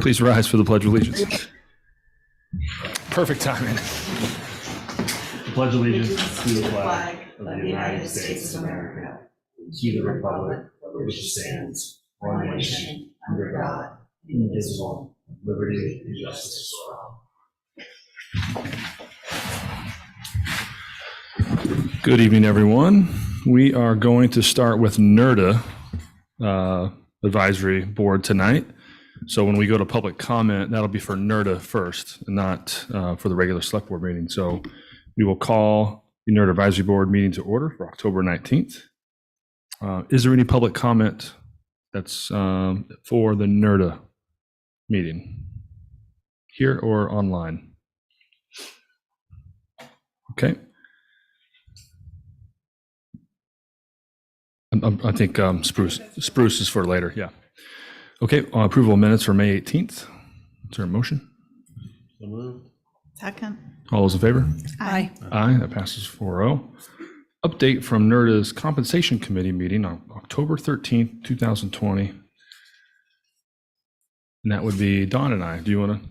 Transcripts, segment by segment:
Please rise for the Pledge of Allegiance. Perfect timing. Pledge allegiance to the flag of the United States of America, to the republic for which it stands, one nation, under God, indivisible, with liberty and justice for all. Good evening, everyone. We are going to start with NERDA advisory board tonight. So when we go to public comment, that'll be for NERDA first, and not for the regular select board meeting. So we will call the NERDA advisory board meeting to order for October 19th. Is there any public comment that's for the NERDA meeting, here or online? Okay. I think Spruce is for later, yeah. Okay, approval of minutes for May 18th. Is there a motion? So moved. Second. All those in favor? Aye. Aye, that passes 4-0. Update from NERDA's Compensation Committee meeting on October 13th, 2020. And that would be Dawn and I. Do you want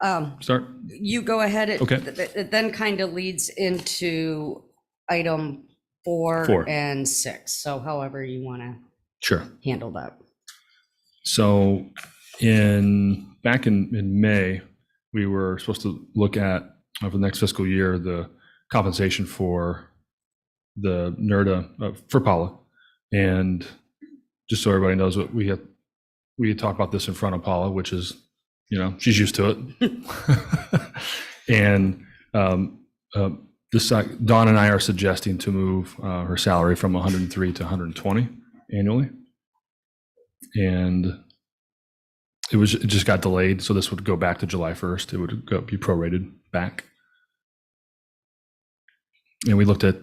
to start? You go ahead. Okay. It then kind of leads into item 4 and 6. So however you want to handle that. So back in May, we were supposed to look at, for the next fiscal year, the compensation for the NERDA, for Paula. And just so everybody knows, what we had talked about this in front of Paula, which is, she's used to it. And Dawn and I are suggesting to move her salary from 103 to 120 annually. And it just got delayed, so this would go back to July 1st. It would be prorated back. And we looked at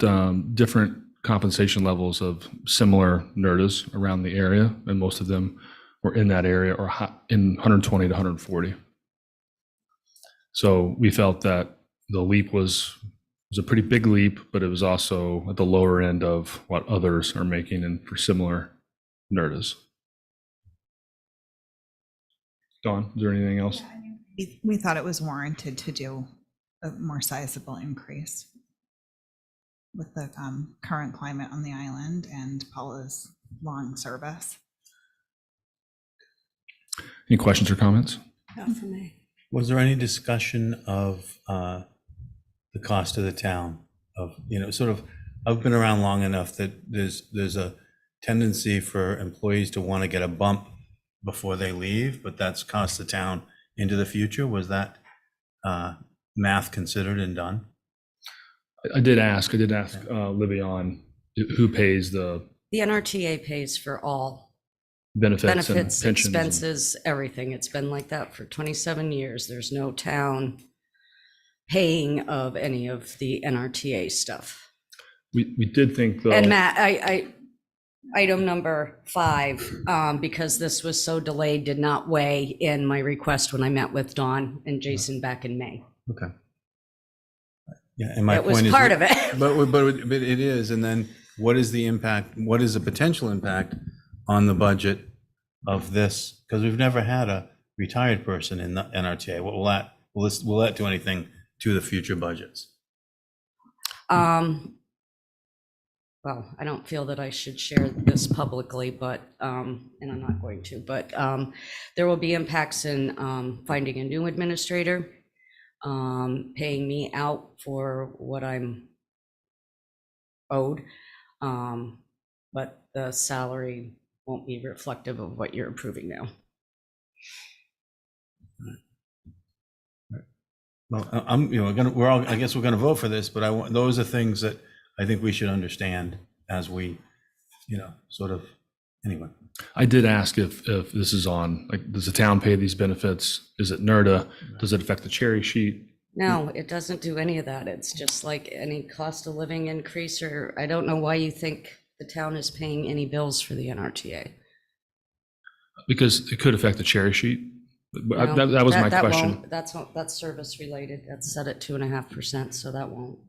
different compensation levels of similar NERDAs around the area, and most of them were in that area or in 120 to 140. So we felt that the leap was a pretty big leap, but it was also at the lower end of what others are making and for similar NERDAs. Dawn, is there anything else? We thought it was warranted to do a more sizable increase with the current climate on the island and Paula's long service. Any questions or comments? Not for me. Was there any discussion of the cost to the town of, I've been around long enough that there's a tendency for employees to want to get a bump before they leave, but that's cost the town into the future. Was that math considered and done? I did ask Libby on who pays the NRTA pays for all benefits and pensions, expenses, everything. It's been like that for 27 years. There's no town paying of any of the NRTA stuff. We did think, though. And Matt, I item number 5, because this was so delayed, did not weigh in my request when I met with Dawn and Jason back in May. Okay. Yeah, and my it was point part is, of it. but it is. And then what is the impact? What is the potential impact on the budget of this? Because we've never had a retired person in the NRTA. Will that do anything to the future budgets? Well, I don't feel that I should share this publicly, but, and I'm not going to, but there will be impacts in finding a new administrator, paying me out for what I'm owed, but the salary won't be reflective of what you're approving now. Well, I guess we're gonna vote for this, but those are things that I think we should understand as we, anyway. I did ask if this is on, does the town pay these benefits? Is it NERDA? Does it affect the cherry sheet? No, it doesn't do any of that. It's just like any cost of living increase, or I don't know why you think the town is paying any bills for the NRTA. Because it could affect the cherry sheet. No, that was my question. Won't. That's service related. That's set at 2.5%, so that won't.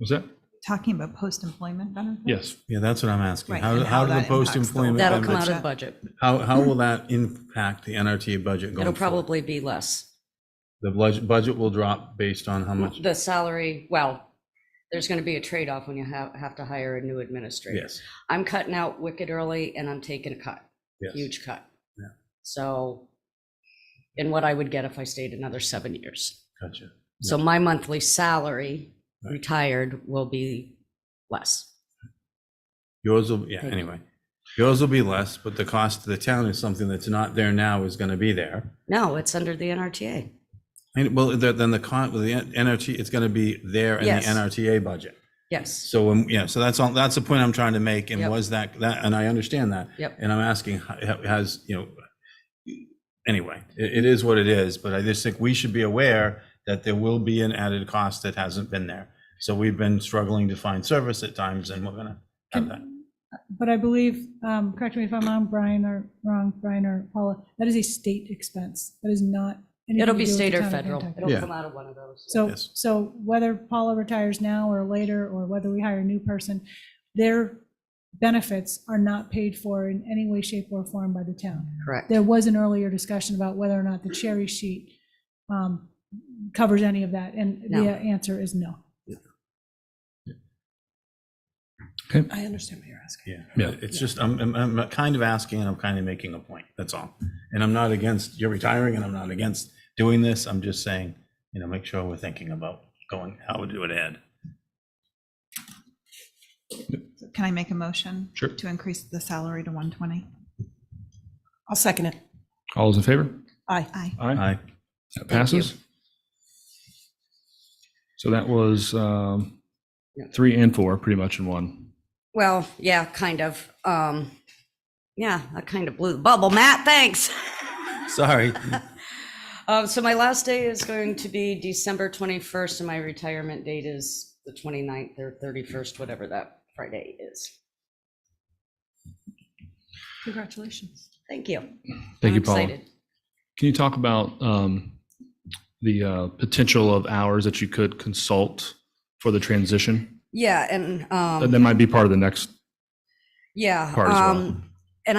Was that? talking about post-employment benefits? Yes. Yeah, that's what I'm asking. Right, How and how do the that impacts the post-employment That'll That'll come out benefits, of the budget. how will that impact the NRTA budget going It'll forward? probably be less. The budget will drop based on how much? The salary, well, there's going to be a trade-off when you have to hire a new administrator. Yes, I'm cutting out wicked early and I'm taking a cut, yes. huge cut. Yeah. So, and what I would get if I stayed another 7 years. Gotcha. So my monthly salary Right. retired will be less. Yours will, yeah, Thank you. anyway. Yours will be less, but the cost to the town is something that's not there now is gonna be there. No, it's under the NRTA. And well, then the with the NRT, it's gonna be there in the Yes. NRTA budget. Yes. So, yeah, so that's all, that's the point I'm trying to make, and Yep. was that, and I understand that. Yep. And I'm asking, has, anyway, it is what it is, but I just think we should be aware that there will be an added cost that hasn't been there. So we've been struggling to find service at times, and we're gonna have that. But I believe, correct me if I'm wrong, Brian or Paula, that is a state expense. That is not anything It'll to be do with state the or town of federal. Nantucket. It'll Yeah. come out of one of those. So, Yes. so whether Paula retires now or later, or whether we hire a new person, their benefits are not paid for in any way, shape, or form by the town. Correct. There was an earlier discussion about whether or not the cherry sheet covers any of that, and No. the answer is no. Okay. I understand what you're asking. Yeah, Yeah. it's just, I'm kind of asking, and I'm kind of making a point, that's all. And I'm not against, you're retiring, and I'm not against doing this, I'm just saying, make sure we're thinking about how it would add. Can I make a motion? Sure. To increase the salary to 120? I'll second it. All those in favor? Aye. Aye. Aye. Aye. That passes. So that was Yeah. 3 and 4, pretty much in one. Well, yeah, kind of. Yeah, I kind of blew the bubble, Matt, thanks. Sorry. So my last day is going to be December 21st, and my retirement date is the 29th or 31st, whatever that Friday is. Congratulations. Thank you. Thank I'm you, Paula. excited. Can you talk about the potential of hours that you could consult for the transition? Yeah, and That might be part of the next yeah, part as well. and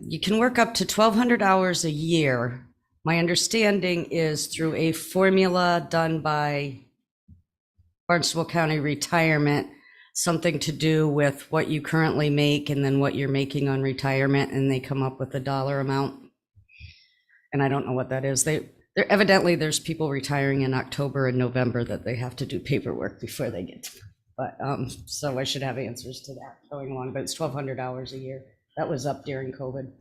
you can work up to 1,200 hours a year. My understanding is through a formula done by Barnstable County Retirement, something to do with what you currently make and then what you're making on retirement, and they come up with a dollar amount. And I don't know what that is. There evidently there's people retiring in October and November that they have to do paperwork before they get to. But so I should have answers to that going along. But it's 1,200 hours a year. That was up during COVID.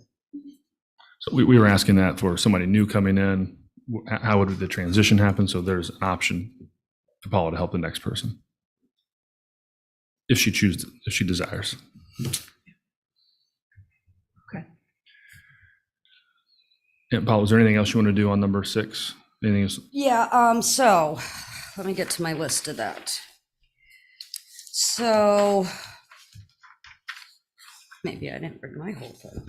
So we were asking that for somebody new coming in. How would the transition happen? So there's an option for Paula to help the next person, if she desires. Okay. Yeah, Paula, is there anything else you want to do on number 6? Anything else? Yeah, so let me get to my list of that. So maybe I didn't bring my whole thing.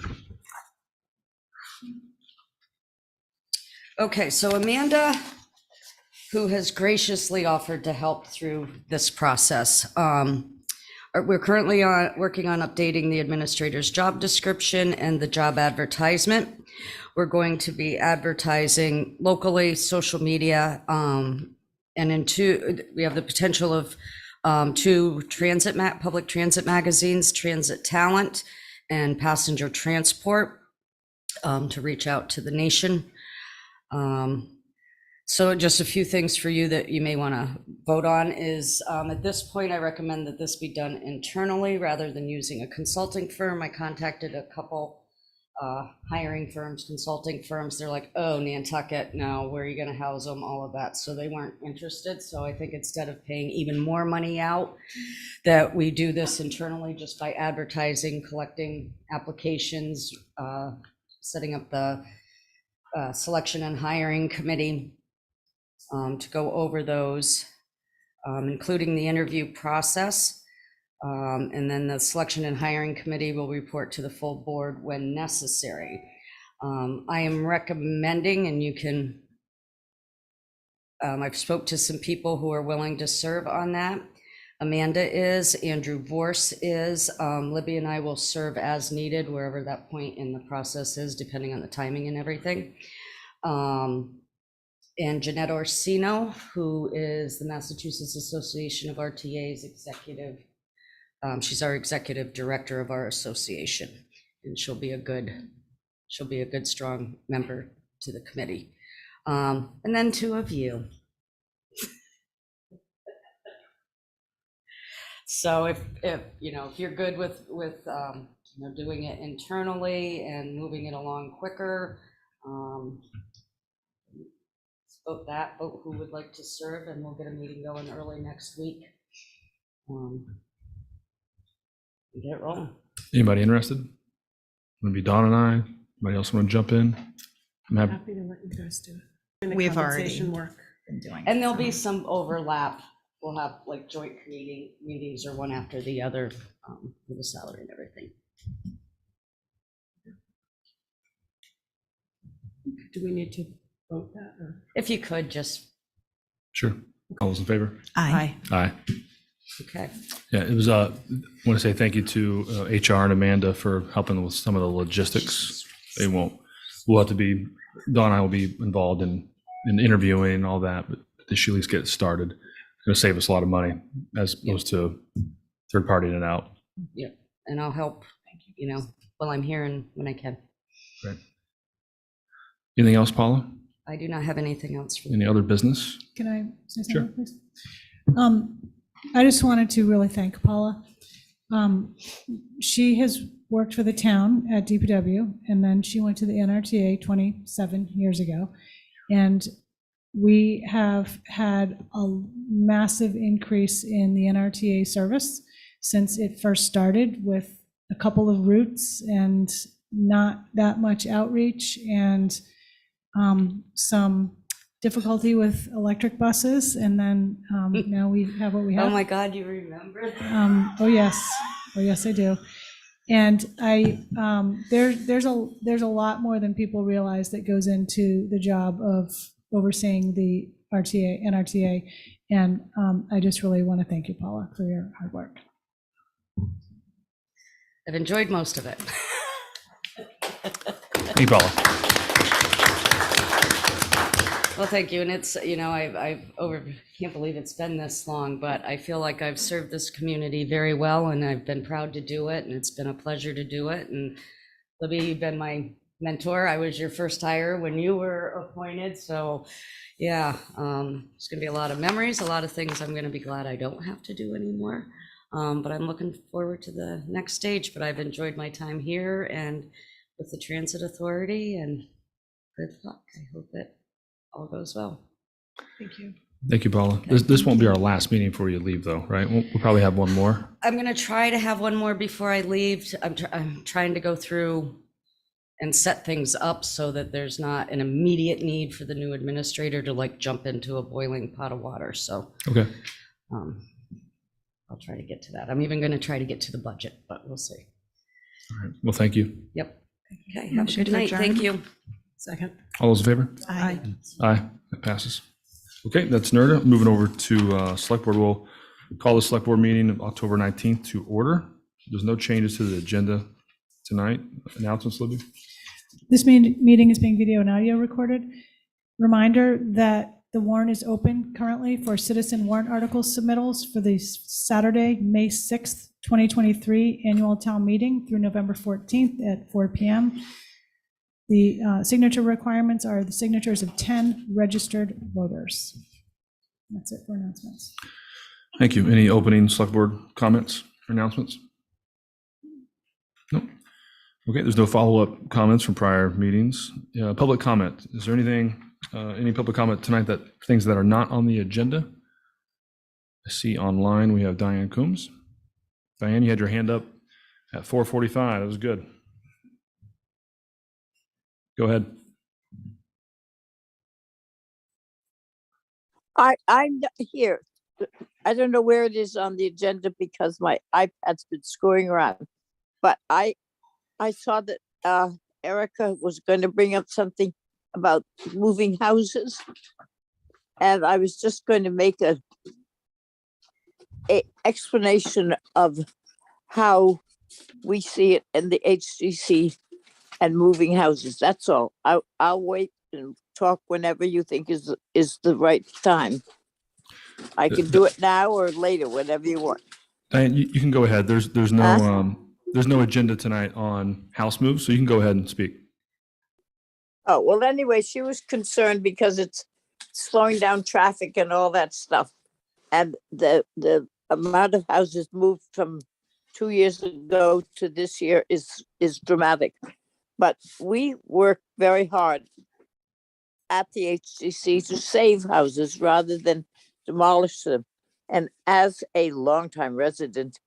Okay, so Amanda, who has graciously offered to help through this process, we're currently working on updating the administrator's job description and the job advertisement. We're going to be advertising locally, social media, and we have the potential of 2 public transit magazines, Transit Talent and Passenger Transport, to reach out to the nation. So just a few things for you that you may want to vote on is, at this point, I recommend that this be done internally rather than using a consulting firm. I contacted a couple hiring firms, consulting firms. They're like, oh, Nantucket, no, where are you going to house them? All of that. So they weren't interested. So I think instead of paying even more money out, that we do this internally just by advertising, collecting applications, setting up the selection and hiring committee to go over those, including the interview process. And then the selection and hiring committee will report to the full board when necessary. I am recommending, and you can I've spoke to some people who are willing to serve on that. Amanda is, Andrew Vorse is, Libby and I will serve as needed wherever that point in the process is, depending on the timing and everything. And Jeanette Orsino, who is the Massachusetts Association of RTA's executive. She's our executive director of our association, and she'll be a good, strong member to the committee. And then 2 of you. So if you're good with doing it internally and moving it along quicker, vote who would like to serve, and we'll get a meeting going early next week. Get it rolling. Anybody interested? Would be Dawn and I. Anybody else want to jump in? I'm happy. Happy to let you guys do it. And the We've already compensation work. been doing And it, there'll so. be some overlap. We'll have like joint meetings or one after the other for the salary and everything. Do we need to vote that or? If you could just, Sure. All those in favor? Aye. Aye. okay. Yeah, it was, I want to say thank you to HR and Amanda for helping with some of the logistics. We'll have to be, Dawn and I will be involved in interviewing and all that, but they should at least get it started. It's going to save us a lot of money as opposed to third partying it out. Yeah, and I'll help, while I'm here and when I can. Right. Anything else, Paula? I do not have anything else for Any other business? Can I say Sure. something, please? I just wanted to really thank Paula. She has worked for the town at DPW, and then she went to the NRTA 27 years ago. And we have had a massive increase in the NRTA service since it first started, with a couple of routes and not that much outreach, and some difficulty with electric buses, and then now we have what we have. Oh my God, you remember? Oh yes, I do. And there's a lot more than people realize that goes into the job of overseeing the NRTA, and I just really want to thank you, Paula, for your hard work. I've enjoyed most of it. Thank you, Paula. Well, thank you. And it's, can't believe it's been this long, but I feel like I've served this community very well, and I've been proud to do it, and it's been a pleasure to do it. And Libby, you've been my mentor. I was your first hire when you were appointed. So yeah, it's gonna be a lot of memories, a lot of things I'm gonna be glad I don't have to do anymore. But I'm looking forward to the next stage, but I've enjoyed my time here and with the Transit Authority, and good luck. I hope that all goes well. Thank you. Thank you, Paula. This won't be our last meeting before you leave, though, right? We'll probably have one more. I'm gonna try to have one more before I leave. I'm trying to go through and set things up so that there's not an immediate need for the new administrator to like jump into a boiling pot of water. So Okay. I'll try to get to that. I'm even gonna try to get to the budget, but we'll see. All right. Well, thank you. Yep. Okay, have a Motion good to night. Thank adjourn. you. Second. All those in favor? Aye. Aye. That passes. Okay, that's NERDA. Moving over to Select Board. We'll call the Select Board meeting of October 19th to order. There's no changes to the agenda tonight. Announcements, Libby? This meeting is being video and audio recorded. Reminder that the warrant is open currently for citizen warrant article submittals for the Saturday, May 6th, 2023 annual town meeting through November 14th at 4 p.m. The signature requirements are the signatures of 10 registered voters. That's it for announcements. Thank you. Any opening Select Board comments or announcements? No. Okay, there's no follow-up comments from prior meetings. Public comment. Is there anything, any public comment tonight, that things that are not on the agenda? I see online we have Diane Coombs. Diane, you had your hand up at 4:45. That was good. Go ahead. I'm here. I don't know where it is on the agenda because my iPad's been screwing around. But I saw that Erica was going to bring up something about moving houses. And I was just going to make a explanation of how we see it in the HCC and moving houses. That's all. I'll wait and talk whenever you think is the right time. I can do it now or later, whatever you want. Diane, you can go ahead. There's no agenda tonight on house moves, so you can go ahead and speak. Oh, well, anyway, she was concerned because it's slowing down traffic and all that stuff. And the amount of houses moved from 2 years ago to this year is dramatic. But we work very hard at the HCC to save houses rather than demolish them. And as a longtime resident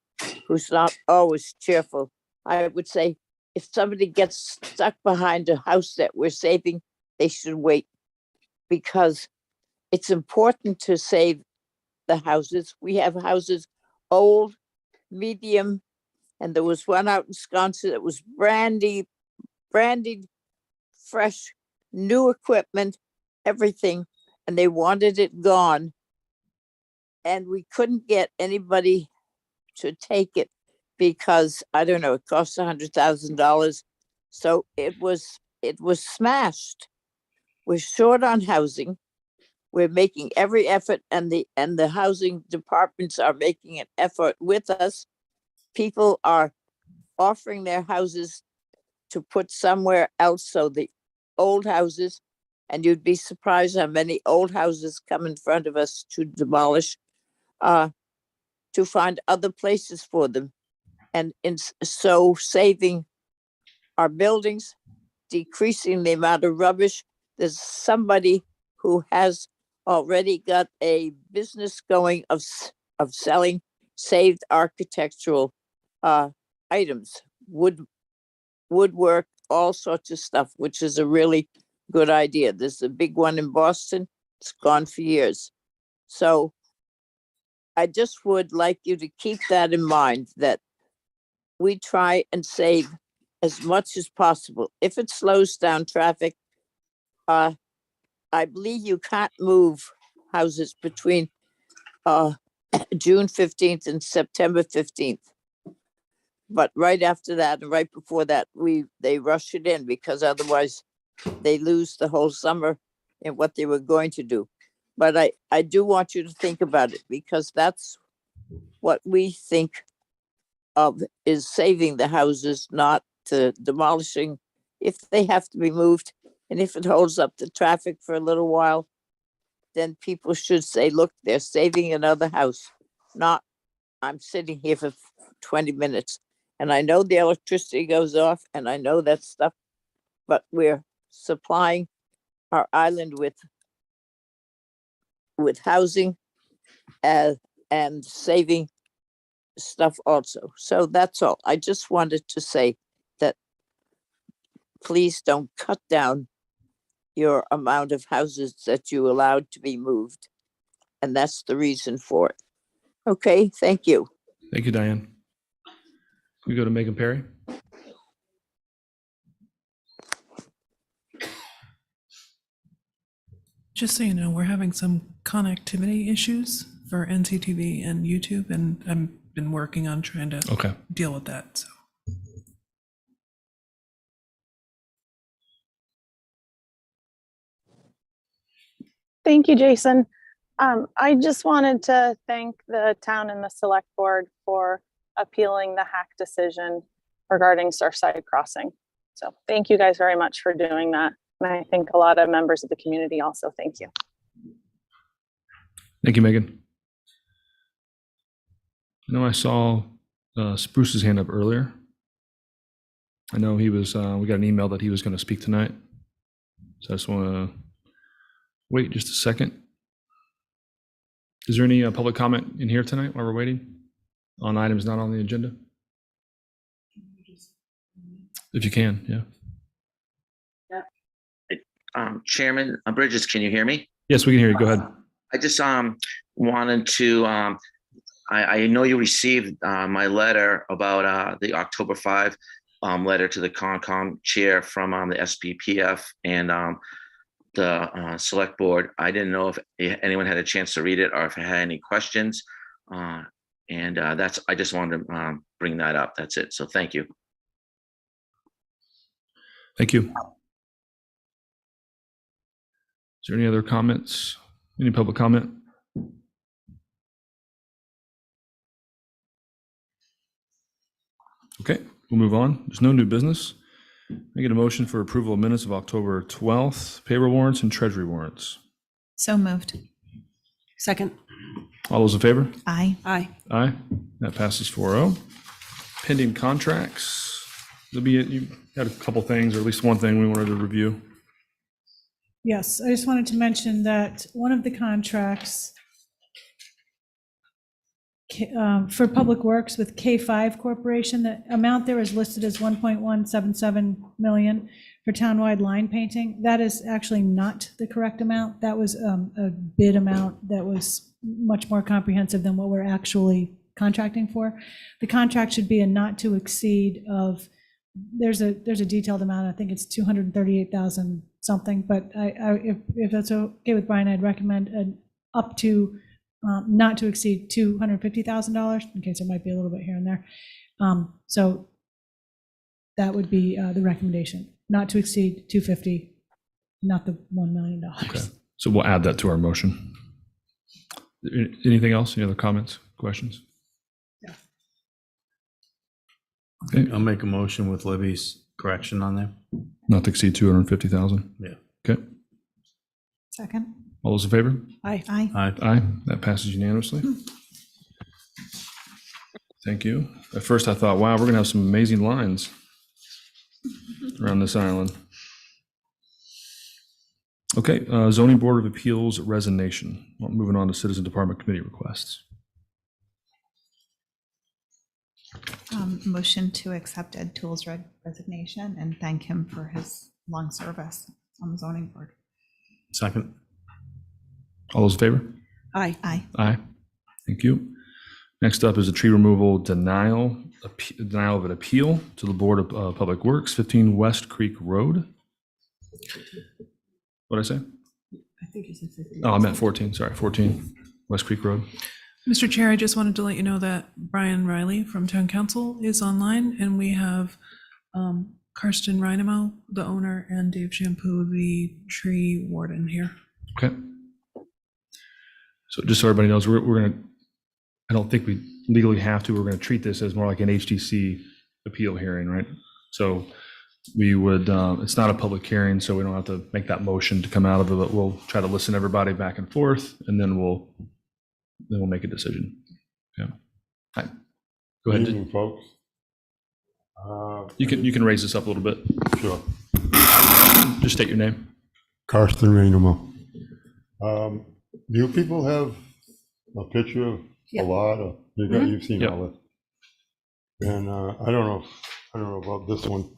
who's not always cheerful, I would say if somebody gets stuck behind a house that we're saving, they should wait, because it's important to save the houses. We have houses, old, medium, and there was one out in Wisconsin that was brandy, fresh, new equipment, everything, and they wanted it gone. And we couldn't get anybody to take it because, I don't know, it cost $100,000. So it was smashed. We're short on housing. We're making every effort, and the housing departments are making an effort with us. People are offering their houses to put somewhere else. So the old houses, and you'd be surprised how many old houses come in front of us to demolish, to find other places for them. And so saving our buildings, decreasing the amount of rubbish. There's somebody who has already got a business going of selling saved architectural items, woodwork, all sorts of stuff, which is a really good idea. There's a big one in Boston. It's gone for years. So I just would like you to keep that in mind, that we try and save as much as possible. If it slows down traffic, I believe you can't move houses between June 15th and September 15th. But right after that and right before that, they rush it in, because otherwise they lose the whole summer in what they were going to do. But I do want you to think about it, because that's what we think of is saving the houses, not demolishing if they have to be moved. And if it holds up the traffic for a little while, then people should say, look, they're saving another house, not I'm sitting here for 20 minutes. And I know the electricity goes off, and I know that stuff, but we're supplying our island with housing and saving stuff also. So that's all. I just wanted to say that please don't cut down your amount of houses that you allowed to be moved. And that's the reason for it. Okay, thank you. Thank you, Diane. Can we go to Megan Perry? Just so you know, we're having some connectivity issues for NCTV and YouTube, and I've been working on trying to Okay. deal with that. So Thank you, Jason. I just wanted to thank the town and the select board for appealing the hack decision regarding Surfside Crossing. So thank you guys very much for doing that. And I think a lot of members of the community also thank you. Thank you, Megan. I know I saw Spruce's hand up earlier. I know he was, we got an email that he was going to speak tonight. So I just want to wait just a second. Is there any public comment in here tonight while we're waiting on items not on the agenda? If you can, yeah. Chairman Bridges, can you hear me? Yes, we can hear you. Go ahead. I just wanted to, I know you received my letter about the October 5 letter to the Concom chair from the SPPF. And the select board. I didn't know if anyone had a chance to read it or if I had any questions. And I just wanted to bring that up. That's it. So thank you. Thank you. Is there any other comments? Any public comment? Okay, we'll move on. There's no new business. I get a motion for approval of minutes of October 12th, payroll warrants and treasury warrants. So moved. Second. All those in favor? Aye. Aye. Aye. That passes 4-0. Pending contracts. Libby, you had a couple things, or at least one thing we wanted to review. Yes, I just wanted to mention that one of the contracts for Public Works with K5 Corporation, the amount there is listed as 1.177 million for townwide line painting. That is actually not the correct amount. That was a bid amount that was much more comprehensive than what we're actually contracting for. The contract should be a not to exceed of, there's a detailed amount, I think it's 238,000 something, but if that's okay with Brian, I'd recommend an up to not to exceed $250,000, in case there might be a little bit here and there. So that would be the recommendation, not to exceed 250, not the $1 million. Okay, so we'll add that to our motion. Anything else? Any other comments, questions? Yeah. Okay. I'll make a motion with Libby's correction on there. Not to exceed 250,000. Yeah. Okay. Second. All those in favor? Aye. Aye. Aye. Aye. That passes unanimously. Thank you. At first I thought, wow, we're gonna have some amazing lines around this island. Okay, zoning board of appeals resignation. Well, moving on to citizen department committee requests. Motion to accept Ed Toole's resignation and thank him for his long service on the zoning board. Second. All those in favor? Aye. Aye. Aye. Thank you. Next up is a tree removal denial of an appeal to the Board of Public Works, 15 West Creek Road. What'd I say? I think you said 50. Oh, I meant 14, sorry, 14 West Creek Road. Mr. Chair, I just wanted to let you know that Brian Riley from Town Council is online, and we have Karsten Reinemo, the owner, and Dave Shampoo, the tree warden here. Okay. So just so everybody knows, we're gonna, I don't think we legally have to, we're gonna treat this as more like an HTC appeal hearing, right? So we would, it's not a public hearing, so we don't have to make that motion to come out of it, but we'll try to listen to everybody back and forth, and then we'll make a decision. Yeah. Hi. Go ahead. Evening, folks. You can raise this up a little bit. Sure. Just state your name. Karsten Rainemo. Do you people have a picture of a lot? Or you've seen Yep. all that. And I don't know about this one.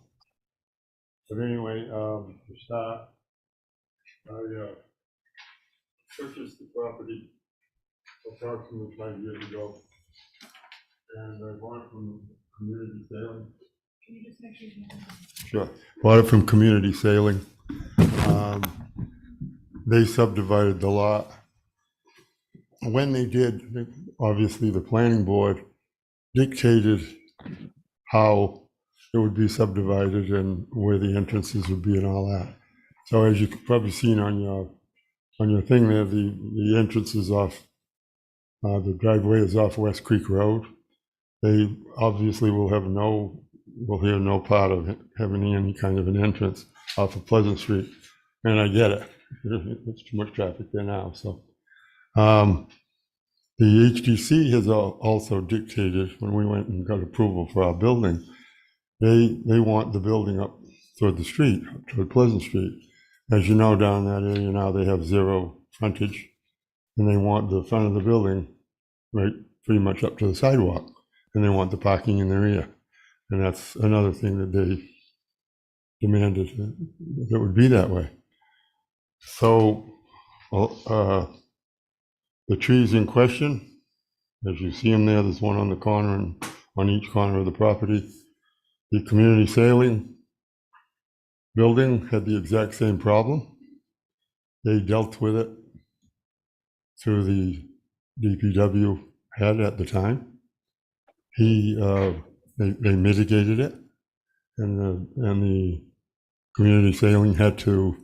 But anyway, to start, I purchased the property approximately 5 years ago. And I bought it from Community Sailing. Can you just make sure you have? Sure. Bought it from Community Sailing. They subdivided the lot. When they did, obviously the planning board dictated how it would be subdivided and where the entrances would be and all that. So as you could probably seen on your thing there, the entrance is off, the driveway is off West Creek Road. They obviously will hear no part of having any kind of an entrance off of Pleasant Street. And I get it. There's too much traffic there now, so. The HDC has also dictated, when we went and got approval for our building, they want the building up toward the street, toward Pleasant Street. As you know, down that area now, they have zero frontage, and they want the front of the building right pretty much up to the sidewalk, and they want the parking in the rear. And that's another thing that they demanded, that it would be that way. So, the trees in question, as you see them there, there's one on the corner and on each corner of the property. The Community Sailing building had the exact same problem. they dealt with it through the DPW head at the time. They mitigated it, and the community sailing had to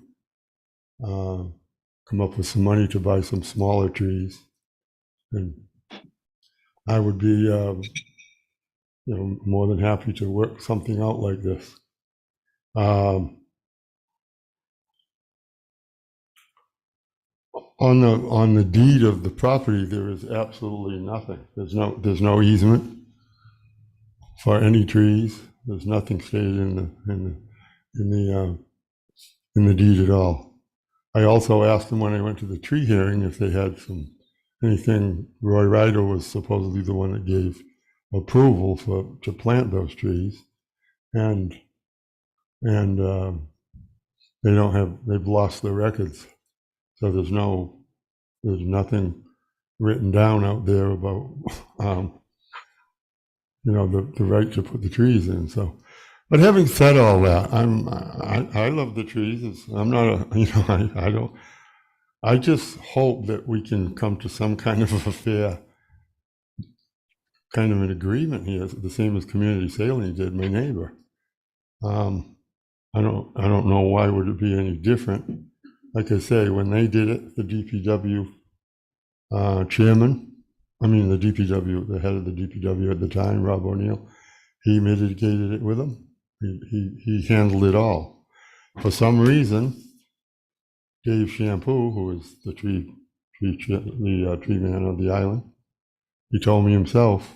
come up with some money to buy some smaller trees. And I would be, more than happy to work something out like this. On the deed of the property, there is absolutely nothing. There's no easement for any trees. There's nothing stated in the deed at all. I also asked them when I went to the tree hearing if they had anything. Roy Ryder was supposedly the one that gave approval to plant those trees, and they don't have. They've lost their records, so there's nothing written down out there about the right to put the trees in. So, but having said all that, I love the trees. I'm not I just hope that we can come to some kind of a fair kind of an agreement here, the same as community sailing did, my neighbor. I don't know why would it be any different. Like I say, when they did it, the DPW the head of the DPW at the time, Rob O'Neill, he mitigated it with them. He handled it all. For some reason, Dave Shampoo, who is the tree man of the island, he told me himself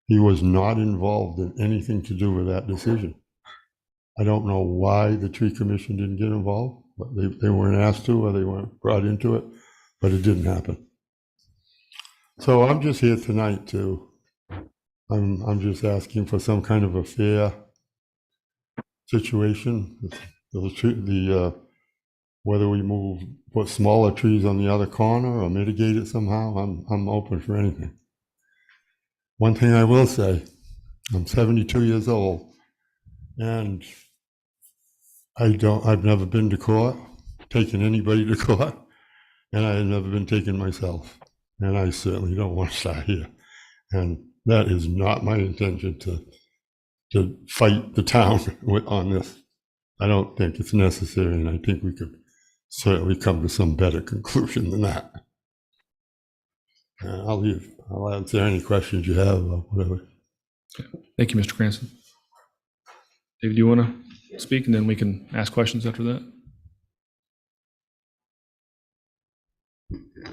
he was not involved in anything to do with that decision. I don't know why the tree commission didn't get involved, but they weren't asked to, or they weren't brought into it, but it didn't happen. So I'm just here tonight I'm just asking for some kind of a fair situation. Whether we put smaller trees on the other corner or mitigate it somehow, I'm open for anything. One thing I will say, I'm 72 years old, and I've never been to court, taken anybody to court, and I have never been taken myself. And I certainly don't want to start here. And that is not my intention to fight the town on this. I don't think it's necessary, and I think we could certainly come to some better conclusion than that. I'll answer any questions you have or whatever. Thank you, Mr. Cranston. David, do you want to speak, and then we can ask questions after that?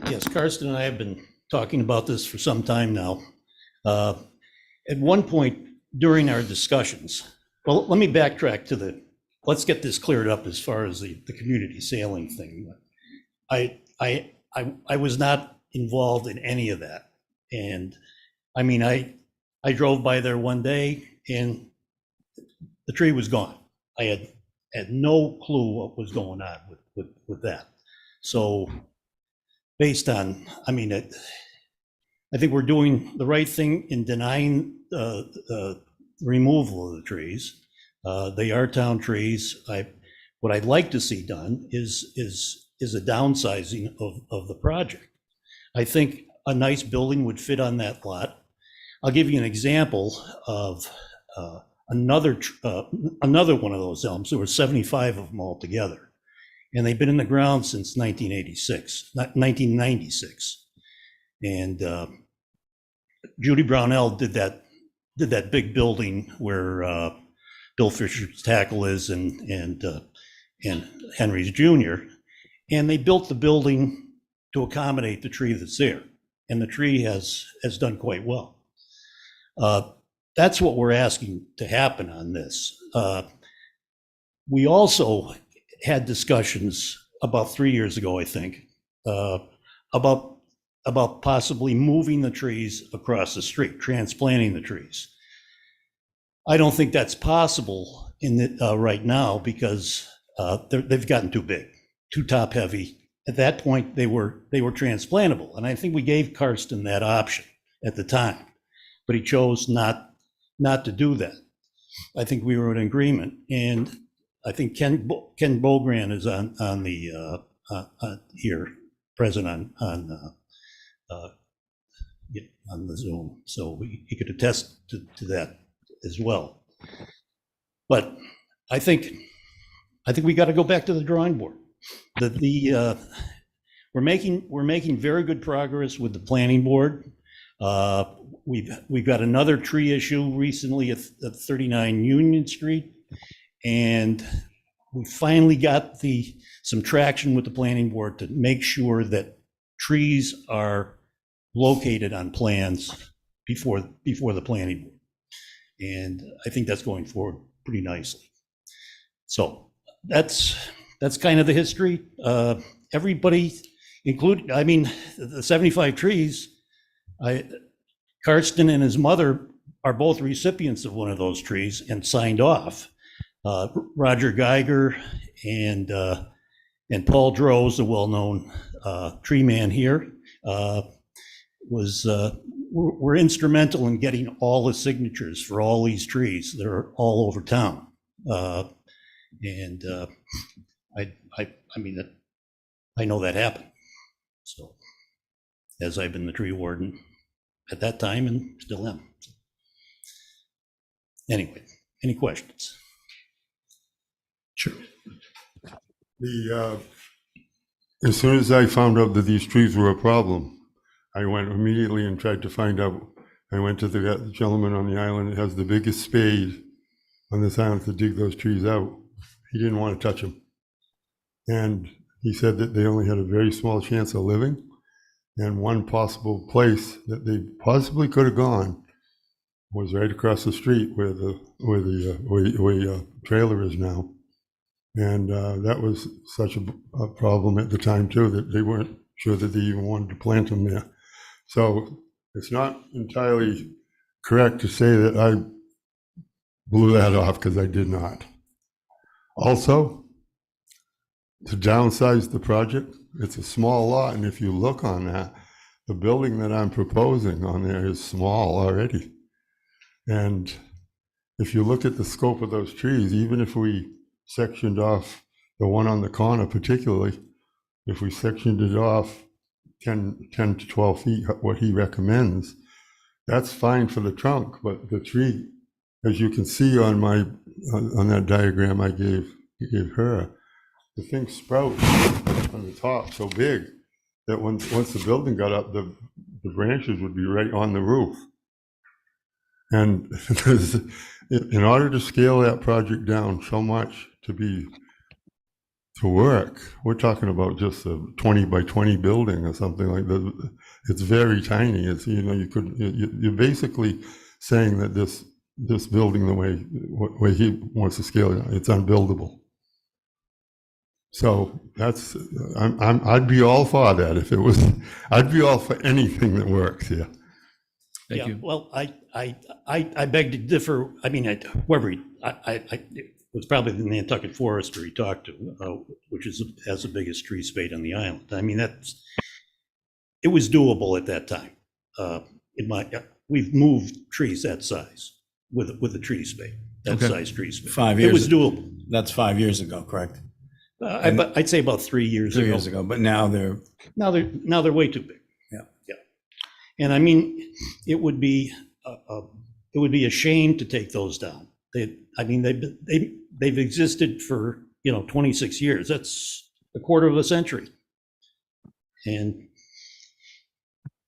Yes, Karsten and I have been talking about this for some time now. At one point during our discussions, well, let me backtrack let's get this cleared up as far as the community sailing thing. I was not involved in any of that. And I mean, I drove by there one day and the tree was gone. I had no clue what was going on with that. So based on, I mean, I think we're doing the right thing in denying the removal of the trees. They are town trees. What I'd like to see done is a downsizing of the project. I think a nice building would fit on that lot. I'll give you an example of another one of those elms. There were 75 of them altogether, and they've been in the ground since 1996. And Judy Brownell did that big building where Bill Fisher's Tackle is and Henry's Jr. And they built the building to accommodate the tree that's there, and the tree has done quite well. That's what we're asking to happen on this. We also had discussions about 3 years ago, I think, about possibly moving the trees across the street, transplanting the trees. I don't think that's possible right now because they've gotten too big, too top heavy. At that point, they were transplantable, and I think we gave Karsten that option at the time, but he chose not to do that. I think we were in agreement, and I think Ken Bogran is on here present on the Zoom, so he could attest to that as well. But I think we got to go back to the drawing board. We're making very good progress with the planning board. We've got another tree issue recently at 39 Union Street, and we finally got some traction with the planning board to make sure that trees are located on plans before the planning board. And I think that's going forward pretty nicely. So that's kind of the history. Everybody, including, I mean, the 75 trees, Karsten and his mother are both recipients of one of those trees and signed off. Roger Geiger and Paul Droz, the well-known tree man here, were instrumental in getting all the signatures for all these trees that are all over town. I mean, I know that happened. So, as I've been the tree warden at that time and still am. So. Anyway, any questions? Sure. As soon as I found out that these trees were a problem, I went immediately and tried to find out. I went to the gentleman on the island that has the biggest spade on this island to dig those trees out. He didn't want to touch them. And he said that they only had a very small chance of living. And one possible place that they possibly could have gone was right across the street where the trailer is now. And that was such a problem at the time too, that they weren't sure that they even wanted to plant them there. So it's not entirely correct to say that I blew that off, because I did not. Also, to downsize the project, it's a small lot, and if you look on that, the building that I'm proposing on there is small already. And if you look at the scope of those trees, even if we sectioned off the one on the corner particularly, if we sectioned it off 10 to 12 feet, what he recommends, that's fine for the trunk, but the tree, as you can see on that diagram I gave her, the thing sprouts on the top so big that once the building got up, the branches would be right on the roof. And in order to scale that project down so much to work, we're talking about just a 20 by 20 building or something like that. It's very tiny. It's, you're basically saying that this building, the way he wants to scale it, it's unbuildable. So I'd be all for that if it was. I'd be all for anything that works here. Thank you. Well, I beg to differ. I mean, it was probably the Nantucket forester he talked to, which has the biggest tree spade on the island. I mean, it was doable at that time. We've moved trees that size with a tree spade, that size tree spade. 5 years. It was doable. That's 5 years ago, correct? I'd say about 3 years 3 ago. years ago, but now they're. Now they're way too big. Yeah. Yeah. And I mean, it would be a shame to take those down. They've existed for 26 years. That's a quarter of a century. And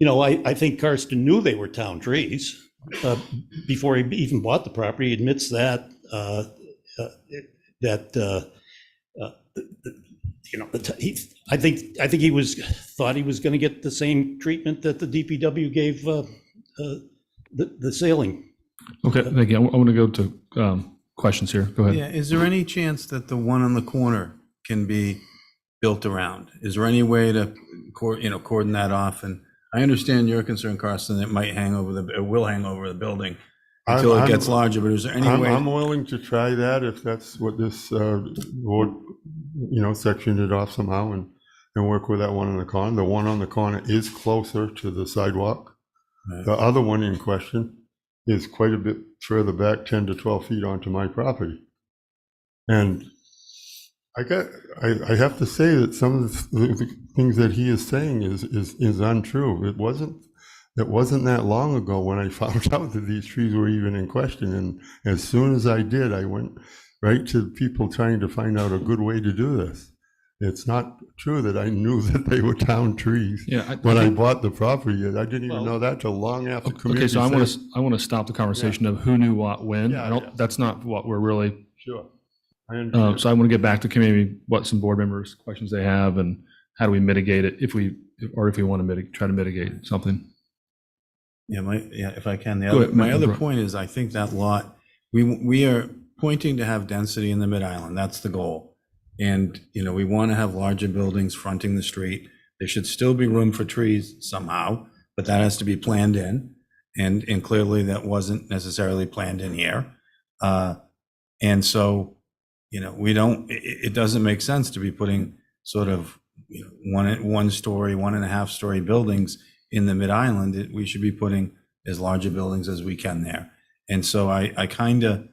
I think Karsten knew they were town trees before he even bought the property. He admits that I think he thought he was going to get the same treatment that the DPW gave the sailing. Okay, thank you. I want to go to questions here. Go ahead. Yeah, is there any chance that the one on the corner can be built around? Is there any way to cordon that off? And I understand your concern, Carson, it might it will hang over the building until it gets larger, but is there any way? I'm willing to try that if that's what this board, section it off somehow and work with that one on the corner. The one on the corner is closer to the sidewalk. Right. The other one in question is quite a bit further back, 10 to 12 feet onto my property. And I have to say that some of the things that he is saying is untrue. It wasn't that long ago when I found out that these trees were even in question. And as soon as I did, I went right to people trying to find out a good way to do this. It's not true that I knew that they were town trees. Yeah. When I bought the property, I didn't even Well, know that till long after community. Okay, so I said- want to stop the conversation of who knew what when. Yeah, I don't. yeah. That's not what we're really. Sure. I understand. So I want to get back to community, what some board members questions they have, and how do we mitigate it if we want to try to mitigate something. Yeah, if I can, Go ahead, my Matt, other Brooke. point is, I think that lot, we are pointing to have density in the mid-island, that's the goal. And, we want to have larger buildings fronting the street. There should still be room for trees somehow, but that has to be planned in. And clearly that wasn't necessarily planned in here. And so, it doesn't make sense to be putting sort of, one story, 1.5 story buildings in the mid-island. We should be putting as larger buildings as we can there. And so I kind of,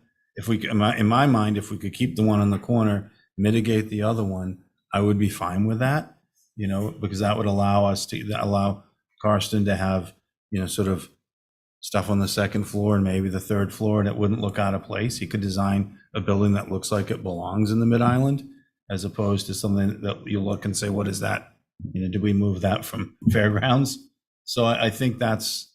in my mind, if we could keep the one on the corner, mitigate the other one, I would be fine with that, because that would allow Karsten to have, sort of stuff on the second floor and maybe the third floor, and it wouldn't look out of place. He could design a building that looks like it belongs in the mid-island, as opposed to something that you look and say, what is that? Did we move that from fairgrounds? So I think that's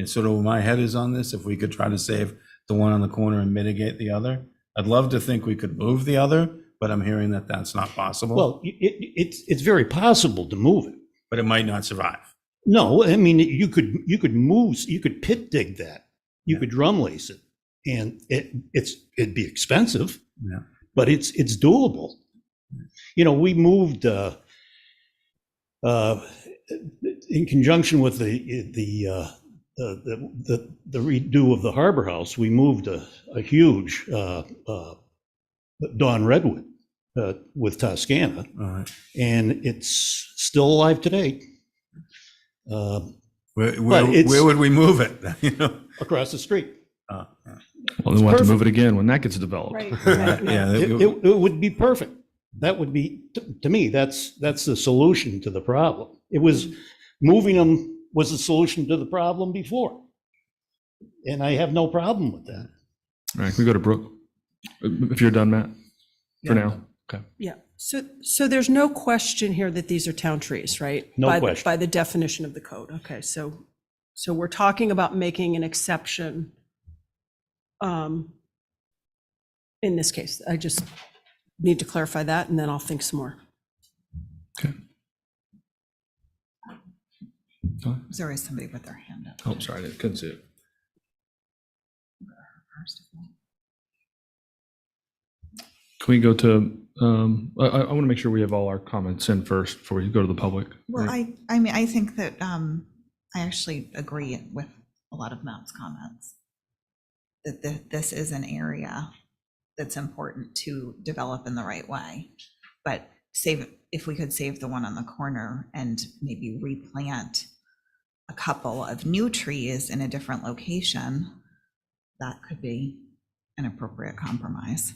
sort of where my head is on this. If we could try to save the one on the corner and mitigate the other, I'd love to think we could move the other, but I'm hearing that that's not possible. Well, it's very possible to move it. But it might not survive. No, I mean, you could pit dig that. You could drum lace it, and it'd be expensive. Yeah. But it's doable. We moved in conjunction with the redo of the Harbor House. We moved a huge Dawn Redwood with Toscana, All right. and it's still alive today. Where it's- would we move it? Across the street. Yeah. Well, then we'll have to perfect. move it again when that gets developed. Right. Yeah, It would be perfect. That would be, to me, that's the solution to the problem. It was, moving them was the solution to the problem before. And I have no problem with that. All right, can we go to Brooke? If you're done, Matt, for now. Okay. Yeah, so there's no question here that these are town trees, right? No By question. by the definition of the code. Okay, so we're talking about making an exception in this case. I just need to clarify that, and then I'll think some more. Okay. There's always somebody with their hand up. Oh, sorry, I couldn't see it. Can we go to, I want to make sure we have all our comments in first before we go to the public. Well, I mean, I think that I actually agree with a lot of Matt's comments. That this is an area that's important to develop in the right way. But if we could save the one on the corner and maybe replant a couple of new trees in a different location, that could be an appropriate compromise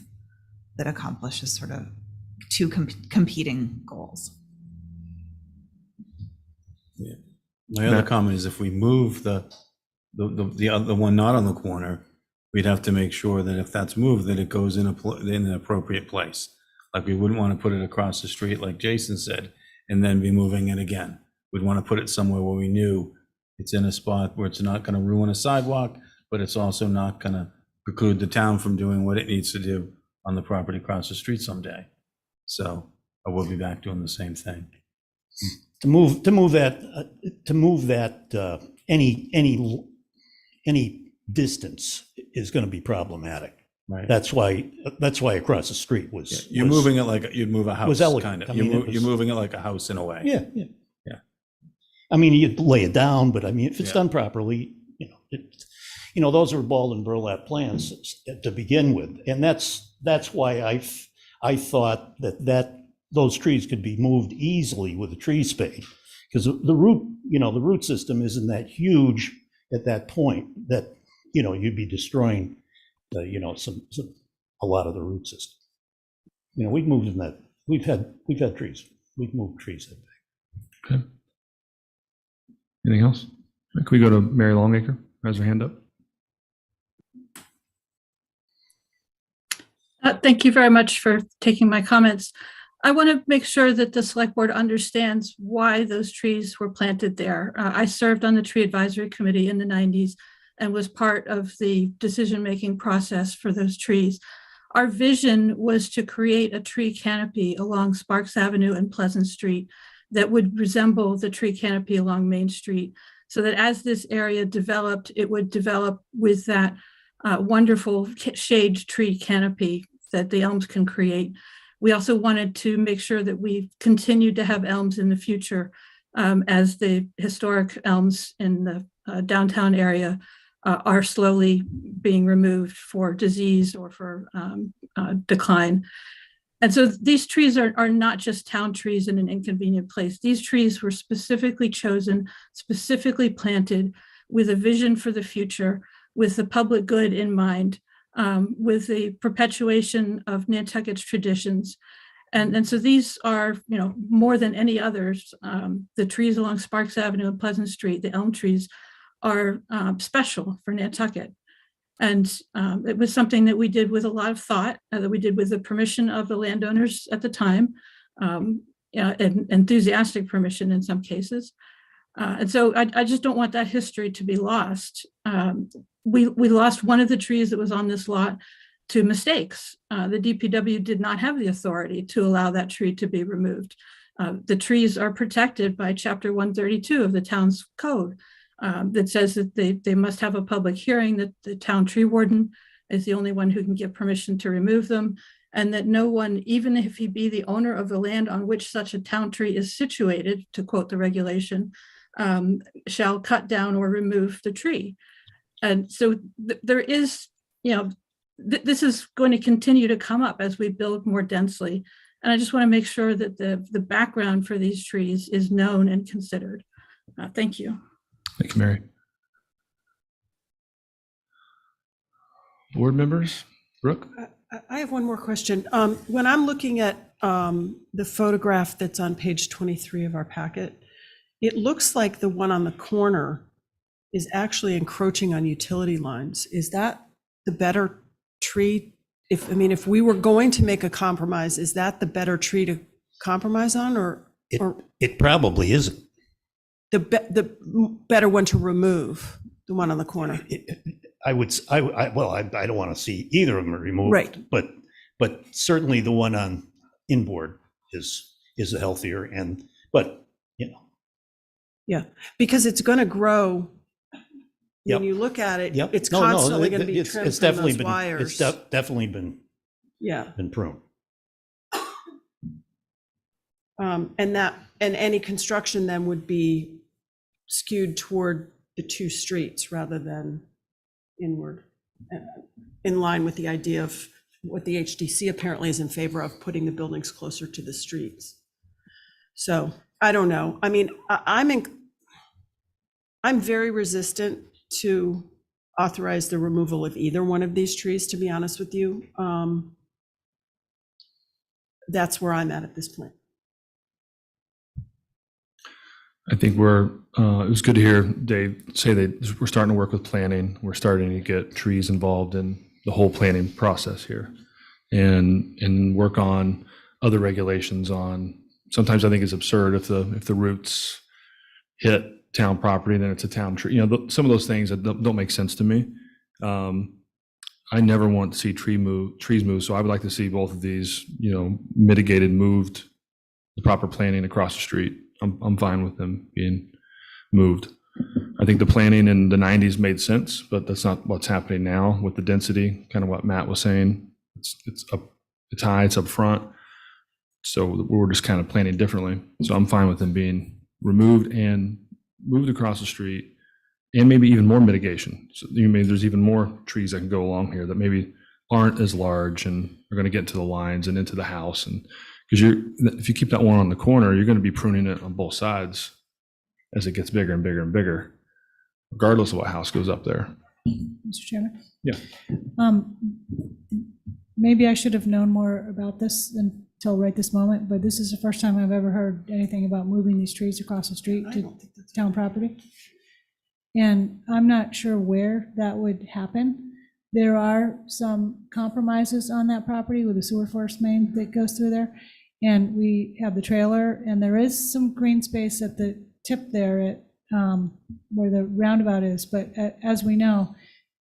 that accomplishes sort of two competing goals. My other comment is if we move the other one not on the corner, we'd have to make sure that if that's moved, that it goes in an appropriate place. Like, we wouldn't want to put it across the street, like Jason said, and then be moving it again. We'd want to put it somewhere where we knew it's in a spot where it's not going to ruin a sidewalk, but it's also not going to preclude the town from doing what it needs to do on the property across the street someday. So I will be back doing the same thing. To move that any distance is going to be problematic. Right. That's why across the street was. You're moving it like you'd move a house. was elegant. Kind of. I mean, it You're was- moving it like a house in a way. Yeah. Yeah. I mean, you'd lay it down, but I mean, if it's Yeah. done properly, those are ball and burlap plans to begin with. And that's why I thought that those trees could be moved easily with a tree spade. Because the root system isn't that huge at that point that, you'd be destroying, a lot of the root system. We moved in that we've had trees. We've moved trees. Okay. Anything else? Can we go to Mary Longacre? Has her hand up. Thank you very much for taking my comments. I want to make sure that the select board understands why those trees were planted there. I served on the tree advisory committee in the 90s and was part of the decision-making process for those trees. Our vision was to create a tree canopy along Sparks Avenue and Pleasant Street that would resemble the tree canopy along Main Street, so that as this area developed, it would develop with that wonderful shade tree canopy that the elms can create. We also wanted to make sure that we continued to have elms in the future, as the historic elms in the downtown area are slowly being removed for disease or for decline. And so these trees are not just town trees in an inconvenient place. These trees were specifically chosen, specifically planted with a vision for the future, with the public good in mind, with the perpetuation of Nantucket's traditions. And so these are, more than any others, the trees along Sparks Avenue and Pleasant Street, the elm trees, are special for Nantucket. And it was something that we did with a lot of thought, that we did with the permission of the landowners at the time, and enthusiastic permission in some cases. And so I just don't want that history to be lost. We lost one of the trees that was on this lot to mistakes. The DPW did not have the authority to allow that tree to be removed. The trees are protected by Chapter 132 of the town's code, that says that they must have a public hearing, that the town tree warden is the only one who can give permission to remove them, and that no one, even if he be the owner of the land on which such a town tree is situated, to quote the regulation, shall cut down or remove the tree. And so there is, this is going to continue to come up as we build more densely. And I just want to make sure that the background for these trees is known and considered. Thank you. Thank you, Mary. Board members, Brooke? I have one more question. When I'm looking at the photograph that's on page 23 of our packet, it looks like the one on the corner is actually encroaching on utility lines. Is that the better tree? If we were going to make a compromise, is that the better tree to compromise on, or It probably isn't. the better one to remove, the one on the corner? I don't want to see either of them removed. Right. But certainly the one on inboard is the healthier, but Yeah, because it's going to grow. Yep. When you look at it, Yep. it's No, constantly going to be it's trimmed from definitely those been, wires. it's definitely been Yeah. pruned. And any construction then would be skewed toward the two streets rather than inward, in line with the idea of what the HDC apparently is in favor of, putting the buildings closer to the streets. So I don't know. I'm very resistant to authorize the removal of either one of these trees, to be honest with you. That's where I'm at this point. I think it was good to hear Dave say that we're starting to work with planning. We're starting to get trees involved in the whole planning process here, and work on other regulations on, sometimes I think it's absurd if the roots hit town property, then it's a town tree. Some of those things that don't make sense to me. I never want to see trees move. So I would like to see both of these, mitigated, moved, the proper planning across the street. I'm fine with them being moved. I think the planning in the 90s made sense, but that's not what's happening now with the density, kind of what Matt was saying. It's high, it's up front. So we're just kind of planning differently. So I'm fine with them being removed and moved across the street, and maybe even more mitigation. So there's even more trees that can go along here that maybe aren't as large and are going to get into the lines and into the house. And because if you keep that one on the corner, you're going to be pruning it on both sides as it gets bigger and bigger and bigger, regardless of what house goes up there. Mr. Chairman? Yeah. maybe I should have known more about this until right this moment, but this is the first time I've ever heard anything about moving these trees across the street to town property. And I'm not sure where that would happen. There are some compromises on that property with the sewer force main that goes through there. And we have the trailer, and there is some green space at the tip there at where the roundabout is. But as we know,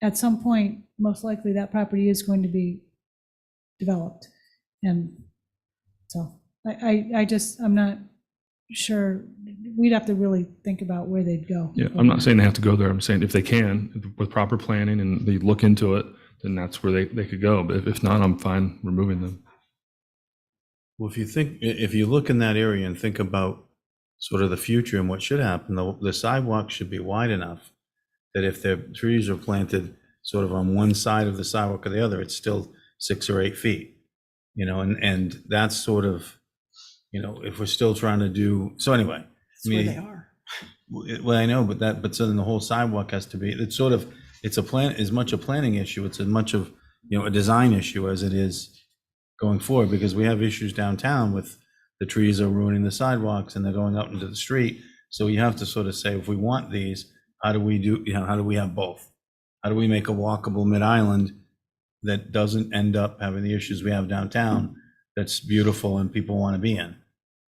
at some point, most likely that property is going to be developed. And so I'm not sure. We'd have to really think about where they'd go. Yeah, I'm not saying they have to go there. I'm saying if they can, with proper planning and they look into it, then that's where they could go. But if not, I'm fine removing them. Well, if you look in that area and think about sort of the future and what should happen, the sidewalk should be wide enough that if the trees are planted sort of on one side of the sidewalk or the other, it's still 6 or 8 feet, and that's sort of, if we're still trying to do, so anyway. That's where they are. Well, I know, but so then the whole sidewalk has to be, it's as much a planning issue, it's as much of, a design issue as it is going forward, because we have issues downtown with the trees are ruining the sidewalks and they're going out into the street. So you have to sort of say, if we want these, how do we have both? How do we make a walkable mid-island that doesn't end up having the issues we have downtown, that's beautiful and people want to be in?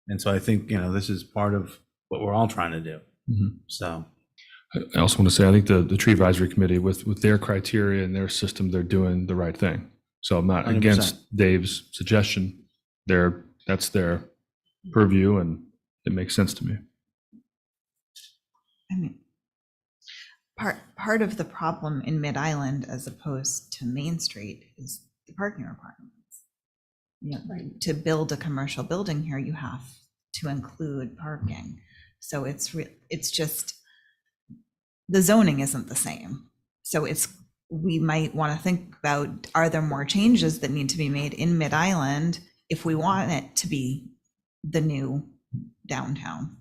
And so I think, this is part of what we're all trying to do. Mhm. So. I also want to say, I think the tree advisory committee with their criteria and their system, they're doing the right thing. So I'm not 100%. against Dave's suggestion. That's their purview, and it makes sense to me. I mean, part of the problem in Mid-Island as opposed to Main Street is the parking requirements. To build a commercial building here, you have to include parking. So it's just, the zoning isn't the same. So we might want to think about, are there more changes that need to be made in Mid-Island if we want it to be the new downtown?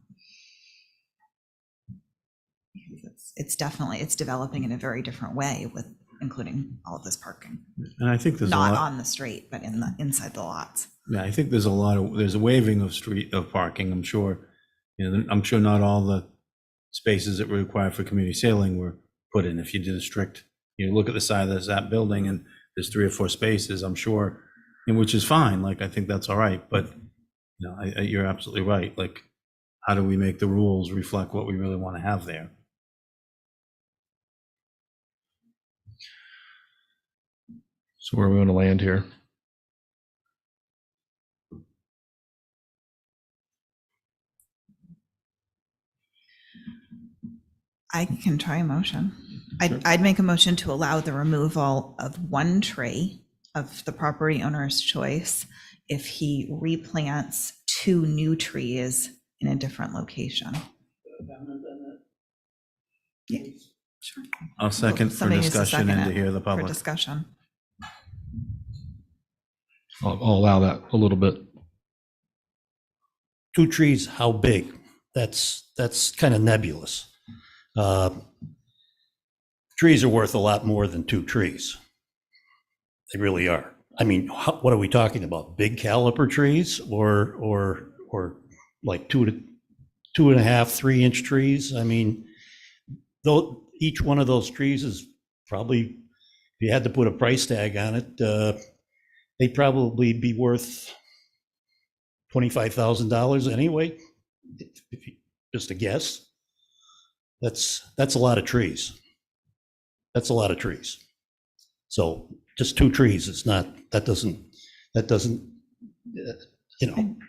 It's developing in a very different way with including all of this parking. And I think there's not on the street, but inside the lots. Yeah, I think there's a waiving of parking, I'm sure. I'm sure not all the spaces that were required for community sailing were put in. If you did a strict, look at the side of that building and there's 3 or 4 spaces, I'm sure, and which is fine. Like, I think that's all right. But, you're absolutely right. Like, how do we make the rules reflect what we really want to have there? So where are we going to land here? I can try a motion. I'd make a motion to allow the removal of one tree of the property owner's choice if he replants 2 new trees in a different location. Yeah, sure. I'll second for Somebody needs to discussion second and to it hear the for public. discussion. I'll allow that a little bit. 2 trees, how big? That's kind of nebulous. Trees are worth a lot more than 2 trees. They really are. I mean, what are we talking about? Big caliper trees or like 2.5, 3 inch trees? I mean, though each one of those trees is probably, if you had to put a price tag on it, they'd probably be worth $25,000 anyway, just a guess. That's a lot of trees. That's a lot of trees. So just 2 trees, that doesn't,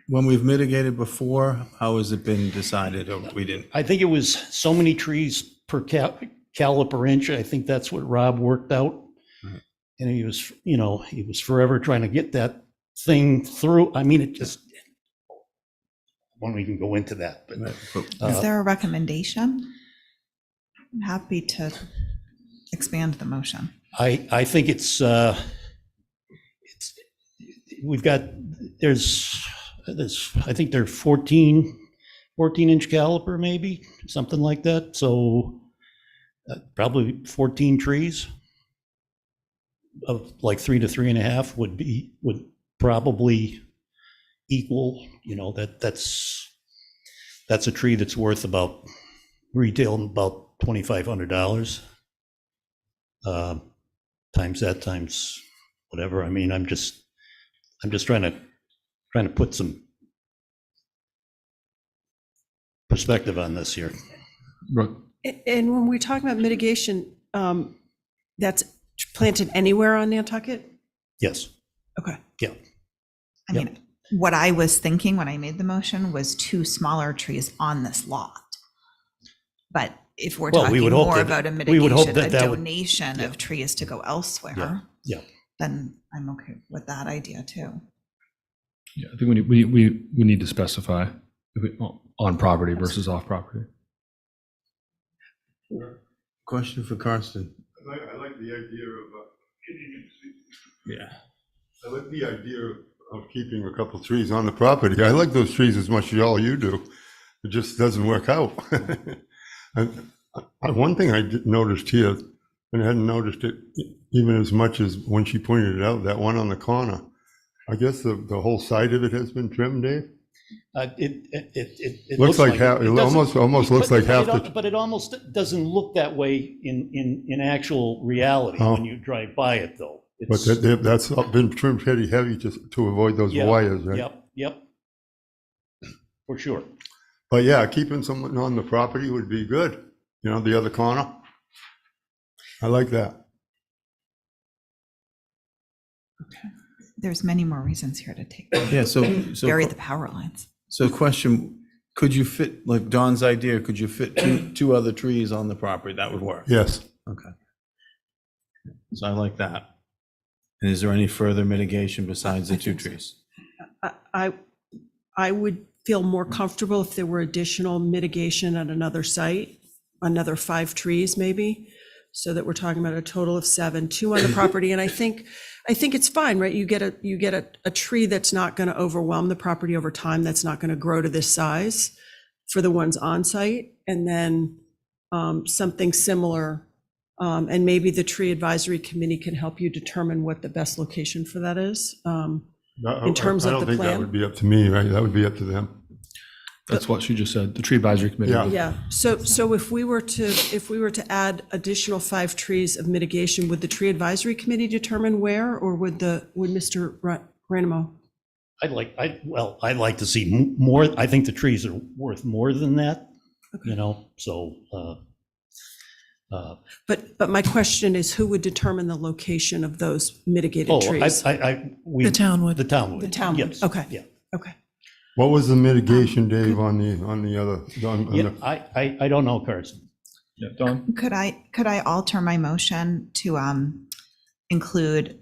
When we've mitigated before, how has it been decided, or we didn't? I think it was so many trees per caliper inch. I think that's what Rob worked out. Right. And he was forever trying to get that thing through. I mean, it just, I won't even go into that, but. Is there a recommendation? I'm happy to expand the motion. I think we've got, I think they're 14 inch caliper, maybe, something like that. So probably 14 trees. of like 3 to 3.5 would probably equal, that's a tree that's worth about retail about $2,500. Times that times whatever. I mean, I'm just trying to put some perspective on this here. Brooke? And when we talk about mitigation, that's planted anywhere on Nantucket? Yes. Okay. Yeah. I mean, what I was thinking when I made the motion was 2 smaller trees on this lot. But if we're Well, we talking would hope more that- about a we would hope mitigation, a that would- donation yeah. of trees to go elsewhere, Yeah. then I'm okay with that idea too. Yeah, I think we need to specify if on property versus off property. Question for Karsten. I like the idea of, Yeah. I like the idea of keeping a couple trees on the property. I like those trees as much as all you do. It just doesn't work out. One thing I noticed here, and I hadn't noticed it even as much as when she pointed it out, that one on the corner. I guess the whole side of it has been trimmed, Dave? It Looks like half, it doesn't- almost looks like half the, But it almost doesn't look that way in actual reality Oh. when you drive by it, though. but that's been trimmed pretty heavy just to avoid those Yeah, wires, right? Yep. For sure. But yeah, keeping someone on the property would be good, the other corner. I like that. There's many more reasons here to take, Yeah, bury the power lines. So question, could you fit, like Don's idea, could you fit two other trees on the property? That would work? Yes. Okay. So I like that. And is there any further mitigation besides the 2 trees? I would feel more comfortable if there were additional mitigation at another site, another 5 trees maybe, so that we're talking about a total of 7, 2 on the property. And I think it's fine, right? You get a tree that's not going to overwhelm the property over time, that's not going to grow to this size for the ones on site, and then something similar. And maybe the tree advisory committee can help you determine what the best location for that is. In terms I of don't the think that plan? would be up to me, right? That would be up to them. That's what she just said, the tree advisory committee. Yeah. Yeah, so if we were to add additional 5 trees of mitigation, would the tree advisory committee determine where, or would Mr. Ranamo? I'd like to see more. I think the trees are worth more than that, so. But my question is, who would determine the location of those mitigated trees? The town would. The town would. The town would, Yes. okay. Yeah. Okay. What was the mitigation, Dave, on the other? Yeah, I don't know, Carson. Yeah, Don? Could I alter my motion to include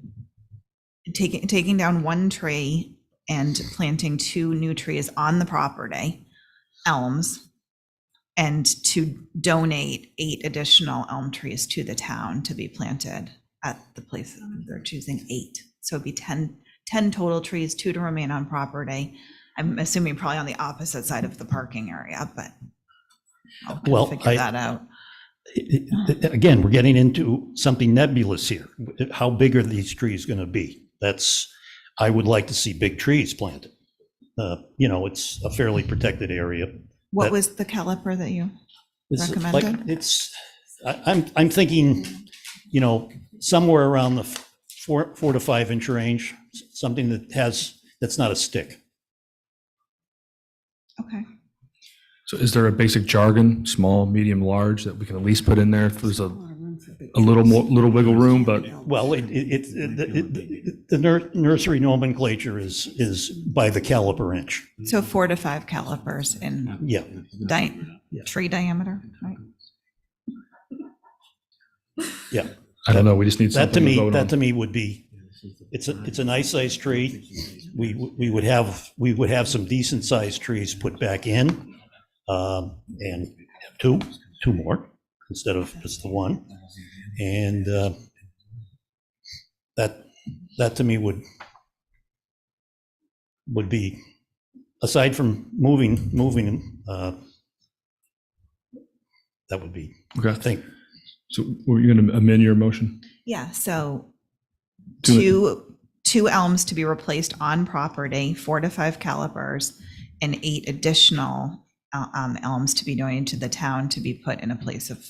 taking down 1 tree and planting 2 new trees on the property, elms, and to donate 8 additional elm trees to the town to be planted at the place they're choosing 8. So it'd be 10 total trees, 2 to remain on property. I'm assuming probably on the opposite side of the parking area, but I'll kind of figure that out. Again, we're getting into something nebulous here. How big are these trees going to be? I would like to see big trees planted. It's a fairly protected area. What was the caliper that you recommended? I'm thinking, somewhere around the 4 to 5 inch range, something that's not a stick. Okay. So is there a basic jargon, small, medium, large, that we can at least put in there if there's a little wiggle room, but Well, the nursery nomenclature is by the caliper inch. So 4 to 5 calipers in Yeah. tree diameter, right? Yeah. I don't know, we just need That to something to me, vote that on. to me would be, it's a nice sized tree. We would have some decent sized trees put back in, and have two more instead of just the 1. And that to me would be, aside from moving, that would be, I Okay, think. so were you going to amend your motion? Yeah, so two elms to be replaced on property, 4 to 5 calipers, and 8 additional elms to be donated to the town to be put in a place of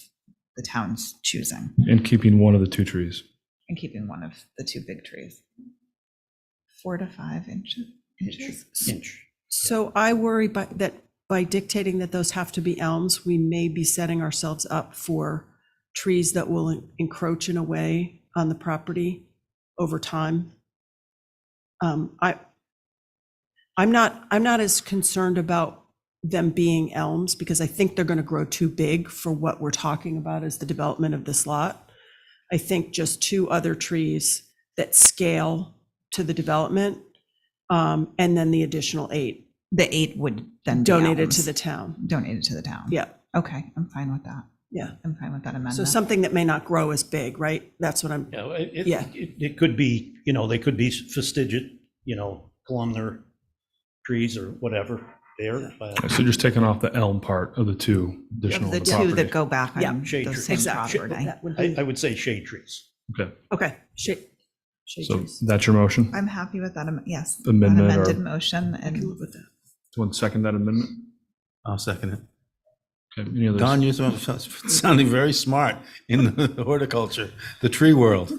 the town's choosing, And keeping one of the 2 trees. and keeping one of the 2 big trees. 4 to 5 inches. Inch. So I worry that by dictating that those have to be elms, we may be setting ourselves up for trees that will encroach in a way on the property over time. I'm not as concerned about them being elms because I think they're going to grow too big for what we're talking about as the development of this lot. I think just 2 other trees that scale to the development, and then the additional 8 The 8 would then be donated to elms. the town. Donated to the town. Yeah, Okay, I'm fine with that. yeah. I'm fine with that amendment. So something that may not grow as big, right? That's what I'm, Yeah, Yeah. it could be, they could be fastigious, columnar trees or whatever there. but- So just taking off the elm part of the 2 additional Of the on 2 property. that go back Yeah. on Shade the tree. same exactly. property. That would be, I would say shade trees. Okay, okay, shade so trees. that's your motion? I'm happy with that, yes. that Amendment or- amended motion, I can and live with that. Someone second that amendment? I'll second it. Okay, any others? Don, you're sounding very smart in the horticulture, the tree world.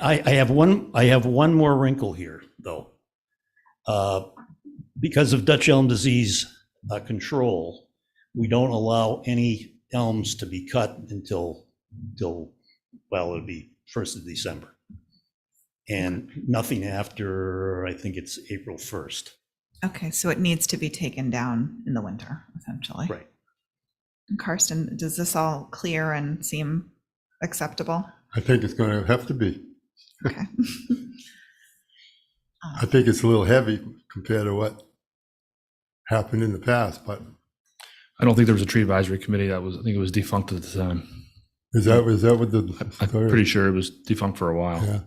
I have one more wrinkle here, though. Because of Dutch elm disease control, we don't allow any elms to be cut until, well, it'll be 1st of December. And nothing after, I think it's April 1st. okay, so it needs to be taken down in the winter, essentially. Right. And Karsten, does this all clear and seem acceptable? I think it's going to have to be. Okay. I think it's a little heavy compared to what happened in the past, but I don't think there was a tree advisory committee I think it was defunct at the time. is that what the? I'm pretty sure it was defunct for a while. Yeah.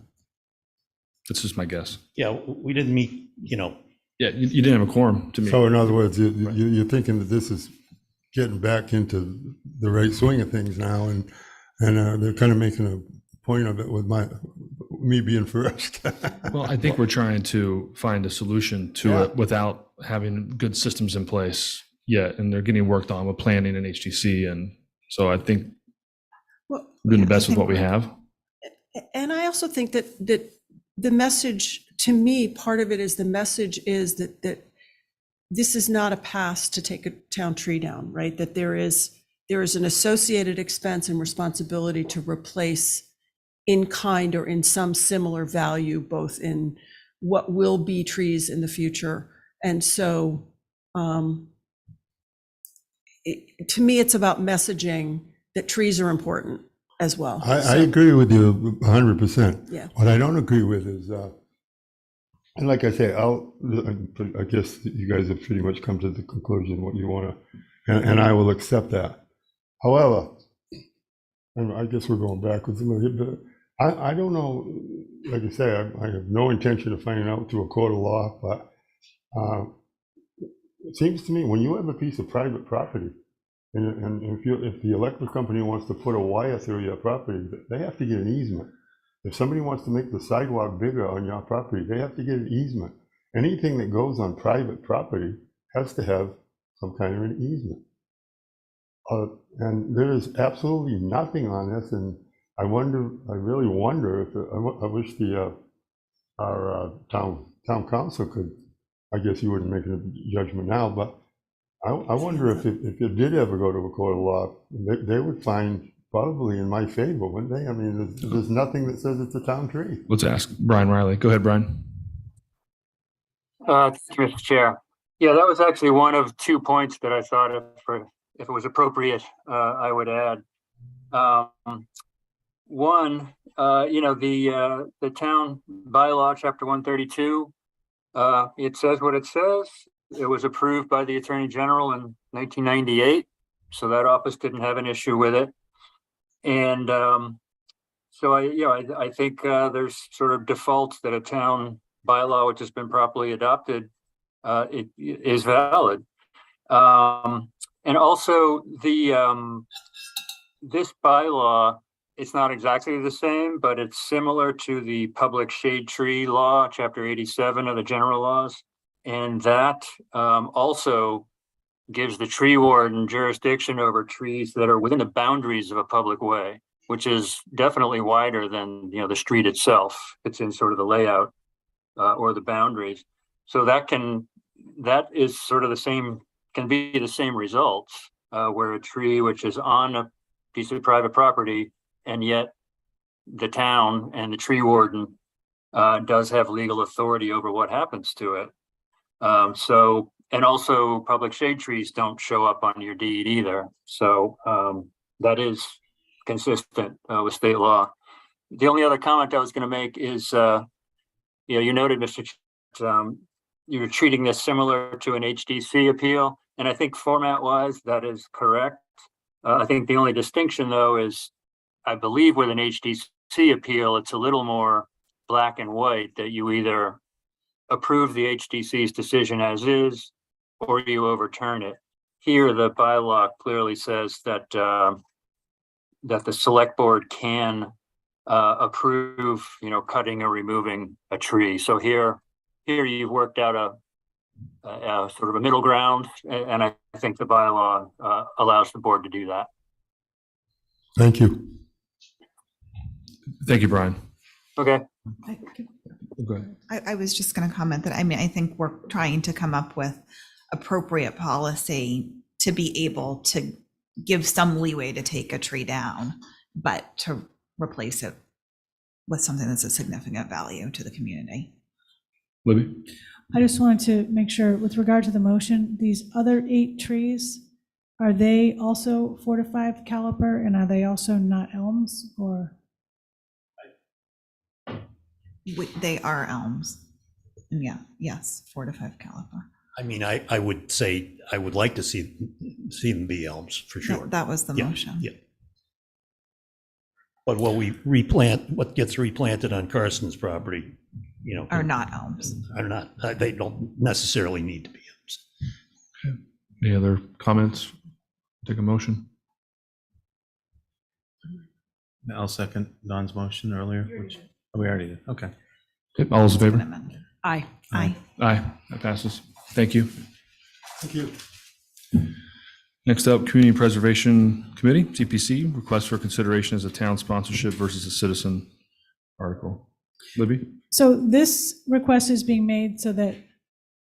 That's just my guess. Yeah, we didn't meet, Yeah, you didn't have a quorum to meet. So in other words, you're thinking that this is getting back into the right swing of things now, and they're kind of making a point of it with me being first. Well, I think we're trying to find a solution to it without having good systems in place yet, and they're getting worked on with planning and HTC, and so I think Well, we're doing the yeah, I best with think what we have. And I also think that the message, to me, part of it is the message is that this is not a pass to take a town tree down, right? That there is an associated expense and responsibility to replace in kind or in some similar value, both in what will be trees in the future. And so to me, it's about messaging that trees are important as well. I agree with you 100%. Yeah. What I don't agree with is, and like I say, I guess you guys have pretty much come to the conclusion what you want to, and I will accept that. However, and I guess we're going backwards a little bit, but I don't know, like I say, I have no intention of finding out through a court of law, but it seems to me when you have a piece of private property, and if the electric company wants to put a wire through your property, they have to get an easement. If somebody wants to make the sidewalk bigger on your property, they have to get an easement. Anything that goes on private property has to have some kind of an easement. And there is absolutely nothing on this, and I really wonder if, I wish our town council could, I guess you wouldn't make a judgment now, but I wonder if it did ever go to a court of law, they would find probably in my favor, wouldn't they? I mean, there's nothing that says it's a town tree. Let's ask Brian Riley. Go ahead, Brian. Thank you, Mr. Chair. Yeah, that was actually one of 2 points that I thought if it was appropriate, I would add. One, the town bylaw, chapter 132, it says what it says. It was approved by the Attorney General in 1998, so that office didn't have an issue with it. And so I think there's sort of default that a town bylaw which has been properly adopted it is valid. And also this bylaw it's not exactly the same, but it's similar to the public shade tree law, chapter 87 of the general laws. And that also gives the tree warden jurisdiction over trees that are within the boundaries of a public way, which is definitely wider than, the street itself. It's in sort of the layout or the boundaries. So that is sort of the same, can be the same results where a tree which is on a piece of private property, and yet the town and the tree warden does have legal authority over what happens to it. And also public shade trees don't show up on your deed either. So that is consistent with state law. The only other comment I was going to make is, you noted, Mr. You were treating this similar to an HDC appeal, and I think format-wise that is correct. I think the only distinction, though, is I believe with an HDC appeal, it's a little more black and white, that you either approve the HDC's decision as is, or you overturn it. Here, the bylaw clearly says that that the select board can approve, cutting or removing a tree. So here you've worked out a sort of a middle ground, and I think the bylaw allows the board to do that. Thank you. Thank you, Brian. Okay. Go ahead. I was just going to comment that, I think we're trying to come up with appropriate policy to be able to give some leeway to take a tree down, but to replace it with something that's a significant value to the community. Libby? I just wanted to make sure, with regard to the motion, these other 8 trees, are they also 4 to 5 caliper, and are they also not elms, or? They are elms. Yeah, yes, 4 to 5 caliper. I mean, I would say, I would like to see them be elms, for sure. That was the Yeah, motion. yeah. But what gets replanted on Carson's property, Are not elms. are not, they don't necessarily need to be elms. Any other comments? Take a motion. I'll second Don's motion earlier. We already did. Okay. Okay, all those in favor? Aye. Aye. Aye, that passes. Thank you. Thank you. Next up, Community Preservation Committee, CPC, request for consideration as a town sponsorship versus a citizen article. Libby? So this request is being made so that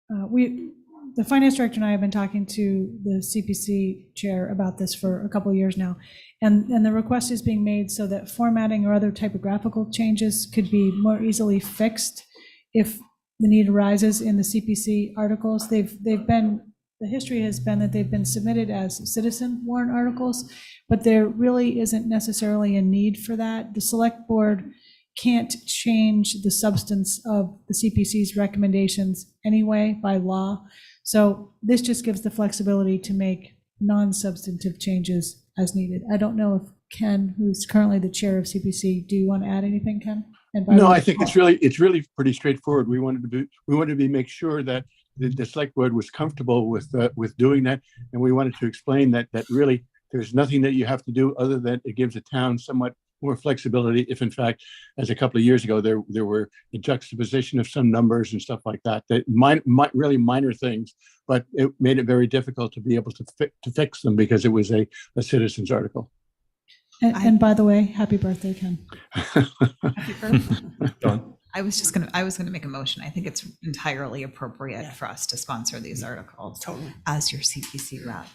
the finance director and I have been talking to the CPC chair about this for a couple of years now. And the request is being made so that formatting or other typographical changes could be more easily fixed if the need arises in the CPC articles. The history has been that they've been submitted as citizen warrant articles, but there really isn't necessarily a need for that. The select board can't change the substance of the CPC's recommendations anyway by law. So this just gives the flexibility to make non-substantive changes as needed. I don't know if Ken, who's currently the chair of CPC, do you want to add anything, Ken? No, I think it's really pretty straightforward. We wanted to make sure that the select board was comfortable with doing that, and we wanted to explain that really there's nothing that you have to do other than it gives the town somewhat more flexibility. If in fact, as a couple of years ago, there were a juxtaposition of some numbers and stuff like that, really minor things, but it made it very difficult to be able to fix them because it was a citizen's article. And by the way, happy birthday, Ken. Happy birthday. Don? I was going to make a motion. I think it's entirely appropriate for us to sponsor these articles. Totally. As your CPC rep.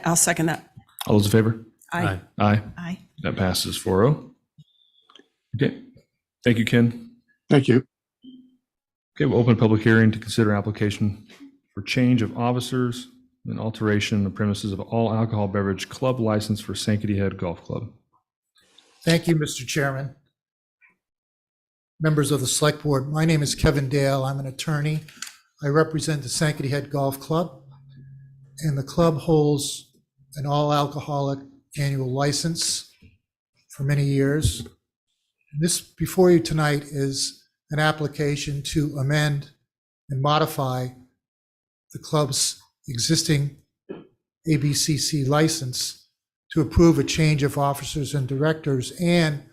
I'll second that. All those in favor? Aye. Aye. Aye. That passes 4-0. Okay. Thank you, Ken. Thank you. Okay, we'll open a public hearing to consider application for change of officers and alteration of premises of all alcohol beverage club license for Sankaty Head Golf Club. Thank you, Mr. Chairman. Members of the Select Board, my name is Kevin Dale. I'm an attorney. I represent the Sankaty Head Golf Club, and the club holds an all-alcoholic annual license for many years. This before you tonight is an application to amend and modify the club's existing ABCC license to approve a change of officers and directors and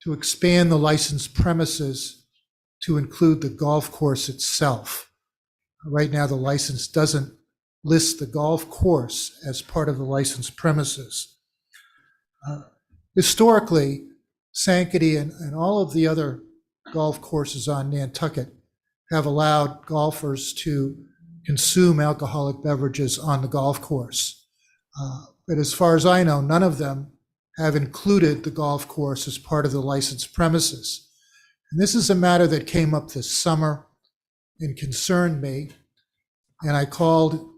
to expand the licensed premises to include the golf course itself. Right now, the license doesn't list the golf course as part of the licensed premises. Historically, Sankaty and all of the other golf courses on Nantucket have allowed golfers to consume alcoholic beverages on the golf course. But as far as I know, none of them have included the golf course as part of the licensed premises. And this is a matter that came up this summer and concerned me. And I called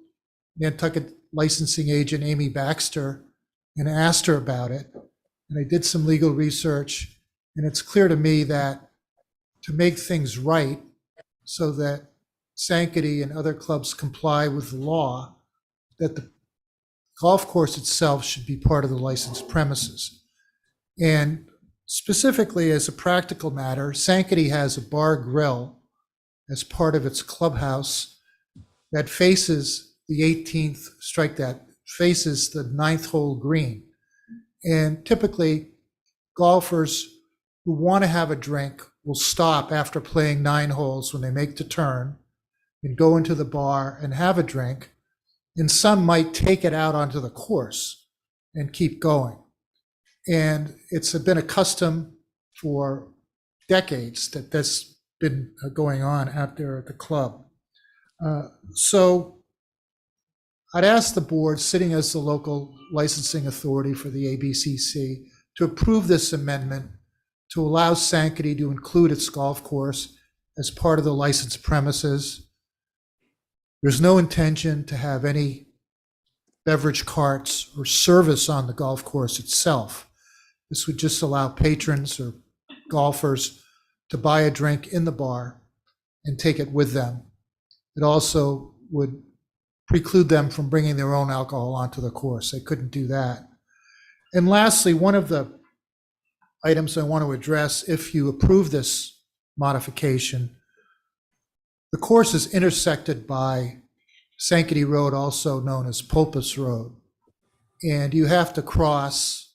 Nantucket licensing agent Amy Baxter and asked her about it. And I did some legal research, and it's clear to me that to make things right so that Sankaty and other clubs comply with the law, that the golf course itself should be part of the licensed premises. And specifically, as a practical matter, Sankaty has a bar grill as part of its clubhouse that faces the 18th, strike that, faces the 9th hole green. And typically, golfers who want to have a drink will stop after playing 9 holes when they make the turn and go into the bar and have a drink. And some might take it out onto the course and keep going. And it's been a custom for decades that that's been going on out there at the club. So I'd ask the board, sitting as the local licensing authority for the ABCC, to approve this amendment to allow Sankaty to include its golf course as part of the licensed premises. There's no intention to have any beverage carts or service on the golf course itself. This would just allow patrons or golfers to buy a drink in the bar and take it with them. It also would preclude them from bringing their own alcohol onto the course. They couldn't do that. And lastly, one of the items I want to address, if you approve this modification, the course is intersected by Sankaty Road, also known as Pulpus Road. And you have to cross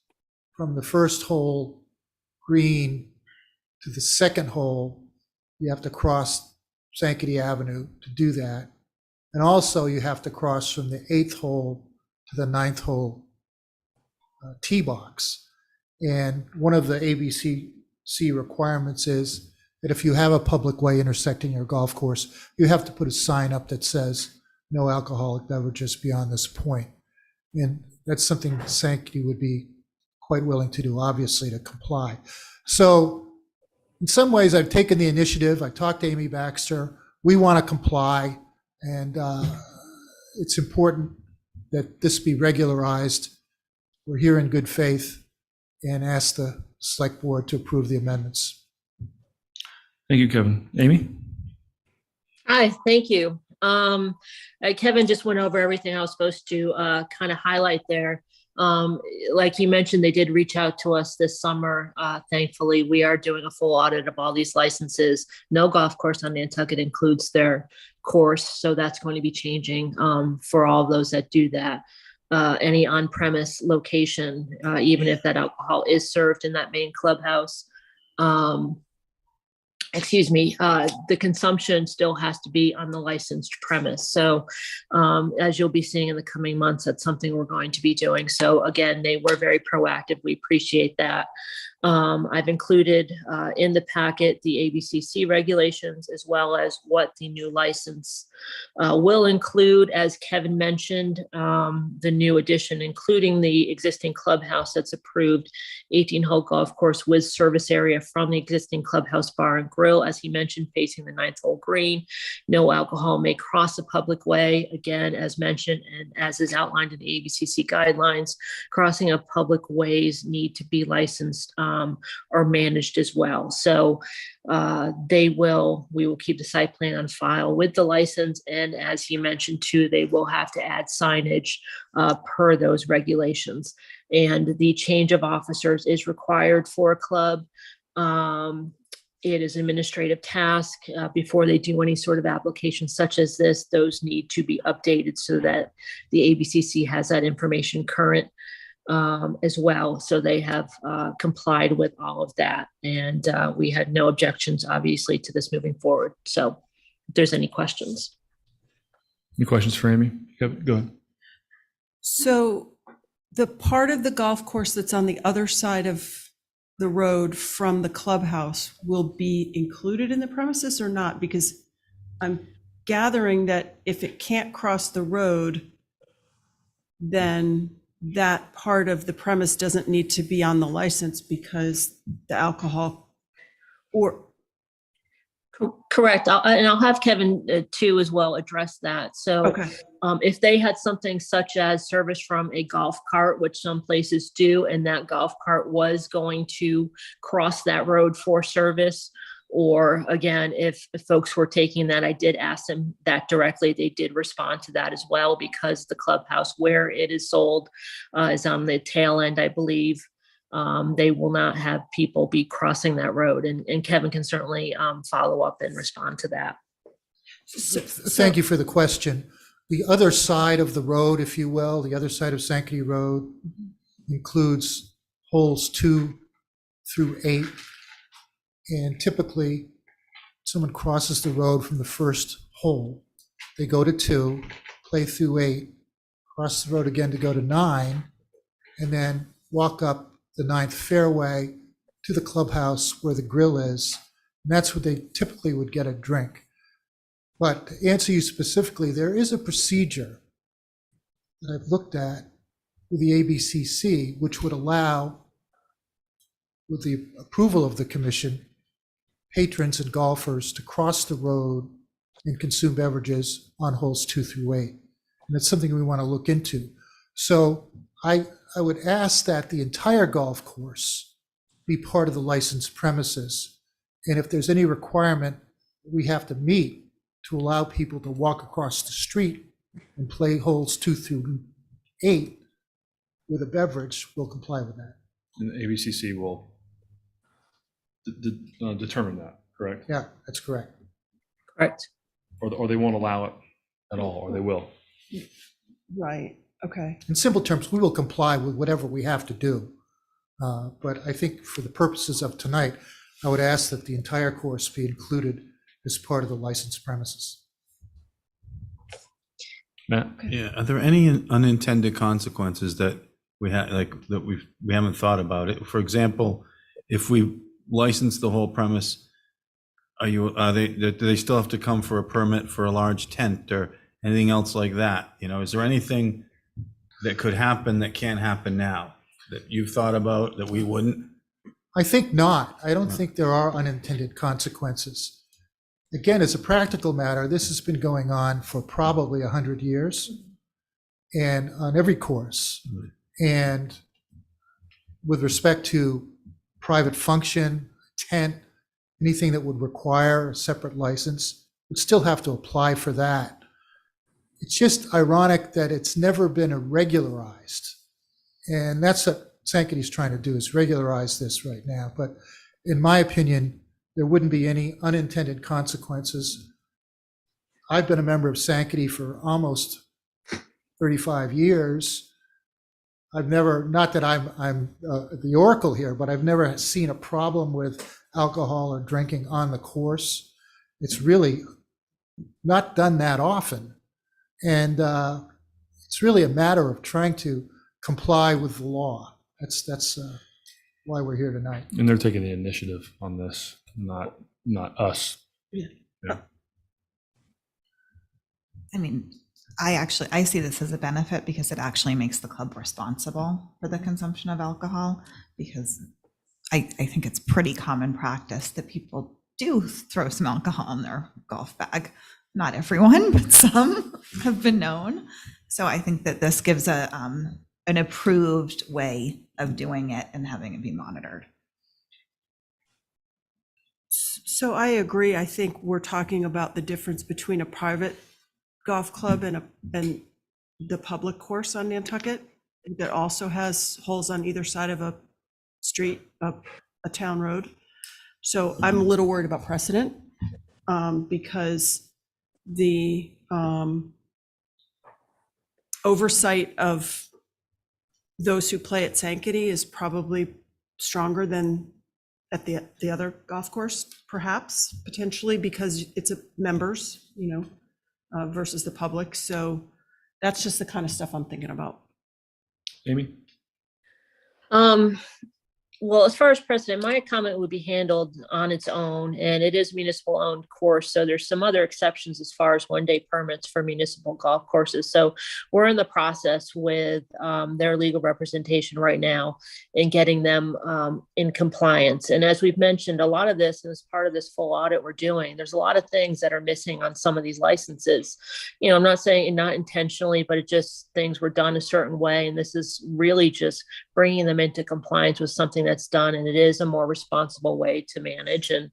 from the first hole green to the second hole. You have to cross Sankaty Avenue to do that. And also you have to cross from the 8th hole to the 9th hole tee box. And one of the ABCC requirements is that if you have a public way intersecting your golf course, you have to put a sign up that says no alcoholic beverages beyond this point. And that's something Sankaty would be quite willing to do, obviously, to comply. So in some ways, I've taken the initiative. I talked to Amy Baxter. We want to comply. And it's important that this be regularized. We're here in good faith and ask the select board to approve the amendments. Thank you, Kevin. Amy? Hi, thank you. Kevin just went over everything I was supposed to kind of highlight there. Like you mentioned, they did reach out to us this summer. Thankfully, we are doing a full audit of all these licenses. No golf course on Nantucket includes their course, so that's going to be changing for all those that do that. Any on-premise location, even if that alcohol is served in that main clubhouse, the consumption still has to be on the licensed premise. So as you'll be seeing in the coming months, that's something we're going to be doing. So again, they were very proactive. We appreciate that. I've included in the packet the ABCC regulations, as well as what the new license will include. As Kevin mentioned, the new addition, including the existing clubhouse that's approved, 18-hole golf course with service area from the existing clubhouse bar and grill, as he mentioned, facing the 9th hole green. No alcohol may cross a public way. Again, as mentioned, and as is outlined in the ABCC guidelines, crossing of public ways need to be licensed or managed as well. So we will keep the site plan on file with the license. And as he mentioned too, they will have to add signage per those regulations. And the change of officers is required for a club. It is an administrative task before they do any sort of application such as this. Those need to be updated so that the ABCC has that information current. as well. So they have complied with all of that. And we had no objections, obviously, to this moving forward. So if there's any questions. Any questions for Amy? Yep, go ahead. So the part of the golf course that's on the other side of the road from the clubhouse will be included in the premises or not? Because I'm gathering that if it can't cross the road, then that part of the premise doesn't need to be on the license because the alcohol or. Correct. I'll have Kevin too as well address that. So Okay. If they had something such as service from a golf cart, which some places do, and that golf cart was going to cross that road for service, or again, if folks were taking that, I did ask them that directly. They did respond to that as well, because the clubhouse where it is sold is on the tail end, I believe. They will not have people be crossing that road. And Kevin can certainly follow up and respond to that. Thank you for the question. The other side of the road, if you will, the other side of Sankaty Road includes holes 2 through 8. And typically, someone crosses the road from the first hole. They go to 2, play through 8, cross the road again to go to 9, and then walk up the 9th fairway to the clubhouse where the grill is. And that's where they typically would get a drink. But to answer you specifically, there is a procedure that I've looked at with the ABCC, which would allow, with the approval of the commission, patrons and golfers to cross the road and consume beverages on holes 2 through 8. And that's something we want to look into. So I would ask that the entire golf course be part of the licensed premises. And if there's any requirement we have to meet to allow people to walk across the street and play holes 2 through 8 with a beverage, we'll comply with that. And the ABCC will determine that, correct? Yeah, that's correct. Correct. Or they won't allow it at all, or they will. Right. Okay. In simple terms, we will comply with whatever we have to do. But I think for the purposes of tonight, I would ask that the entire course be included as part of the licensed premises. Matt? Yeah, are there any unintended consequences that we have, like, that we haven't thought about it? For example, if we license the whole premise, do they still have to come for a permit for a large tent or anything else like that? You know, is there anything that could happen that can't happen now that you've thought about that we wouldn't? I think not. I don't think there are unintended consequences. Again, as a practical matter, this has been going on for probably 100 years and on every course. And with respect to private function, tent, anything that would require a separate license, would still have to apply for that. It's just ironic that it's never been regularized. And that's what Sankaty's trying to do, is regularize this right now. But in my opinion, there wouldn't be any unintended consequences. I've been a member of Sankaty for almost 35 years. I've never, not that I'm the oracle here, but I've never seen a problem with alcohol or drinking on the course. It's really not done that often. And it's really a matter of trying to comply with the law. That's why we're here tonight. And they're taking the initiative on this, not us. Yeah. Yeah. I mean, I see this as a benefit because it actually makes the club responsible for the consumption of alcohol, because I think it's pretty common practice that people do throw some alcohol in their golf bag. Not everyone, but some have been known. So I think that this gives an approved way of doing it and having it be monitored. So I agree. I think we're talking about the difference between a private golf club and the public course on Nantucket that also has holes on either side of a street, a town road. So I'm a little worried about precedent because the oversight of those who play at Sankaty is probably stronger than at the other golf course, perhaps, potentially, because it's a members, versus the public. So that's just the kind of stuff I'm thinking about. Amy? Well, as far as precedent, my comment would be handled on its own, and it is municipal owned course. So there's some other exceptions as far as 1-day permits for municipal golf courses. So we're in the process with their legal representation right now in getting them in compliance. And as we've mentioned, a lot of this, and as part of this full audit we're doing, there's a lot of things that are missing on some of these licenses. I'm not saying not intentionally, but it just things were done a certain way. And this is really just bringing them into compliance with something that's done, and it is a more responsible way to manage. And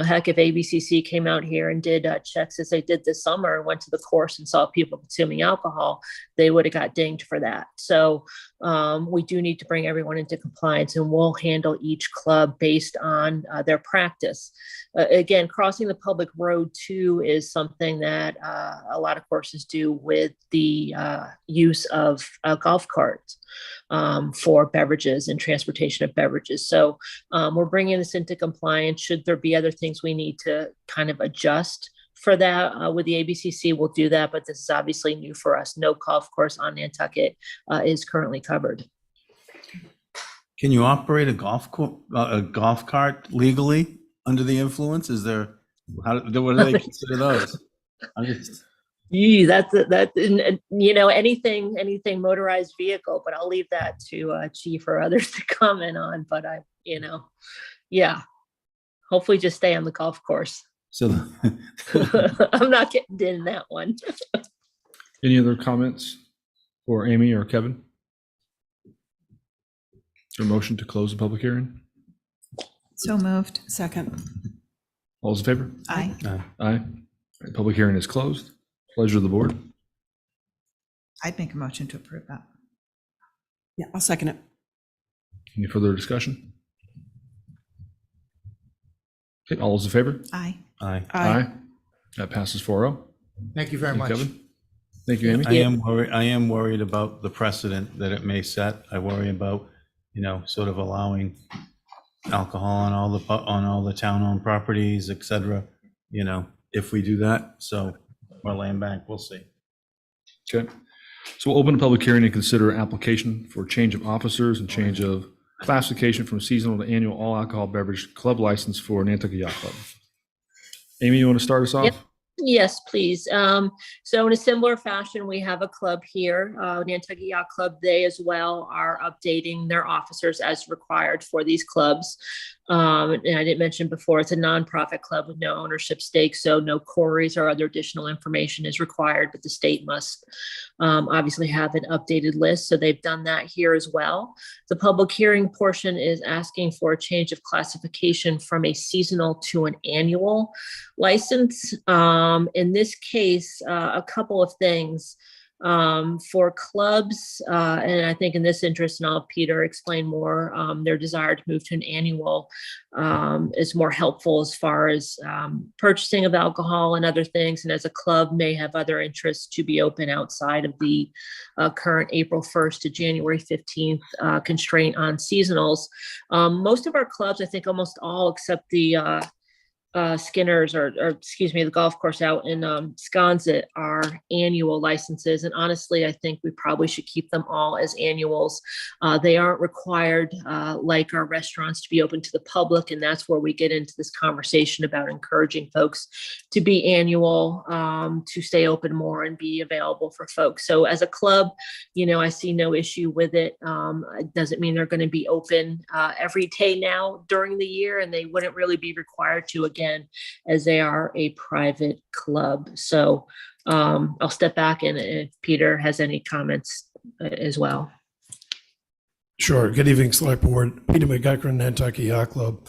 heck, if ABCC came out here and did checks as they did this summer and went to the course and saw people consuming alcohol, they would have got dinged for that. So we do need to bring everyone into compliance, and we'll handle each club based on their practice. Again, crossing the public road too is something that a lot of courses do with the use of golf carts for beverages and transportation of beverages. So we're bringing this into compliance. Should there be other things we need to kind of adjust for that with the ABCC, we'll do that. But this is obviously new for us. No golf course on Nantucket is currently covered. Can you operate a golf cart legally under the influence? Is there, what do they consider those? Anything motorized vehicle, but I'll leave that to Chief or others to comment on. But hopefully just stay on the golf course. So I'm not getting in that one. Any other comments for Amy or Kevin? Is there a motion to close the public hearing? So moved. Second. All those in favor? Aye. Aye. All right, public hearing is closed. Pleasure of the board. I'd make a motion to approve that. Yeah, I'll second it. Any further discussion? Okay, all those in favor? Aye. Aye. Aye. That passes 4-0. Thank you very much. Kevin. Thank you, Amy. I am worried about the precedent that it may set. I worry about, sort of allowing alcohol on all the town-owned properties, et cetera, if we do that. So we're laying back, we'll see. Okay. So we'll open a public hearing and consider application for change of officers and change of classification from seasonal to annual all alcohol beverage club license for Nantucket Yacht Club. Amy, you want to start us off? Yep. Yes, please. So in a similar fashion, we have a club here, Nantucket Yacht Club. They as well are updating their officers as required for these clubs. And I didn't mention before, it's a nonprofit club with no ownership stake, so no queries or other additional information is required, but the state must obviously have an updated list. So they've done that here as well. The public hearing portion is asking for a change of classification from a seasonal to an annual license. In this case, a couple of things. For clubs, and I think in this interest, and I'll have Peter explain more, their desire to move to an annual is more helpful as far as purchasing of alcohol and other things. And as a club may have other interests to be open outside of the current April 1st to January 15th constraint on seasonals. Most of our clubs, I think almost all except the Skinner's or excuse me, the golf course out in Sconset are annual licenses. And honestly, I think we probably should keep them all as annuals. They aren't required like our restaurants to be open to the public. And that's where we get into this conversation about encouraging folks to be annual, to stay open more and be available for folks. So as a club, I see no issue with it. It doesn't mean they're going to be open every day now during the year, and they wouldn't really be required to again, as they are a private club. So I'll step back and if Peter has any comments as well. Sure. Good evening, Select Board. Peter McGuckran, Nantucket Yacht Club.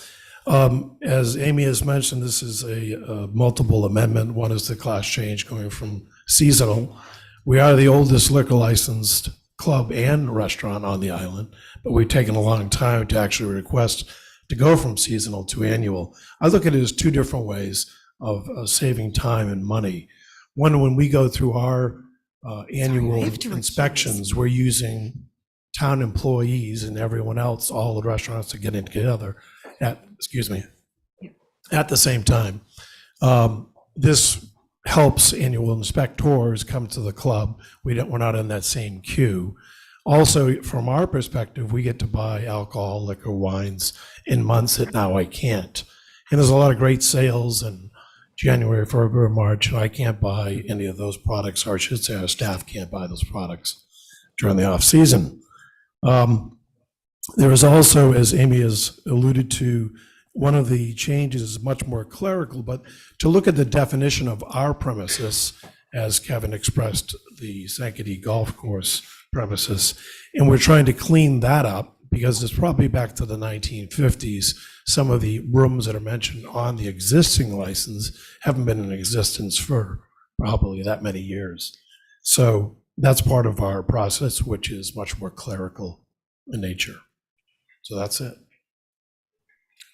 As Amy has mentioned, this is a multiple amendment. One is the class change going from seasonal. We are the oldest liquor licensed club and restaurant on the island, but we've taken a long time to actually request to go from seasonal to annual. I look at it as two different ways of saving time and money. One, when we go through our annual inspections, we're using town employees and everyone else, all the restaurants are getting together at, at the same time. This helps annual inspectors come to the club. We're not in that same queue. Also, from our perspective, we get to buy alcohol, liquor, wines in months that now I can't. And there's a lot of great sales in January, February, March, and I can't buy any of those products, or I should say our staff can't buy those products during the off season. There is also, as Amy has alluded to, one of the changes is much more clerical, but to look at the definition of our premises, as Kevin expressed, the Sankaty Golf Course premises, and we're trying to clean that up because it's probably back to the 1950s. Some of the rooms that are mentioned on the existing license haven't been in existence for probably that many years. So that's part of our process, which is much more clerical in nature. So that's it.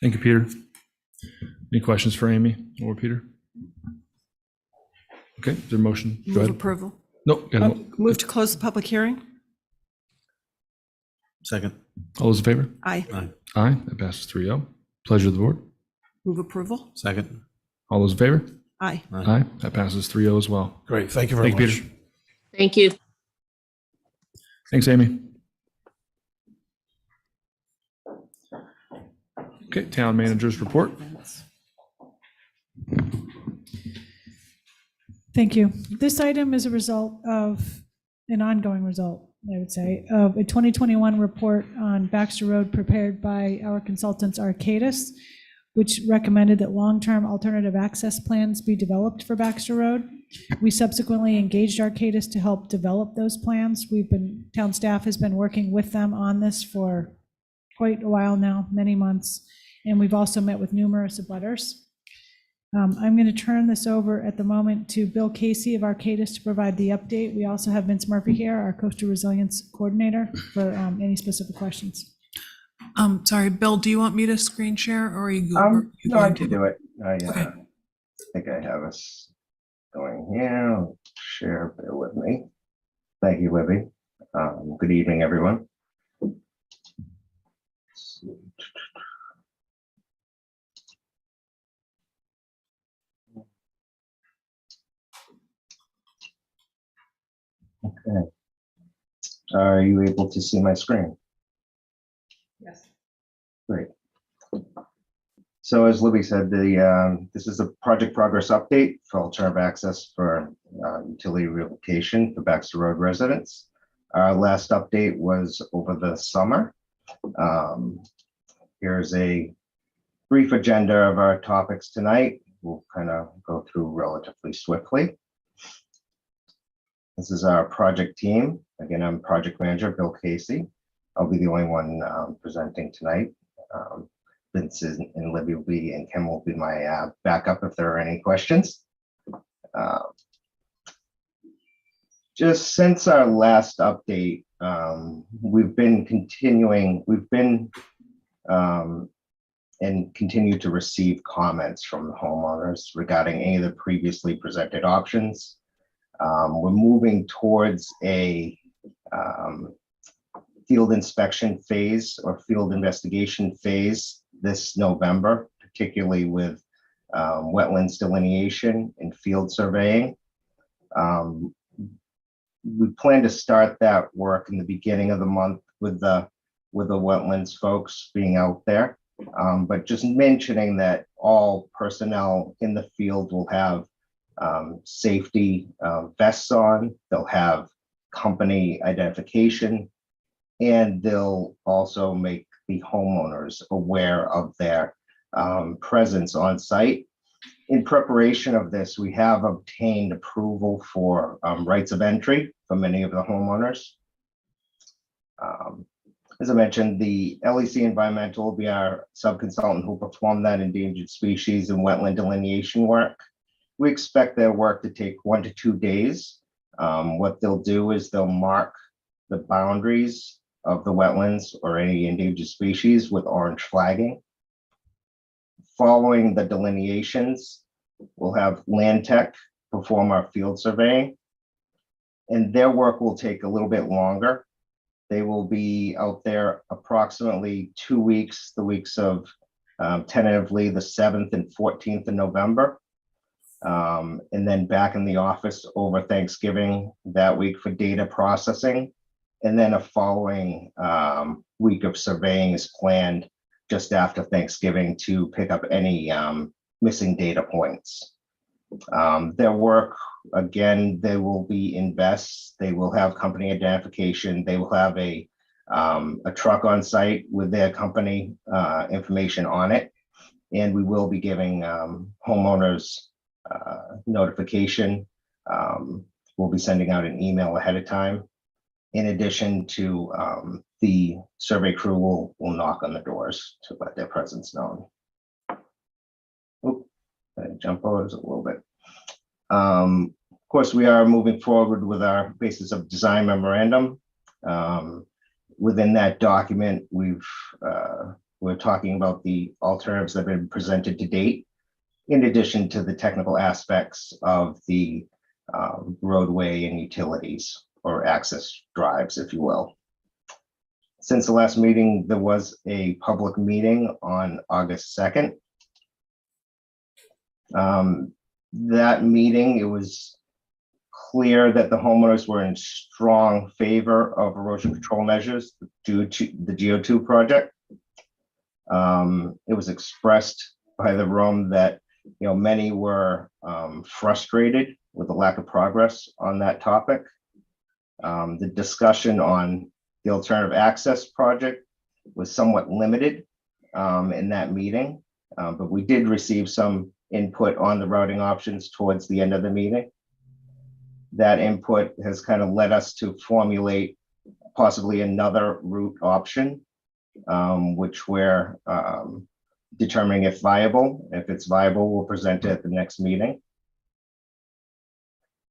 Thank you, Peter. Any questions for Amy or Peter? Okay, is there a motion? Go Move ahead. approval. Nope. Move to close the public hearing? Second. All those in favor? Aye. Aye. Aye, that passes 3-0. Pleasure of the board. Move approval? Second. All those in favor? Aye. Aye, that passes 3-0 as well. Great, thank you very much. Peter. Thank you. Thanks, Amy. Okay, town manager's report. Thank you. This item is a result of, an ongoing result, I would say, of a 2021 report on Baxter Road prepared by our consultants Arcadis, which recommended that long-term alternative access plans be developed for Baxter Road. We subsequently engaged Arcadis to help develop those plans. Town staff has been working with them on this for quite a while now, many months, and we've also met with numerous abutters. I'm going to turn this over at the moment to Bill Casey of Arcadis to provide the update. We also have Vince Murphy here, our coastal resilience coordinator, for any specific questions. Sorry, Bill, do you want me to screen share or are you? No, I can do it. I think I have us going here. I'll share, bear with me. Thank you, Libby. Good evening, everyone. Okay. Are you able to see my screen? Yes. Great. So as Libby said, this is a project progress update for alternative access for utility relocation for Baxter Road residents. Our last update was over the summer. Here's a brief agenda of our topics tonight. We'll kind of go through relatively swiftly. This is our project team. Again, I'm project manager, Bill Casey. I'll be the only one presenting tonight. Vince and Libby will be, and Kim will be my backup if there are any questions. Just since our last update, we've been continuing, and continue to receive comments from the homeowners regarding any of the previously presented options. We're moving towards a field inspection phase or field investigation phase this November, particularly with wetlands delineation and field surveying. We plan to start that work in the beginning of the month with the wetlands folks being out there. But just mentioning that all personnel in the field will have safety vests on, they'll have company identification, and they'll also make the homeowners aware of their presence on site. In preparation of this, we have obtained approval for rights of entry for many of the homeowners. As I mentioned, the LEC Environmental will be our sub-consultant who will perform that endangered species and wetland delineation work. We expect their work to take 1 to 2 days. What they'll do is they'll mark the boundaries of the wetlands or any endangered species with orange flagging. Following the delineations, we'll have Land Tech perform our field surveying, and their work will take a little bit longer. They will be out there approximately 2 weeks, the weeks of tentatively the 7th and 14th of November. And then back in the office over Thanksgiving that week for data processing. And then a following week of surveying is planned just after Thanksgiving to pick up any missing data points. Their work, again, they will be in vests. They will have company identification. They will have a truck on site with their company information on it. And we will be giving homeowners notification. We'll be sending out an email ahead of time. In addition to the survey crew will knock on the doors to let their presence known. Oop, jump over a little bit. Of course, we are moving forward with our basis of design memorandum. Within that document, we're talking about the alternatives that have been presented to date, in addition to the technical aspects of the roadway and utilities, or access drives, if you will. Since the last meeting, there was a public meeting on August 2nd. That meeting, it was clear that the homeowners were in strong favor of erosion control measures due to the GO2 project. It was expressed by the room that many were frustrated with the lack of progress on that topic. The discussion on the alternative access project was somewhat limited in that meeting, but we did receive some input on the routing options towards the end of the meeting. That input has kind of led us to formulate possibly another route option, which we're determining if viable. If it's viable, we'll present it at the next meeting.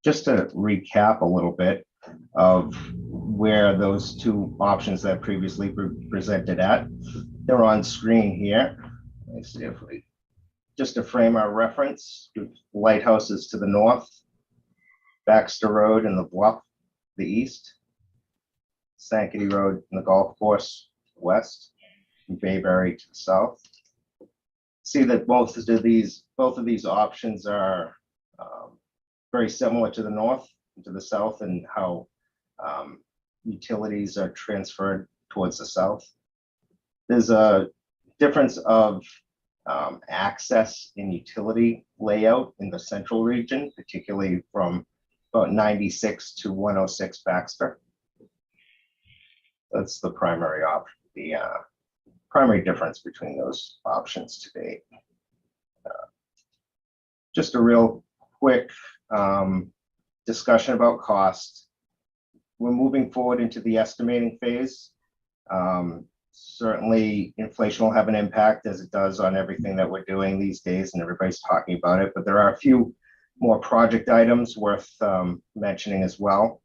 Just to recap a little bit of where those two options that previously presented at, they're on screen here. Let me see if we, just to frame our reference, lighthouses to the north, Baxter Road and the Bluff, the east, Sankaty Road and the golf course, west, and Bayberry to the south. See that both of these options are very similar to the north and to the south, and how utilities are transferred towards the south. There's a difference of access in utility layout in the central region, particularly from about 96 to 106 Baxter. That's the primary option, the primary difference between those options to date. Just a real quick discussion about cost. We're moving forward into the estimating phase. Certainly inflation will have an impact, as it does on everything that we're doing these days, and everybody's talking about it, but there are a few more project items worth mentioning as well.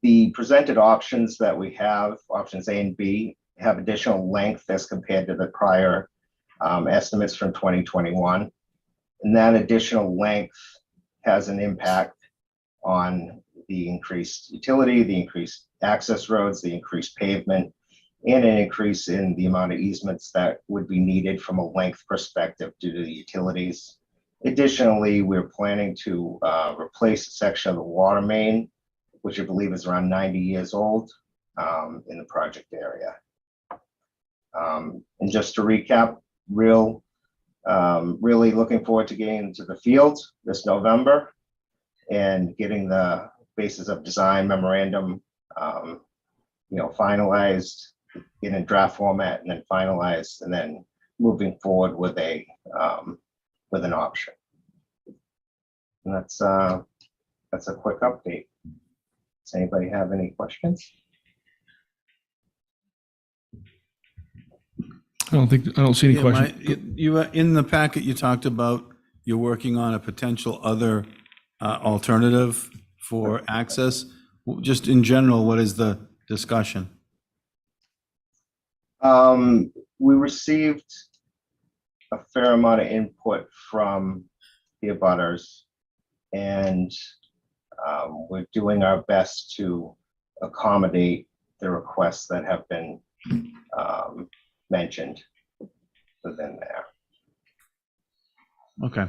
The presented options that we have, options A and B, have additional length as compared to the prior estimates from 2021. And that additional length has an impact on the increased utility, the increased access roads, the increased pavement, and an increase in the amount of easements that would be needed from a length perspective due to the utilities. Additionally, we're planning to replace a section of the water main, which I believe is around 90 years old in the project area. And just to recap, really looking forward to getting into the field this November and getting the basis of design memorandum, finalized in a draft format, and then finalized, and then moving forward with a with an option. And that's a quick update. Does anybody have any questions? I don't see any questions. You in the packet, you talked about you're working on a potential other alternative for access. Just in general, what is the discussion? We received a fair amount of input from the abutters, and we're doing our best to accommodate the requests that have been mentioned within there. Okay.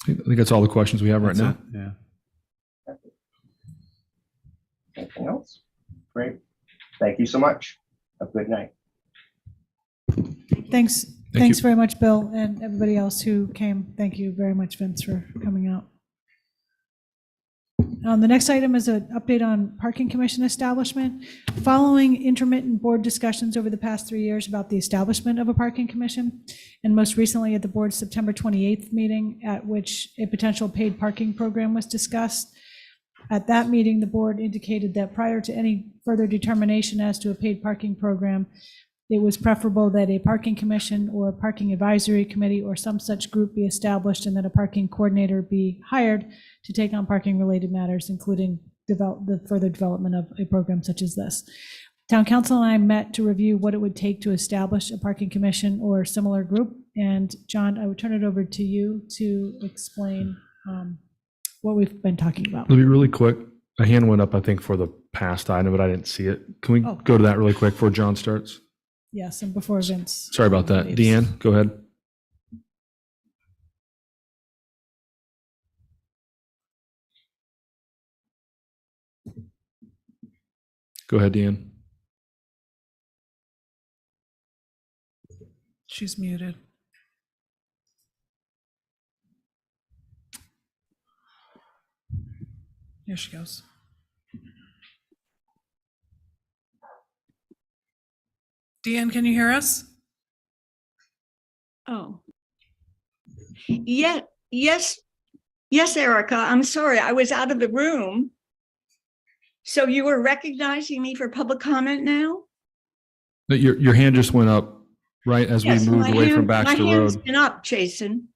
I think that's all the questions we have right That's now. it, yeah. Anything else? Great. Thank you so much. Have a good night. Thanks, Thank thanks you. very much, Bill, and everybody else who came. Thank you very much, Vince, for coming out. The next item is an update on parking commission establishment. Following intermittent board discussions over the past 3 years about the establishment of a parking commission, and most recently at the board's September 28th meeting, at which a potential paid parking program was discussed. At that meeting, the board indicated that prior to any further determination as to a paid parking program, it was preferable that a parking commission or a parking advisory committee or some such group be established, and that a parking coordinator be hired to take on parking related matters, including the further development of a program such as this. Town council and I met to review what it would take to establish a parking commission or similar group. And John, I would turn it over to you to explain what we've been talking about. Let me really quick. A hand went up, I think, for the past item, but I didn't see it. Can we go to that really quick before John starts? Yes, and before Vince. Sorry about that. leaves. Deanne, go ahead. Go ahead, Deanne. She's muted. Here she goes. Deanne, can you hear us? Oh. Yeah, yes, Erica, I'm sorry, I was out of the room. So you were recognizing me for public comment now? Your hand just went up right as we Yes, moved my away hand- from Baxter My hand's Road. been up, Jason.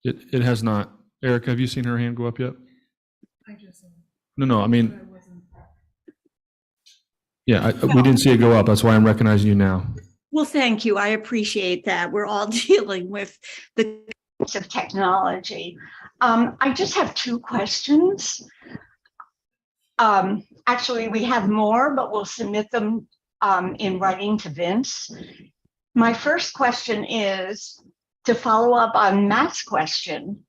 It has not. Erica, have you seen her hand go up yet? No, I mean, yeah, we didn't see it go up. That's why I'm recognizing you now. Well, thank you, I appreciate that. We're all dealing with the of technology. I just have two questions. Actually, we have more, but we'll submit them in writing to Vince. My first question is to follow up on Matt's question.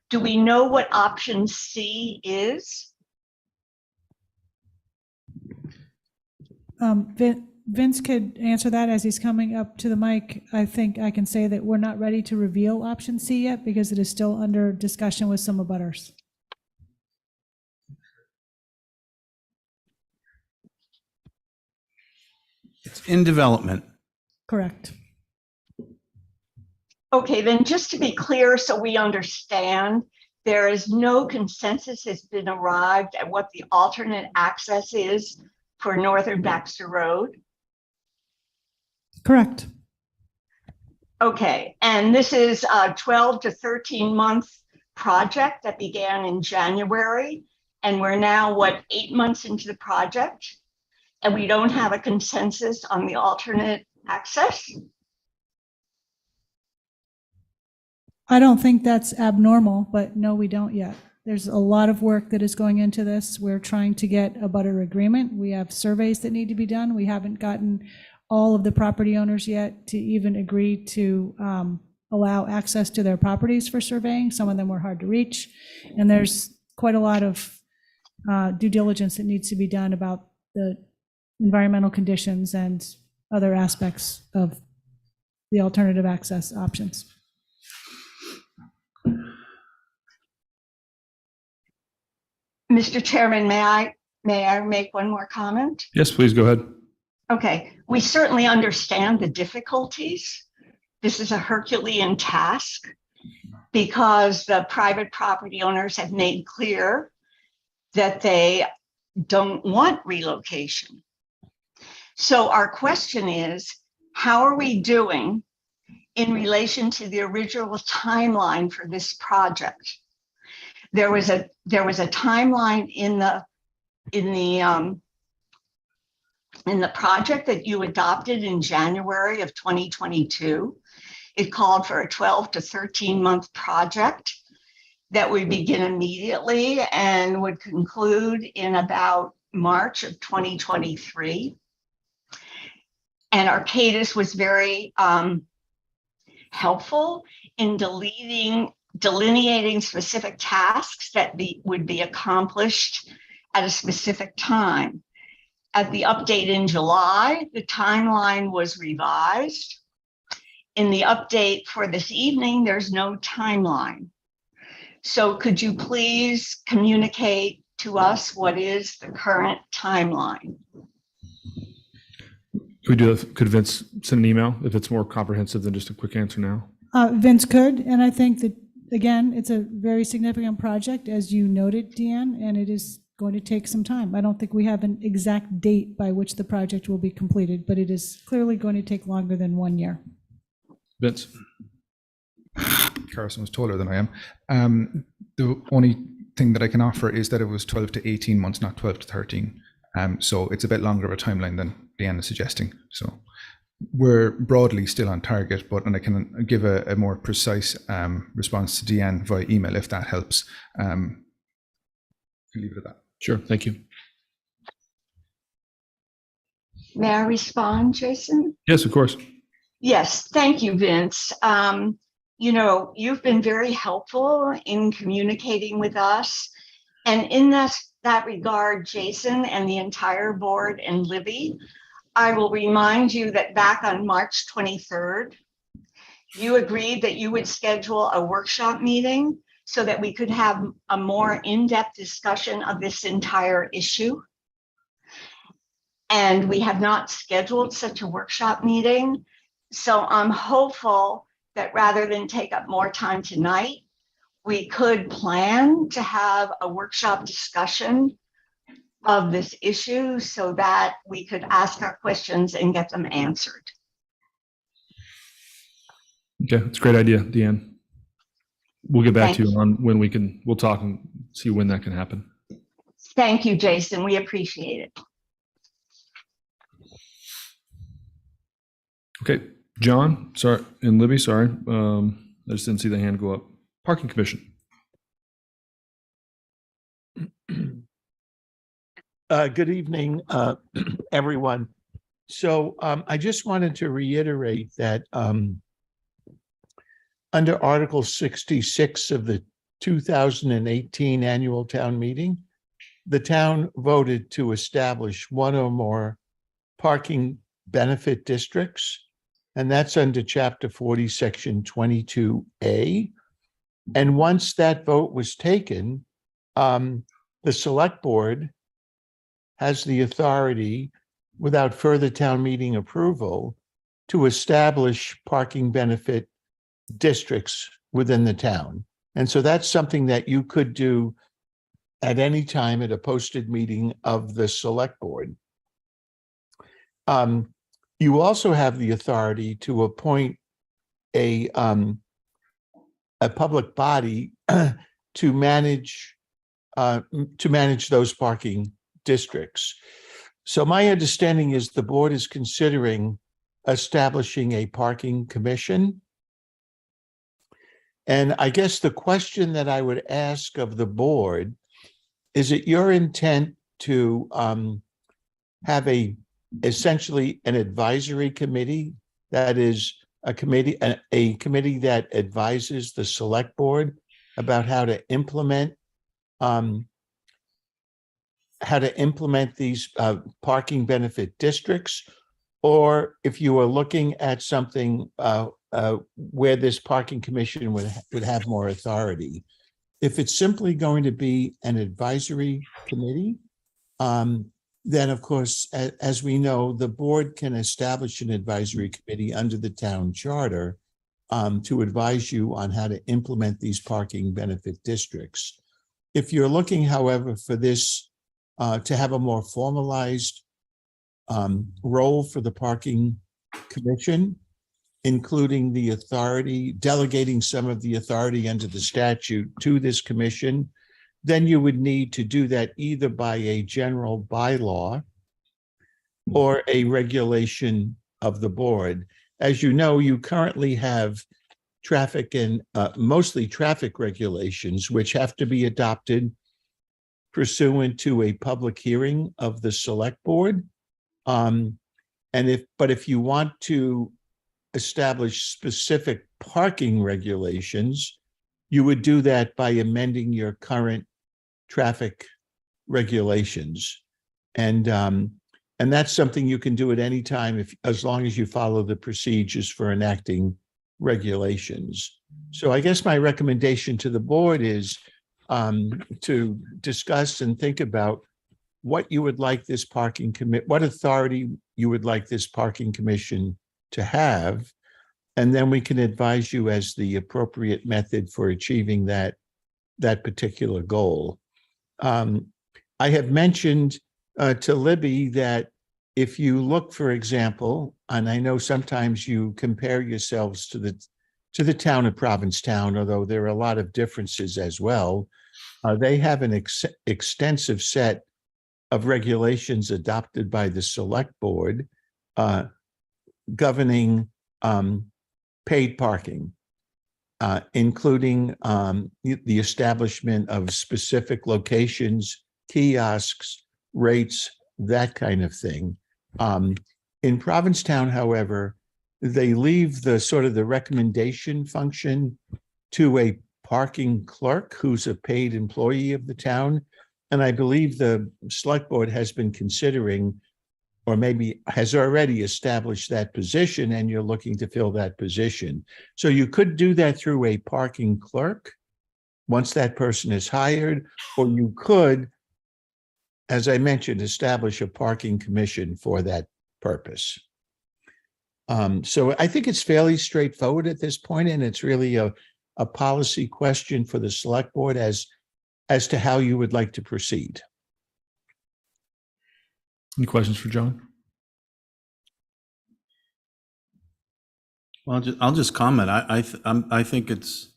Do we know what option C is? Vince could answer that as he's coming up to the mic. I think I can say that we're not ready to reveal option C yet because it is still under discussion with some abutters. It's in development. Correct. Okay, then just to be clear, so we understand, there is no consensus has been arrived at what the alternate access is for Northern Baxter Road. Correct. Okay, and this is a 12 to 13 month project that began in January, and we're now, what, 8 months into the project, and we don't have a consensus on the alternate access? I don't think that's abnormal, but no, we don't yet. There's a lot of work that is going into this. We're trying to get a butter agreement. We have surveys that need to be done. We haven't gotten all of the property owners yet to even agree to allow access to their properties for surveying. Some of them were hard to reach. And there's quite a lot of due diligence that needs to be done about the environmental conditions and other aspects of the alternative access options. Mr. Chairman, may I make one more comment? Yes, please go ahead. Okay, we certainly understand the difficulties. This is a Herculean task because the private property owners have made clear that they don't want relocation. So our question is, how are we doing in relation to the original timeline for this project? There was a timeline in the project that you adopted in January of 2022. It called for a 12 to 13 month project that would begin immediately and would conclude in about March of 2023. And Arcadis was very helpful in delineating specific tasks that would be accomplished at a specific time. At the update in July, the timeline was revised. In the update for this evening, there's no timeline. So could you please communicate to us what is the current timeline? Could Vince send an email if it's more comprehensive than just a quick answer now? Vince could, and I think that, again, it's a very significant project, as you noted, Deanne, and it is going to take some time. I don't think we have an exact date by which the project will be completed, but it is clearly going to take longer than 1 year. Vince? Carson was taller than I am. The only thing that I can offer is that it was 12 to 18 months, not 12 to 13. So it's a bit longer of a timeline than Deanne is suggesting. So we're broadly still on target, and I can give a more precise response to Deanne via email if that helps. I'll leave it at that. Sure, thank you. May I respond, Jason? Yes, of course. Yes, thank you, Vince. You know, you've been very helpful in communicating with us. And in that regard, Jason and the entire board and Libby, I will remind you that back on March 23rd, you agreed that you would schedule a workshop meeting so that we could have a more in-depth discussion of this entire issue. And we have not scheduled such a workshop meeting. So I'm hopeful that rather than take up more time tonight, we could plan to have a workshop discussion of this issue so that we could ask our questions and get them answered. Okay, that's a great idea, Deanne. We'll get back to you on when we'll talk and see when that can happen. Thank you, Jason. We appreciate it. Okay, John, sorry, and Libby, sorry. I just didn't see the hand go up. Parking Commission. Good evening, everyone. So I just wanted to reiterate that under Article 66 of the 2018 annual town meeting, the town voted to establish one or more parking benefit districts, and that's under Chapter 40, Section 22A. And once that vote was taken, the Select Board has the authority, without further town meeting approval, to establish parking benefit districts within the town. And so that's something that you could do at any time at a posted meeting of the Select Board. You also have the authority to appoint a public body to manage those parking districts. So my understanding is the board is considering establishing a parking commission. And I guess the question that I would ask of the board, is it your intent to have essentially an advisory committee, that is a committee that advises the Select Board about how to implement these parking benefit districts? Or if you are looking at something where this parking commission would have more authority. If it's simply going to be an advisory committee, then of course, as we know, the board can establish an advisory committee under the town charter to advise you on how to implement these parking benefit districts. If you're looking, however, for this to have a more formalized role for the parking commission, including the authority, delegating some of the authority under the statute to this commission, then you would need to do that either by a general bylaw or a regulation of the board. As you know, you currently have traffic and mostly traffic regulations, which have to be adopted pursuant to a public hearing of the select board. But if you want to establish specific parking regulations, you would do that by amending your current traffic regulations. And that's something you can do at any time as long as you follow the procedures for enacting regulations. So I guess my recommendation to the board is to discuss and think about what you would like this what authority you would like this parking commission to have. And then we can advise you as the appropriate method for achieving that particular goal. I have mentioned to Libby that if you look, for example, and I know sometimes you compare yourselves to the town of Provincetown, although there are a lot of differences as well. They have an extensive set of regulations adopted by the select board governing paid parking, including the establishment of specific locations, kiosks, rates, that kind of thing. In Provincetown, however, they leave the sort of the recommendation function to a parking clerk who's a paid employee of the town. And I believe the select board has been considering, or maybe has already established that position, and you're looking to fill that position. So you could do that through a parking clerk once that person is hired, or you could, as I mentioned, establish a parking commission for that purpose. So I think it's fairly straightforward at this point, and it's really a policy question for the select board as to how you would like to proceed. Any questions for John? Well, I'll just comment. I think it's,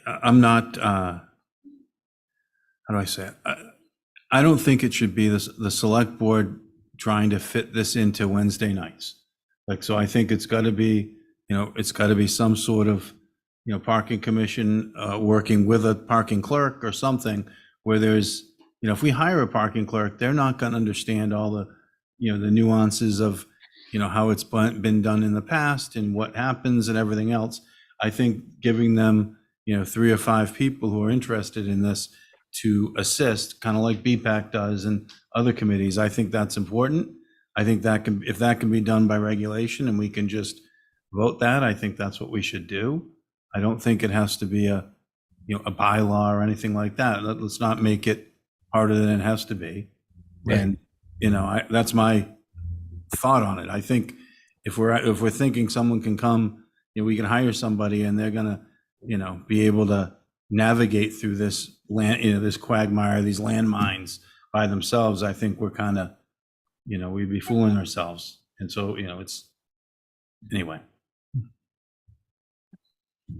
I'm not, how do I say it? I don't think it should be the select board trying to fit this into Wednesday nights. Like, so I think it's got to be, it's got to be some sort of, parking commission working with a parking clerk or something where there's, if we hire a parking clerk, they're not going to understand all the, the nuances of, how it's been done in the past and what happens and everything else. I think giving them, 3 or 5 people who are interested in this to assist, kind of like BPAC does and other committees, I think that's important. I think that if that can be done by regulation and we can just vote that, I think that's what we should do. I don't think it has to be a bylaw or anything like that. Let's not make it harder than it has to be. Right. And, that's my thought on it. I think if we're thinking someone can come, we can hire somebody and they're gonna, be able to navigate through this land, this quagmire, these landmines by themselves, I think we're kind of, we'd be fooling ourselves. And so, it's, anyway.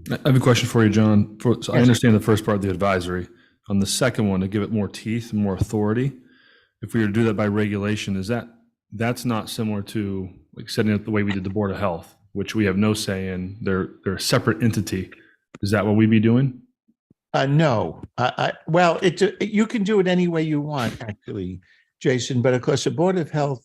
I have a question for you, John. So Yes. I understand the first part of the advisory. On the second one, to give it more teeth, more authority, if we were to do that by regulation, that's not similar to like setting up the way we did the Board of Health, which we have no say in. They're a separate entity. Is that what we'd be doing? No. Well, you can do it any way you want, actually, Jason. But of course, the Board of Health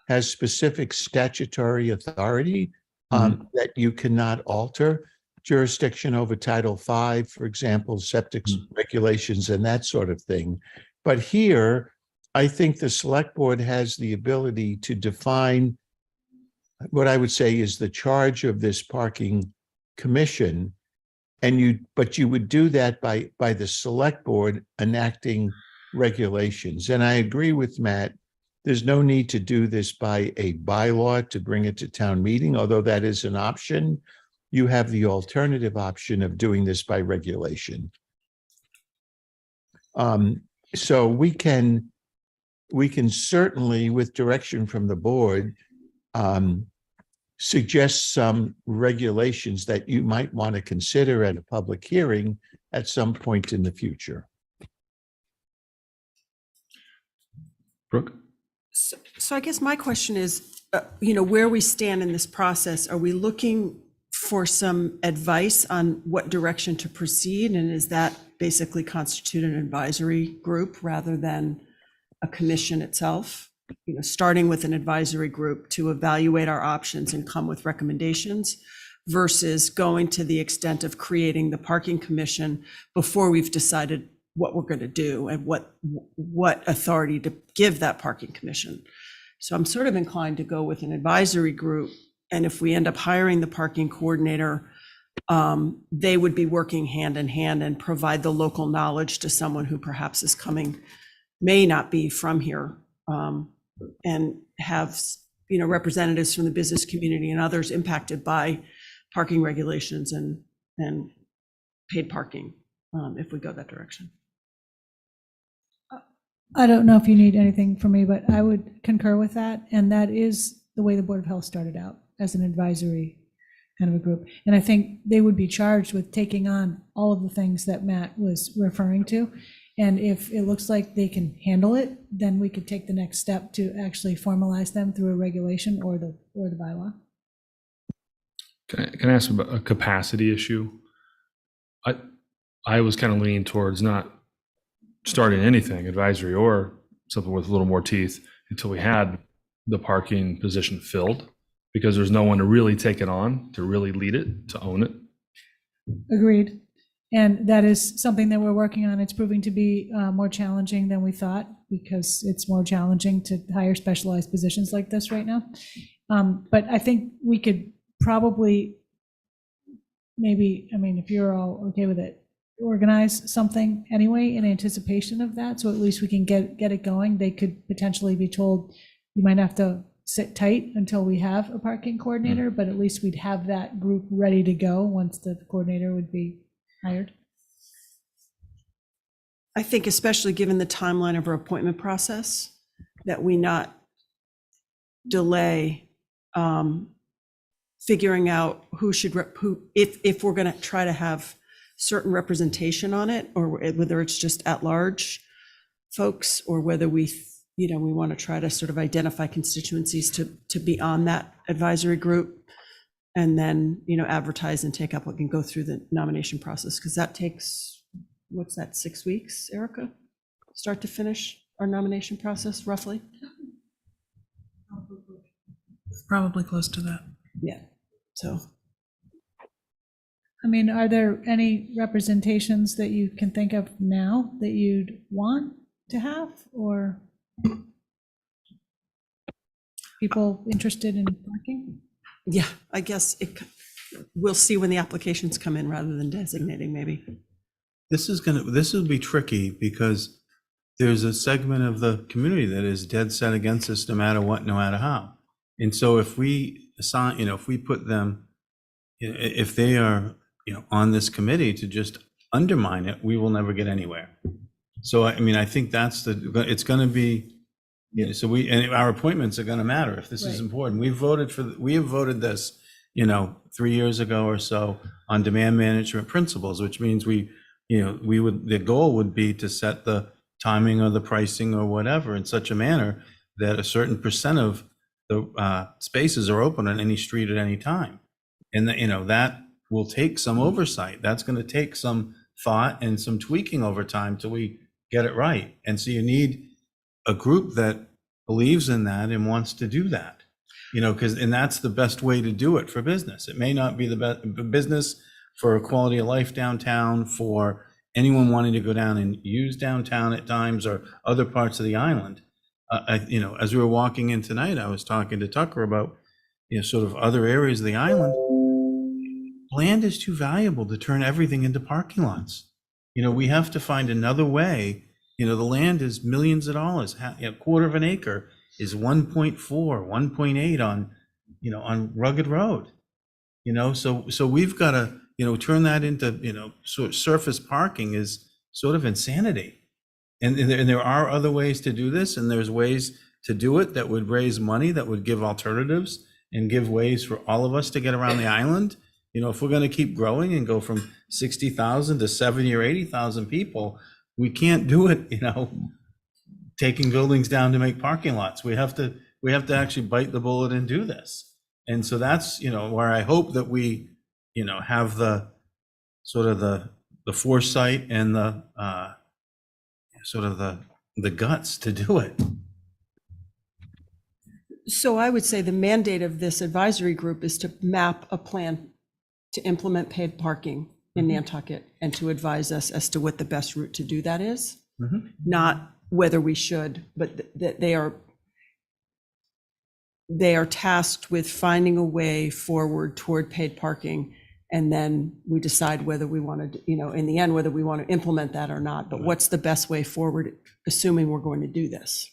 has specific statutory authority that you cannot alter. Jurisdiction over Title V, for example, septic regulations and that sort of thing. But here, I think the select board has the ability to define what I would say is the charge of this parking commission. But you would do that by the select board enacting regulations. And I agree with Matt, there's no need to do this by a bylaw to bring it to town meeting, although that is an option. You have the alternative option of doing this by regulation. So we can certainly, with direction from the board, suggest some regulations that you might want to consider at a public hearing at some point in the future. Brooke? So I guess my question is, where we stand in this process, are we looking for some advice on what direction to proceed, and is that basically constitute an advisory group rather than a commission itself? You know, starting with an advisory group to evaluate our options and come with recommendations versus going to the extent of creating the parking commission before we've decided what we're going to do and what authority to give that parking commission. So I'm sort of inclined to go with an advisory group. And if we end up hiring the parking coordinator, they would be working hand in hand and provide the local knowledge to someone who perhaps is coming, may not be from here, and have, you know, representatives from the business community and others impacted by parking regulations and paid parking, if we go that direction. I don't know if you need anything from me, but I would concur with that. And that is the way the Board of Health started out, as an advisory kind of a group. And I think they would be charged with taking on all of the things that Matt was referring to. And if it looks like they can handle it, then we could take the next step to actually formalize them through a regulation or the bylaw. Can I ask about a capacity issue? I was kind of leaning towards not starting anything advisory or something with a little more teeth until we had the parking position filled, because there's no one to really take it on, to really lead it, to own it. Agreed. And that is something that we're working on. It's proving to be more challenging than we thought, because it's more challenging to hire specialized positions like this right now. But I think we could probably maybe, I mean, if you're all okay with it, organize something anyway in anticipation of that. So at least we can get it going. They could potentially be told, you might have to sit tight until we have a parking coordinator, but at least we'd have that group ready to go once the coordinator would be hired. I think especially given the timeline of our appointment process, that we not delay figuring out who should, if we're going to try to have certain representation on it, or whether it's just at large folks, or whether we, you know, we want to try to sort of identify constituencies to be on that advisory group, and then, you know, advertise and take up what can go through the nomination process, because that takes, what's that, 6 weeks, Erica? Start to finish our nomination process, roughly? Probably close to that. Yeah, so. I mean, are there any representations that you can think of now that you'd want to have, or people interested in parking? Yeah, I guess we'll see when the applications come in rather than designating, maybe. This will be tricky, because there's a segment of the community that is dead set against this no matter what, no matter how. And so if we assign, you know, if we put them, you know, if they are, you know, on this committee to just undermine it, we will never get anywhere. So, I mean, I think it's going to be, you know, so and our appointments are going to matter if this is important. We have voted this, you know, 3 years ago or so on demand management principles, which means the goal would be to set the timing or the pricing or whatever in such a manner that a certain percent of the spaces are open on any street at any time. And that, you know, that will take some oversight. That's going to take some thought and some tweaking over time till we get it right. And so you need a group that believes in that and wants to do that, you know, and that's the best way to do it for business. It may not be the best business for quality of life downtown, for anyone wanting to go down and use downtown at times or other parts of the island. You know, as we were walking in tonight, I was talking to Tucker about, you know, sort of other areas of the island. Land is too valuable to turn everything into parking lots. You know, we have to find another way. You know, the land is millions of dollars. A quarter of an acre is 1.4, 1.8 on, you know, on Rugged Road. You know, so we've got to, you know, turn that into, you know, sort of surface parking is sort of insanity. And there are other ways to do this, and there's ways to do it that would raise money, that would give alternatives and give ways for all of us to get around the island. You know, if we're going to keep growing and go from 60,000 to 70 or 80,000 people, we can't do it, you know, taking buildings down to make parking lots. We have to actually bite the bullet and do this. And so that's, you know, where I hope that we have the sort of the foresight and the sort of the guts to do it. So I would say the mandate of this advisory group is to map a plan to implement paid parking in Nantucket and to advise us as to what the best route to do that is. Not whether we should, but that they are tasked with finding a way forward toward paid parking. And then we decide whether we want to, in the end, whether we want to implement that or not. But what's the best way forward, assuming we're going to do this?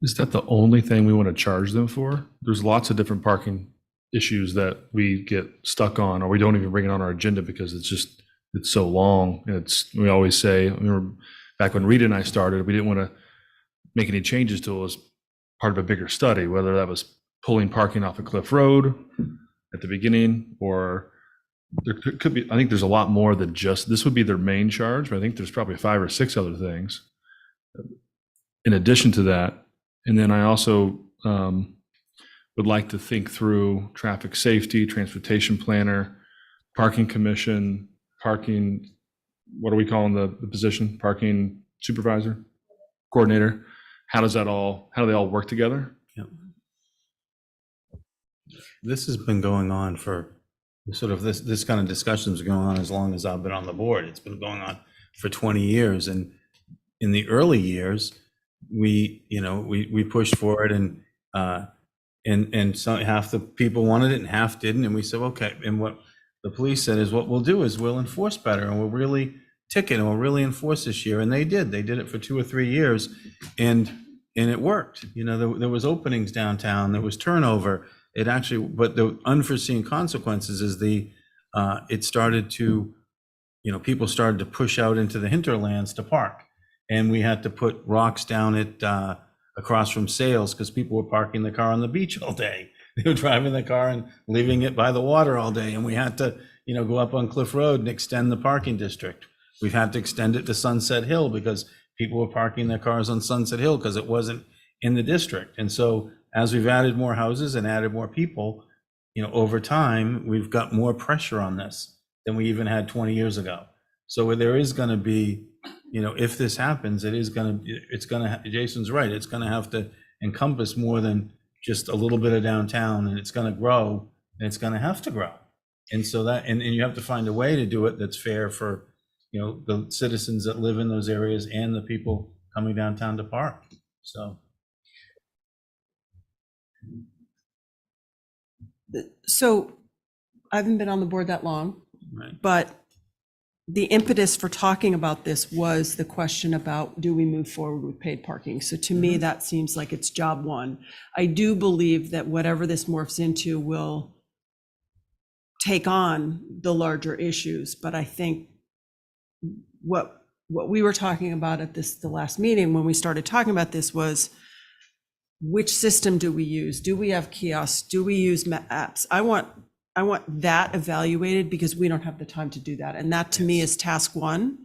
Is that the only thing we want to charge them for? There's lots of different parking issues that we get stuck on, or we don't even bring it on our agenda because it's so long. We always say, I remember back when Rita and I started, we didn't want to make any changes to it as part of a bigger study, whether that was pulling parking off of Cliff Road at the beginning, or there could be, I think there's a lot more than just, this would be their main charge, but I think there's probably 5 or 6 other things in addition to that. And then I also would like to think through traffic safety, transportation planner, parking commission, parking, what are we calling the position? Parking supervisor, coordinator. How do they all work together? Yep. This has been going on for sort of this kind of discussions are going on as long as I've been on the board. It's been going on for 20 years. And in the early years, we pushed for it, and so half the people wanted it and half didn't. And we said, okay. And what the police said is, what we'll do is we'll enforce better, and we'll really ticket and we'll really enforce this year. And they did it for 2 or 3 years, and it worked. There was openings downtown, there was turnover. It actually, but the unforeseen consequences is it started to, people started to push out into the hinterlands to park. And we had to put rocks down at across from Sales because people were parking the car on the beach all day. They were driving the car and leaving it by the water all day. And we had to, go up on Cliff Road and extend the parking district. We've had to extend it to Sunset Hill because people were parking their cars on Sunset Hill because it wasn't in the district. And so as we've added more houses and added more people, over time, we've got more pressure on this than we even had 20 years ago. So there is going to be, if this happens, Jason's right, it's going to have to encompass more than just a little bit of downtown, and it's going to grow, and it's going to have to grow. And so and you have to find a way to do it that's fair for, the citizens that live in those areas and the people coming downtown to park. So I haven't been on the board that long, right. But the impetus for talking about this was the question about, do we move forward with paid parking? So to me, that seems like it's job one. I do believe that whatever this morphs into will take on the larger issues, but I think what we were talking about at the last meeting when we started talking about this was, which system do we use? Do we have kiosks? Do we use apps? I want that evaluated because we don't have the time to do that. And that to me is task one.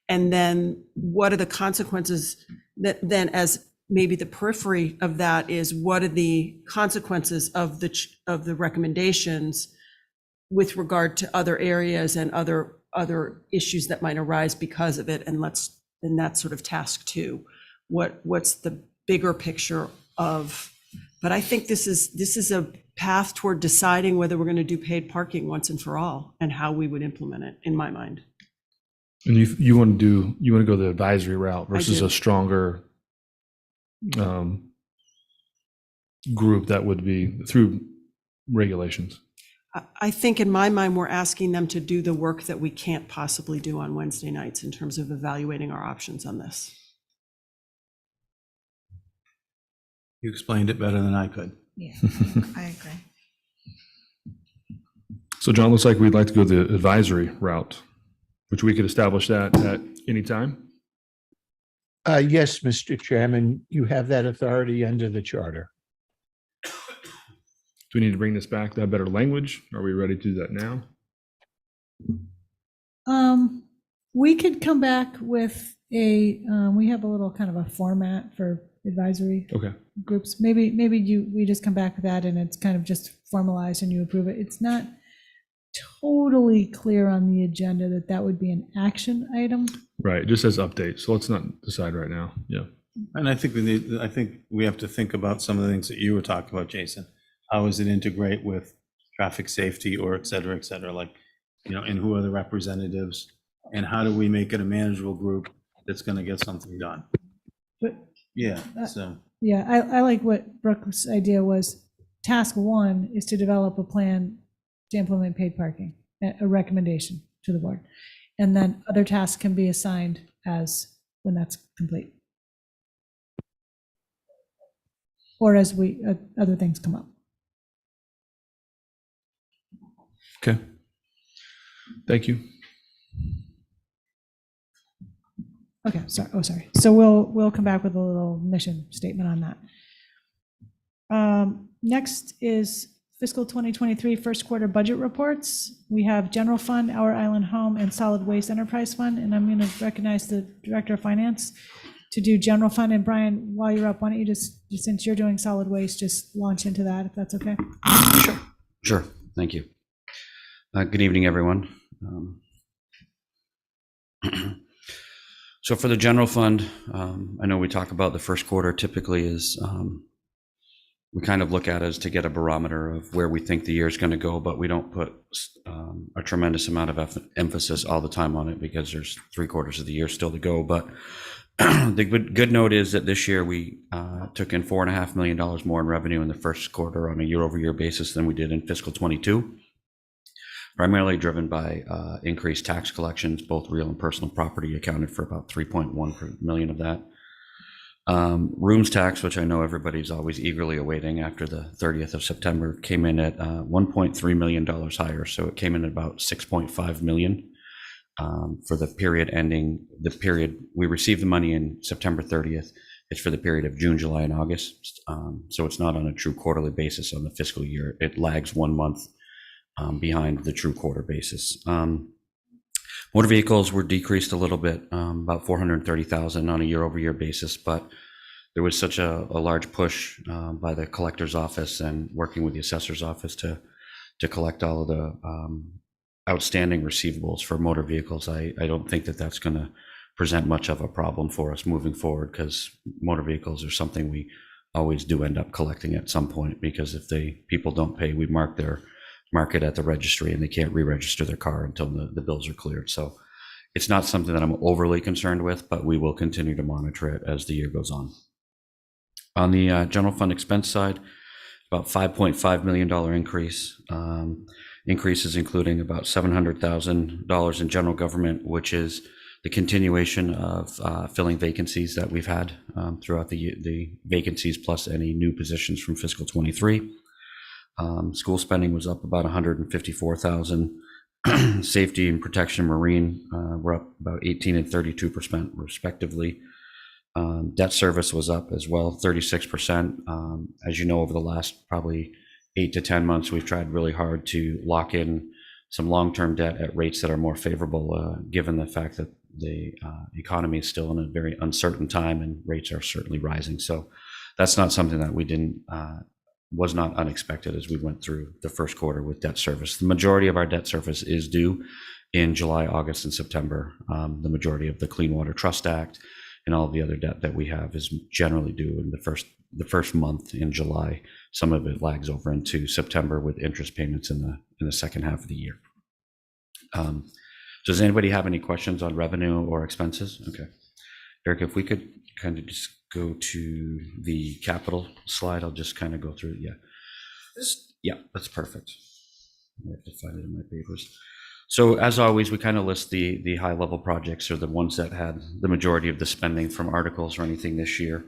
And then what are the consequences that then, as maybe the periphery of that, is what are the consequences of the recommendations with regard to other areas and other issues that might arise because of it? And that's sort of task two. What's the bigger picture of, but I think this is a path toward deciding whether we're going to do paid parking once and for all and how we would implement it, in my mind. And you want to go the advisory route versus a stronger group that would be through regulations. I think in my mind, we're asking them to do the work that we can't possibly do on Wednesday nights in terms of evaluating our options on this. You explained it better than I could. Yeah, I agree. So John, looks like we'd like to go the advisory route, which we could establish that at any time. Yes, Mr. Chairman, you have that authority under the charter. Do we need to bring this back to have better language? Are we ready to do that now? We could come back with we have a little kind of a format for advisory groups. Maybe we just come back with that and it's kind of just formalized and you approve it. It's not, totally clear on the agenda that that would be an action item. Right, it just says update, so let's not decide right now. Yeah. And I think we have to think about some of the things that you were talking about, Jason. How does it integrate with traffic safety or et cetera, like, and who are the representatives? And how do we make it a manageable group that's going to get something done? But Yeah, so. yeah, I like what Brooke's idea was. Task 1 is to develop a plan to implement paid parking, a recommendation to the board. And then other tasks can be assigned as when that's complete. Or as other things come up. Okay. Thank you. Okay, sorry. So we'll come back with a little mission statement on that. Next is fiscal 2023 first quarter budget reports. We have general fund, Our Island Home, and solid waste enterprise fund. And I'm going to recognize the director of finance to do general fund. And Brian, while you're up, why don't you just, since you're doing solid waste, just launch into that, if that's okay? Sure. Thank you. Good evening, everyone. So for the general fund, I know we talk about the first quarter typically is we kind of look at it as to get a barometer of where we think the year is going to go, but we don't put a tremendous amount of emphasis all the time on it because there's 3/4 of the year still to go. But the good note is that this year we took in $4.5 million more in revenue in the first quarter on a year-over-year basis than we did in fiscal 22. Primarily driven by increased tax collections, both real and personal property accounted for about 3.1 million of that. Rooms tax, which I know everybody's always eagerly awaiting after the 30th of September, came in at $1.3 million higher. So it came in at about 6.5 million for the period ending, the period we received the money in September 30th. It's for the period of June, July, and August. So it's not on a true quarterly basis on the fiscal year. It lags 1 month behind the true quarter basis. Motor vehicles were decreased a little bit, about 430,000 on a year-over-year basis, but there was such a large push by the collector's office and working with the assessor's office to collect all of the outstanding receivables for motor vehicles. I don't think that that's going to present much of a problem for us moving forward, because motor vehicles are something we always do end up collecting at some point, because if people don't pay, we mark it at the registry and they can't re-register their car until the bills are cleared. So it's not something that I'm overly concerned with, but we will continue to monitor it as the year goes on. On the general fund expense side, about $5.5 million increase. Increases including about $700,000 in general government, which is the continuation of filling vacancies that we've had throughout the vacancies plus any new positions from fiscal 23. School spending was up about 154,000. Safety and protection marine were up about 18 and 32% respectively. Debt service was up as well, 36%. As you know, over the last probably 8 to 10 months, we've tried really hard to lock in some long-term debt at rates that are more favorable, given the fact that the economy is still in a very uncertain time and rates are certainly rising. So that's not something that we was not unexpected as we went through the first quarter with debt service. The majority of our debt service is due in July, August, and September. The majority of the Clean Water Trust Act and all of the other debt that we have is generally due in the first month in July. Some of it lags over into September with interest payments in the second half of the year. Does anybody have any questions on revenue or expenses? Okay. Eric, if we could kind of just go to the capital slide, I'll just kind of go through it. Yeah. Yeah, that's perfect. I have to find it in my papers. So as always, we kind of list the high level projects or the ones that had the majority of the spending from articles or anything this year.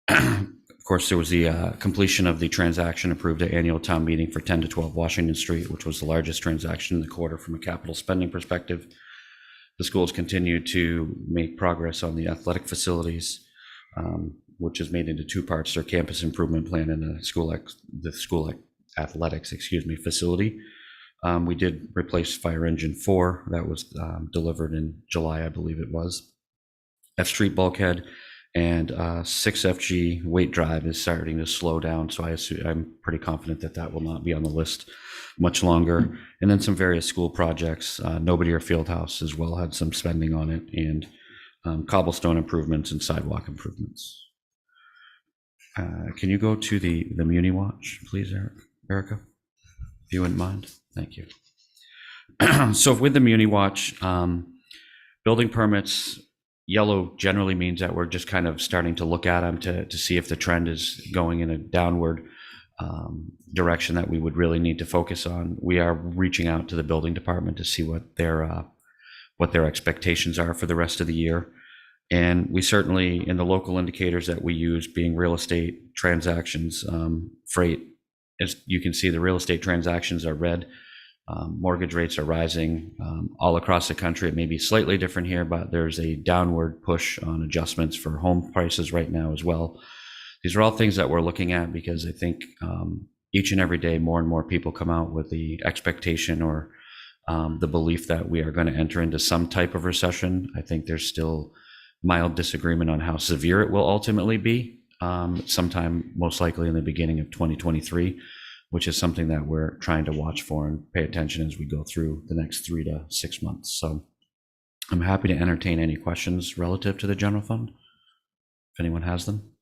Of course, there was the completion of the transaction approved at annual town meeting for 10 to 12 Washington Street, which was the largest transaction in the quarter from a capital spending perspective. The schools continue to make progress on the athletic facilities, which is made into two parts: their campus improvement plan and the school athletics, facility. We did replace fire engine 4. That was delivered in July, I believe it was. F Street bulkhead And 6FG weight drive is starting to slow down. So I'm pretty confident that that will not be on the list much longer. And then some various school projects, Nobody or Fieldhouse as well had some spending on it, and cobblestone improvements and sidewalk improvements. Can you go to the Muni Watch, please, Erica, if you wouldn't mind? Thank you. So with the Muni Watch, building permits, yellow generally means that we're just kind of starting to look at them to see if the trend is going in a downward direction that we would really need to focus on. We are reaching out to the building department to see what their expectations are for the rest of the year. And we certainly, in the local indicators that we use, being real estate transactions, freight, as you can see, the real estate transactions are red. Mortgage rates are rising all across the country. It may be slightly different here, but there's a downward push on adjustments for home prices right now as well. These are all things that we're looking at because I think each and every day more and more people come out with the expectation or the belief that we are going to enter into some type of recession. I think there's still mild disagreement on how severe it will ultimately be, sometime most likely in the beginning of 2023. Which is something that we're trying to watch for and pay attention as we go through the next 3 to 6 months. So I'm happy to entertain any questions relative to the general fund, if anyone has them.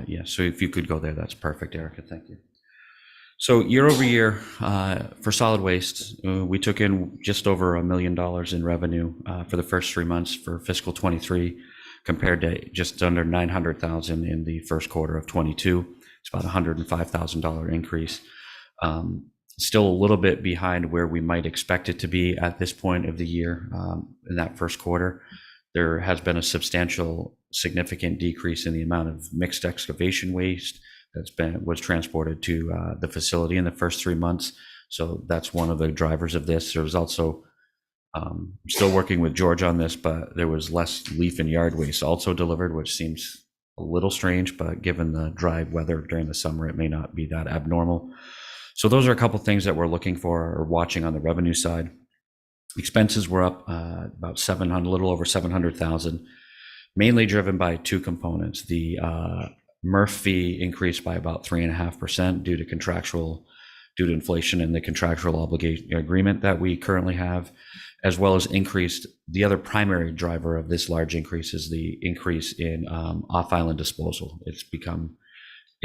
Yeah, so if you could go there, that's perfect, Erica, thank you. So year over year, for solid waste, we took in just over $1 million in revenue for the first 3 months for fiscal 23, compared to just under $900,000 in the first quarter of 22. It's about $105,000 increase. Still a little bit behind where we might expect it to be at this point of the year. In that first quarter, there has been a substantial, significant decrease in the amount of mixed excavation waste was transported to the facility in the first 3 months. So that's one of the drivers of this. There was also, still working with George on this, but there was less leaf and yard waste also delivered, which seems a little strange, but given the dry weather during the summer, it may not be that abnormal. So those are a couple things that we're looking for or watching on the revenue side. Expenses were up about a little over 700,000, mainly driven by two components. The MRF fee increased by about 3.5% due to inflation and the contractual obligation agreement that we currently have, as well as increased. The other primary driver of this large increase is the increase in off-island disposal. It's become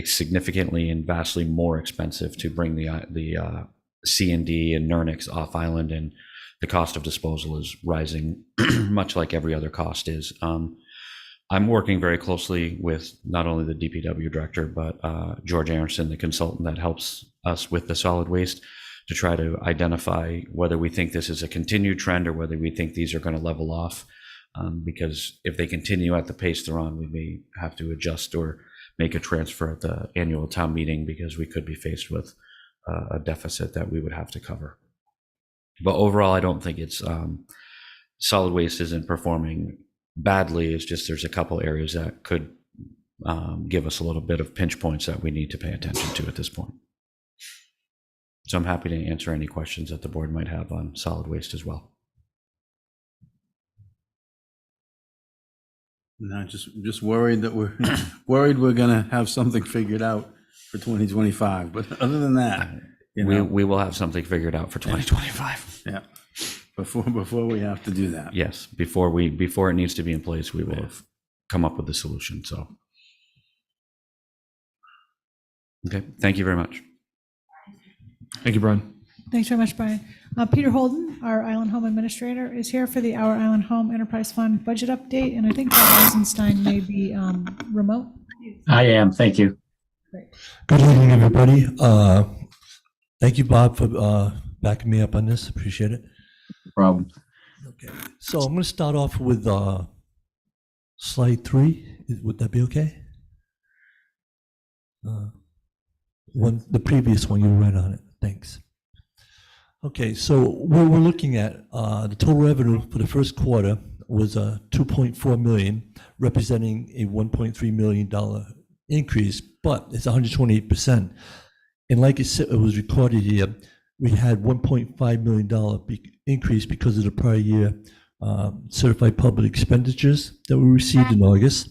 significantly and vastly more expensive to bring the C&D and Nernix off-island, and the cost of disposal is rising, much like every other cost is. I'm working very closely with not only the DPW director, but George Aronson, the consultant that helps us with the solid waste, to try to identify whether we think this is a continued trend or whether we think these are going to level off. Because if they continue at the pace they're on, we may have to adjust or make a transfer at the annual town meeting, because we could be faced with a deficit that we would have to cover. But overall, I don't think it's solid waste isn't performing badly. It's just there's a couple areas that could give us a little bit of pinch points that we need to pay attention to at this point. So I'm happy to answer any questions that the board might have on solid waste as well. No, just worried that we're we're gonna have something figured out for 2025. But other than that, we will have something figured out for 2025. Yeah. Before we have to do that. Yes, before it needs to be in place, we will have come up with the solution. So, okay, thank you very much. Thank you, Brian. Thanks very much, Brian. Peter Holden, our Island Home Administrator, is here for the Our Island Home Enterprise Fund budget update, and I think Bob Eisenstein may be remote. I am, thank you. Great. Good evening, everybody. Thank you, Bob, for backing me up on this. Appreciate it. No problem. Okay, so I'm going to start off with slide 3. Would that be okay? The previous one, you were right on it. Thanks. Okay, so what we're looking at, the total revenue for the first quarter was $2.4 million, representing a $1.3 million increase, but it's 128%. And like I said, it was recorded here, we had $1.5 million increase because of the prior year certified public expenditures that we received in August.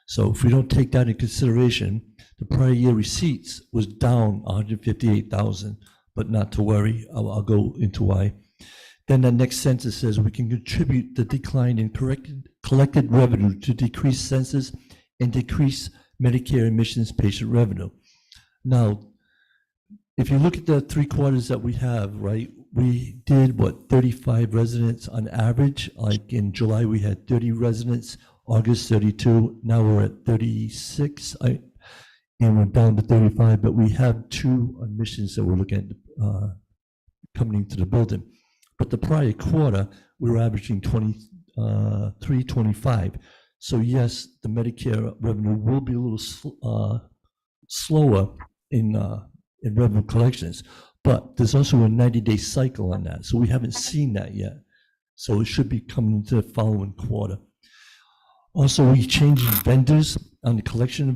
So if we don't take that into consideration, the prior year receipts was down 158,000, but not to worry, I'll go into why. Then the next sentence says we can contribute the decline in collected revenue to decrease census and decrease Medicare admissions patient revenue. Now, if you look at the 3 quarters that we have, right, we did 35 residents on average. Like in July, we had 30 residents, August 32, now we're at 36, and we're down to 35, but we have 2 admissions that we're looking at coming into the building. But the prior quarter, we were averaging 23, 25. So yes, the Medicare revenue will be a little slower in revenue collections, but there's also a 90-day cycle on that. So we haven't seen that yet. So it should be coming into the following quarter. Also, we changed vendors on the collection of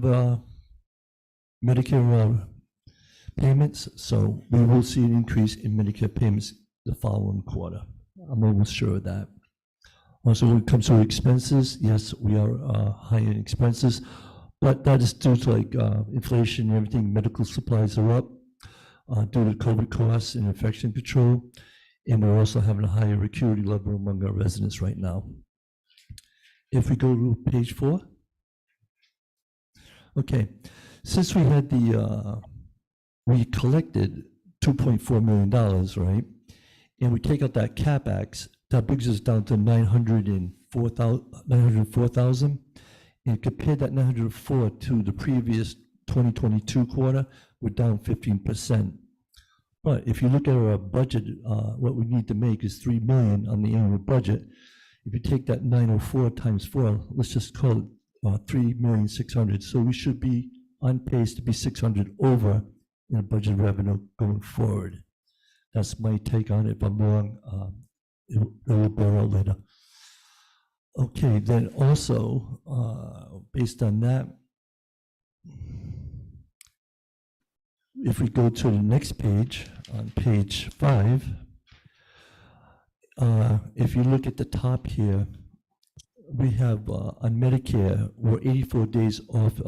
Medicare payments. So we will see an increase in Medicare payments the following quarter. I'm almost sure of that. Also, when it comes to expenses, yes, we are high in expenses, but that is due to like inflation and everything. Medical supplies are up due to COVID costs and infection control. And we're also having a higher acuity level among our residents right now. If we go to page 4. Okay, since we had we collected $2.4 million, right? And we take out that CapEx, that brings us down to 904,000. And compare that 904 to the previous 2022 quarter, we're down 15%. But if you look at our budget, what we need to make is $3 million on the annual budget. If you take that 904 times 4, let's just call it 3,600,000. So we should be on pace to be 600 over in the budget revenue going forward. That's my take on it. If I'm wrong, it will bear out later. Okay, then also, based on that, if we go to the next page, on page 5, if you look at the top here, we have on Medicare, we're 84 days off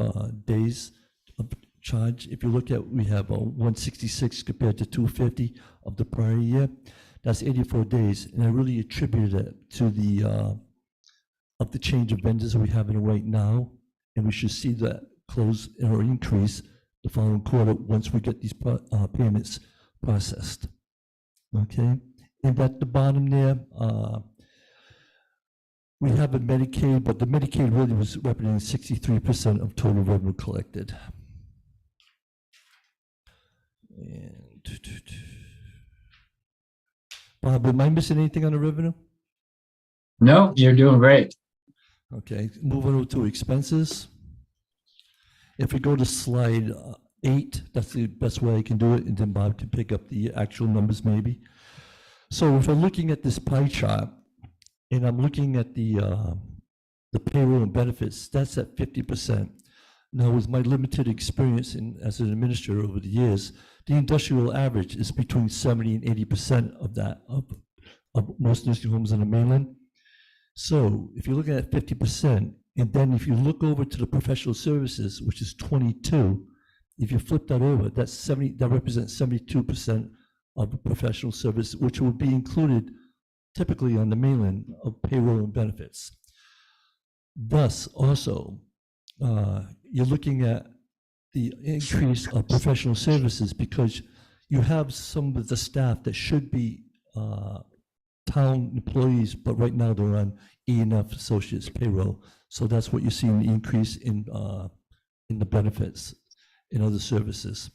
days of charge. If you look at, we have 166 compared to 250 of the prior year. That's 84 days, and I really attribute it to the change of vendors that we have in right now, and we should see that close or increase the following quarter once we get these payments processed. Okay, and at the bottom there, we have a Medicaid, but the Medicaid really was representing 63% of total revenue collected. And Bob, am I missing anything on the revenue? No, you're doing great. Okay, moving on to expenses. If we go to slide 8, that's the best way I can do it, and then Bob can pick up the actual numbers maybe. So if I'm looking at this pie chart, and I'm looking at the payroll and benefits, that's at 50%. Now, with my limited experience as an administrator over the years, the industrial average is between 70 and 80% of that, of most nursing homes on the mainland. So if you're looking at 50%, and then if you look over to the professional services, which is 22, if you flip that over, that's 70, that represents 72% of the professional service, which will be included typically on the mainland of payroll and benefits. Thus, also, you're looking at the increase of professional services because you have some of the staff that should be town employees, but right now they're on E&F associates payroll. So that's what you see in the increase in the benefits and other services.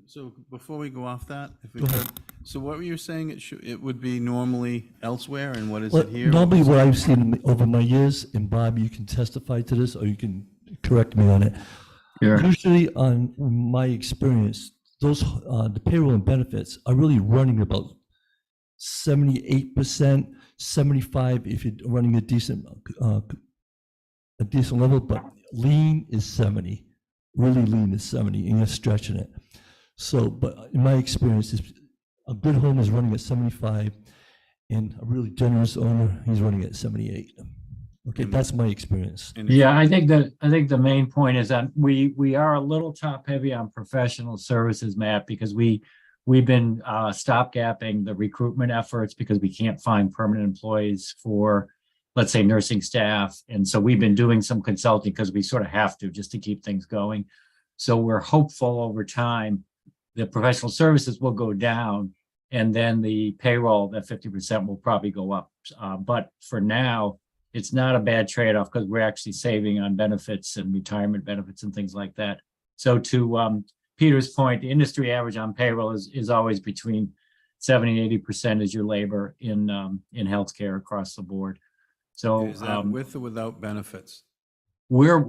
So before we go off that, if we Go could, ahead. so what were you saying? It would be normally elsewhere, and what is Well, it here? normally what I've seen over my years, and Bob, you can testify to this or you can correct me on it. Sure. Usually on my experience, those the payroll and benefits are really running about 78%, 75 if you're running a decent level, but lean is 70. really lean is 70, and you're stretching it. So, but in my experience, a good home is running at 75, and a really generous owner, he's running at 78. Okay, that's my experience. Yeah, I think the main point is that we are a little top heavy on professional services, Matt, because we've been stopgapping the recruitment efforts because we can't find permanent employees for, let's say, nursing staff. And so we've been doing some consulting because we sort of have to just to keep things going. So we're hopeful over time the professional services will go down, and then the payroll, that 50% will probably go up. But for now, it's not a bad trade-off because we're actually saving on benefits and retirement benefits and things like that. So to Peter's point, the industry average on payroll is always between 70 and 80% is your labor in healthcare across the board. So Is that with or without benefits? we're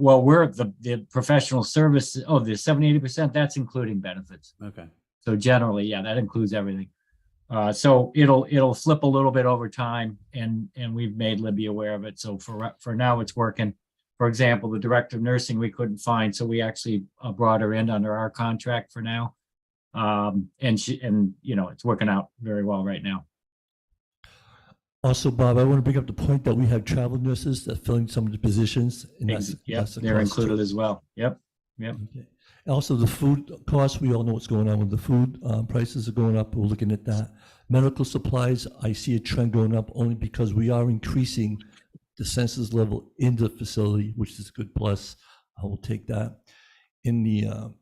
the professional services. Oh, the 70, 80%, that's including benefits. Okay. So generally, yeah, that includes everything. So it'll flip a little bit over time, and we've made Libby aware of it. So for now, it's working. For example, the director of nursing we couldn't find, so we actually brought her in under our contract for now, and it's working out very well right now. Also, Bob, I want to bring up the point that we have travel nurses that filling some of the positions. And that's a They're cost included too. as well. Yep. Okay. Also, the food costs, we all know what's going on with the food. Prices are going up. We're looking at that. Medical supplies, I see a trend going up only because we are increasing the census level in the facility, which is a good plus. I will take that. In the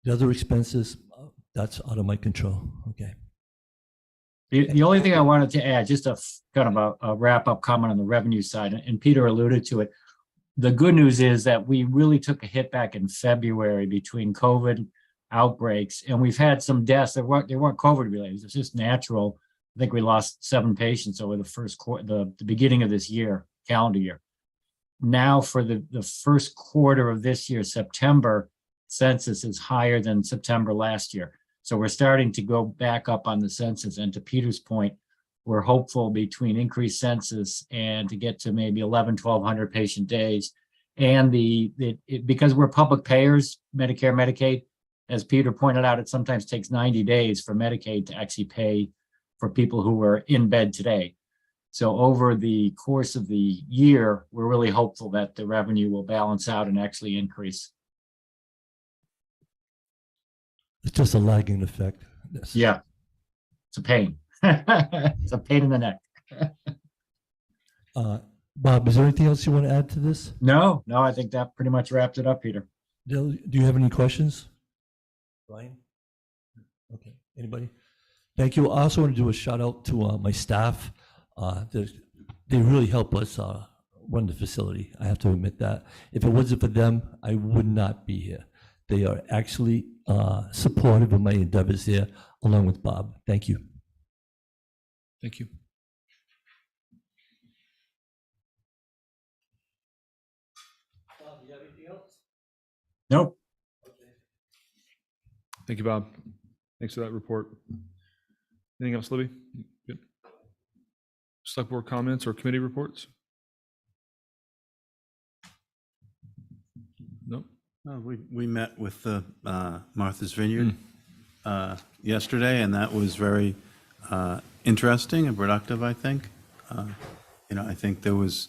other expenses, that's out of my control. Okay. The only thing I wanted to add, just a kind of a wrap-up comment on the revenue side, and Peter alluded to it. The good news is that we really took a hit back in February between COVID outbreaks, and we've had some deaths that weren't COVID related. It's just natural. I think we lost 7 patients over the first quarter, the beginning of this year, calendar year. Now for the first quarter of this year, September, census is higher than September last year. So we're starting to go back up on the census. And to Peter's point, we're hopeful between increased census and to get to maybe 1,100 patient days. And because we're public payers, Medicare, Medicaid, as Peter pointed out, it sometimes takes 90 days for Medicaid to actually pay for people who are in bed today. So over the course of the year, we're really hopeful that the revenue will balance out and actually increase. It's just a lagging effect. Yes. Yeah, it's a pain. It's a pain in the neck. Bob, is there anything else you want to add to this? No, I think that pretty much wrapped it up, Peter. Dale, do you have any questions? Brian? Okay, anybody? Thank you. I also want to do a shout out to my staff. They really help us run the facility. I have to admit that. If it wasn't for them, I would not be here. They are actually supportive of my endeavors here, along with Bob. Thank you. Thank you. Bob, do you have anything else? Nope. Thank you, Bob. Thanks for that report. Anything else, Libby? Good. Select board comments or committee reports? Nope. We met with the Martha's Vineyard yesterday, and that was very interesting and productive, I think. I think there's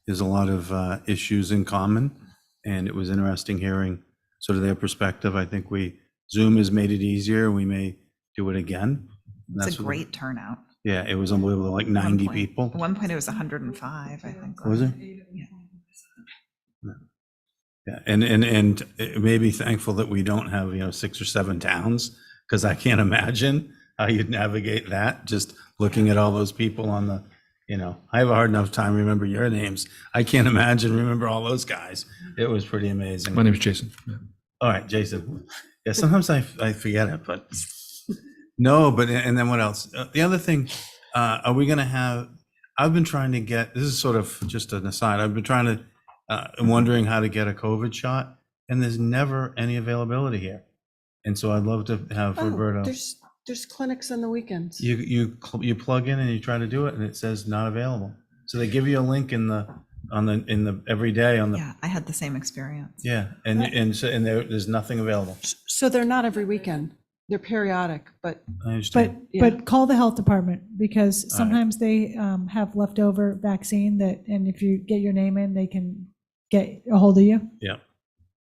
a lot of issues in common, and it was interesting hearing sort of their perspective. I think Zoom has made it easier. We may do it again. It's a great turnout. Yeah, it was unbelievable, like 90 At people. one point it was 105, I think. Was it? Yeah. Yeah, and it may be thankful that we don't have 6 or 7 towns, because I can't imagine how you'd navigate that. Just looking at all those people on the, I have a hard enough time remember your names. I can't imagine remember all those guys. It was pretty amazing. My name is Jason. Yeah. All right, Jason. Yeah, sometimes I forget it, but no. But and then what else? The other thing, are we going to have? I've been trying to get. This is sort of just an aside. I've been trying to. Wondering how to get a COVID shot, and there's never any availability here. And so I'd love to have Roberto. There's clinics on the weekends. You plug in and you try to do it, and it says not available. So they give you a link in the every day on the, Yeah, I had the same experience. yeah, and there's nothing available. So they're not every weekend. They're periodic, but I But, understand. Yeah. but call the health department because right. sometimes they have leftover vaccine that, and if you get your name in, they can get a hold of you. Yeah.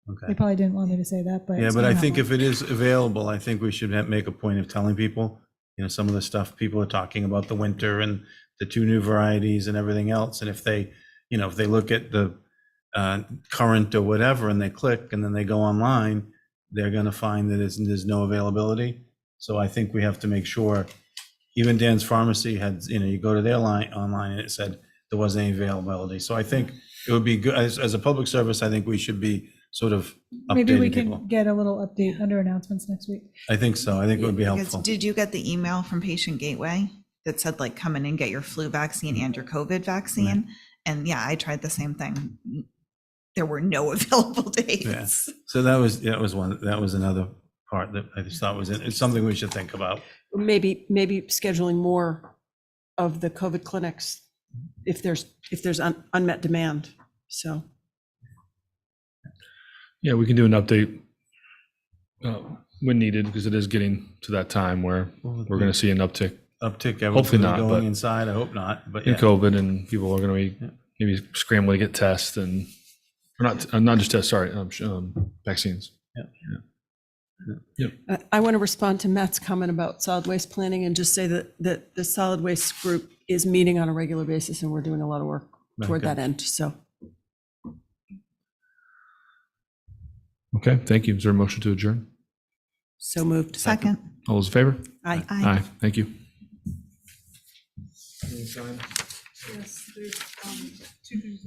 They Okay. probably didn't want me to say that, but. Yeah, it's but I gonna think happen. if it is available, I think we should make a point of telling people, some of the stuff people are talking about the winter and the 2 new varieties and everything else. And if they look at the current or whatever and they click and then they go online, they're going to find that there's no availability. So I think we have to make sure, even Dan's Pharmacy had, you go to their line online and it said there wasn't any availability. So I think it would be good, as a public service, I think we should be sort of Maybe we updating people. can get a little update under announcements next week. I think so. I think it would be Because helpful. did you get the email from Patient Gateway that said like, come in and get your flu vaccine and your COVID vaccine? And yeah, I tried the same thing. There were no available dates. Yeah. So that was another part that I just thought it's something we should think about. maybe scheduling more of the COVID clinics if there's unmet demand. So. Yeah, we can do an update when needed because it is getting to that time where we're going to see an uptick Hopefully not, going but- inside. I hope not. But in yeah. COVID, and people are going to be maybe scrambling to get tests or not just tests. Sorry, vaccines. I want to respond to Matt's comment about solid waste planning and just say that the solid waste group is meeting on a regular basis and we're doing a lot of work toward Okay. that end. So Okay, thank you. Is there a motion to adjourn? so moved. Second. All those in favor? Aye. Aye. Thank you. Yes, there's 2 things.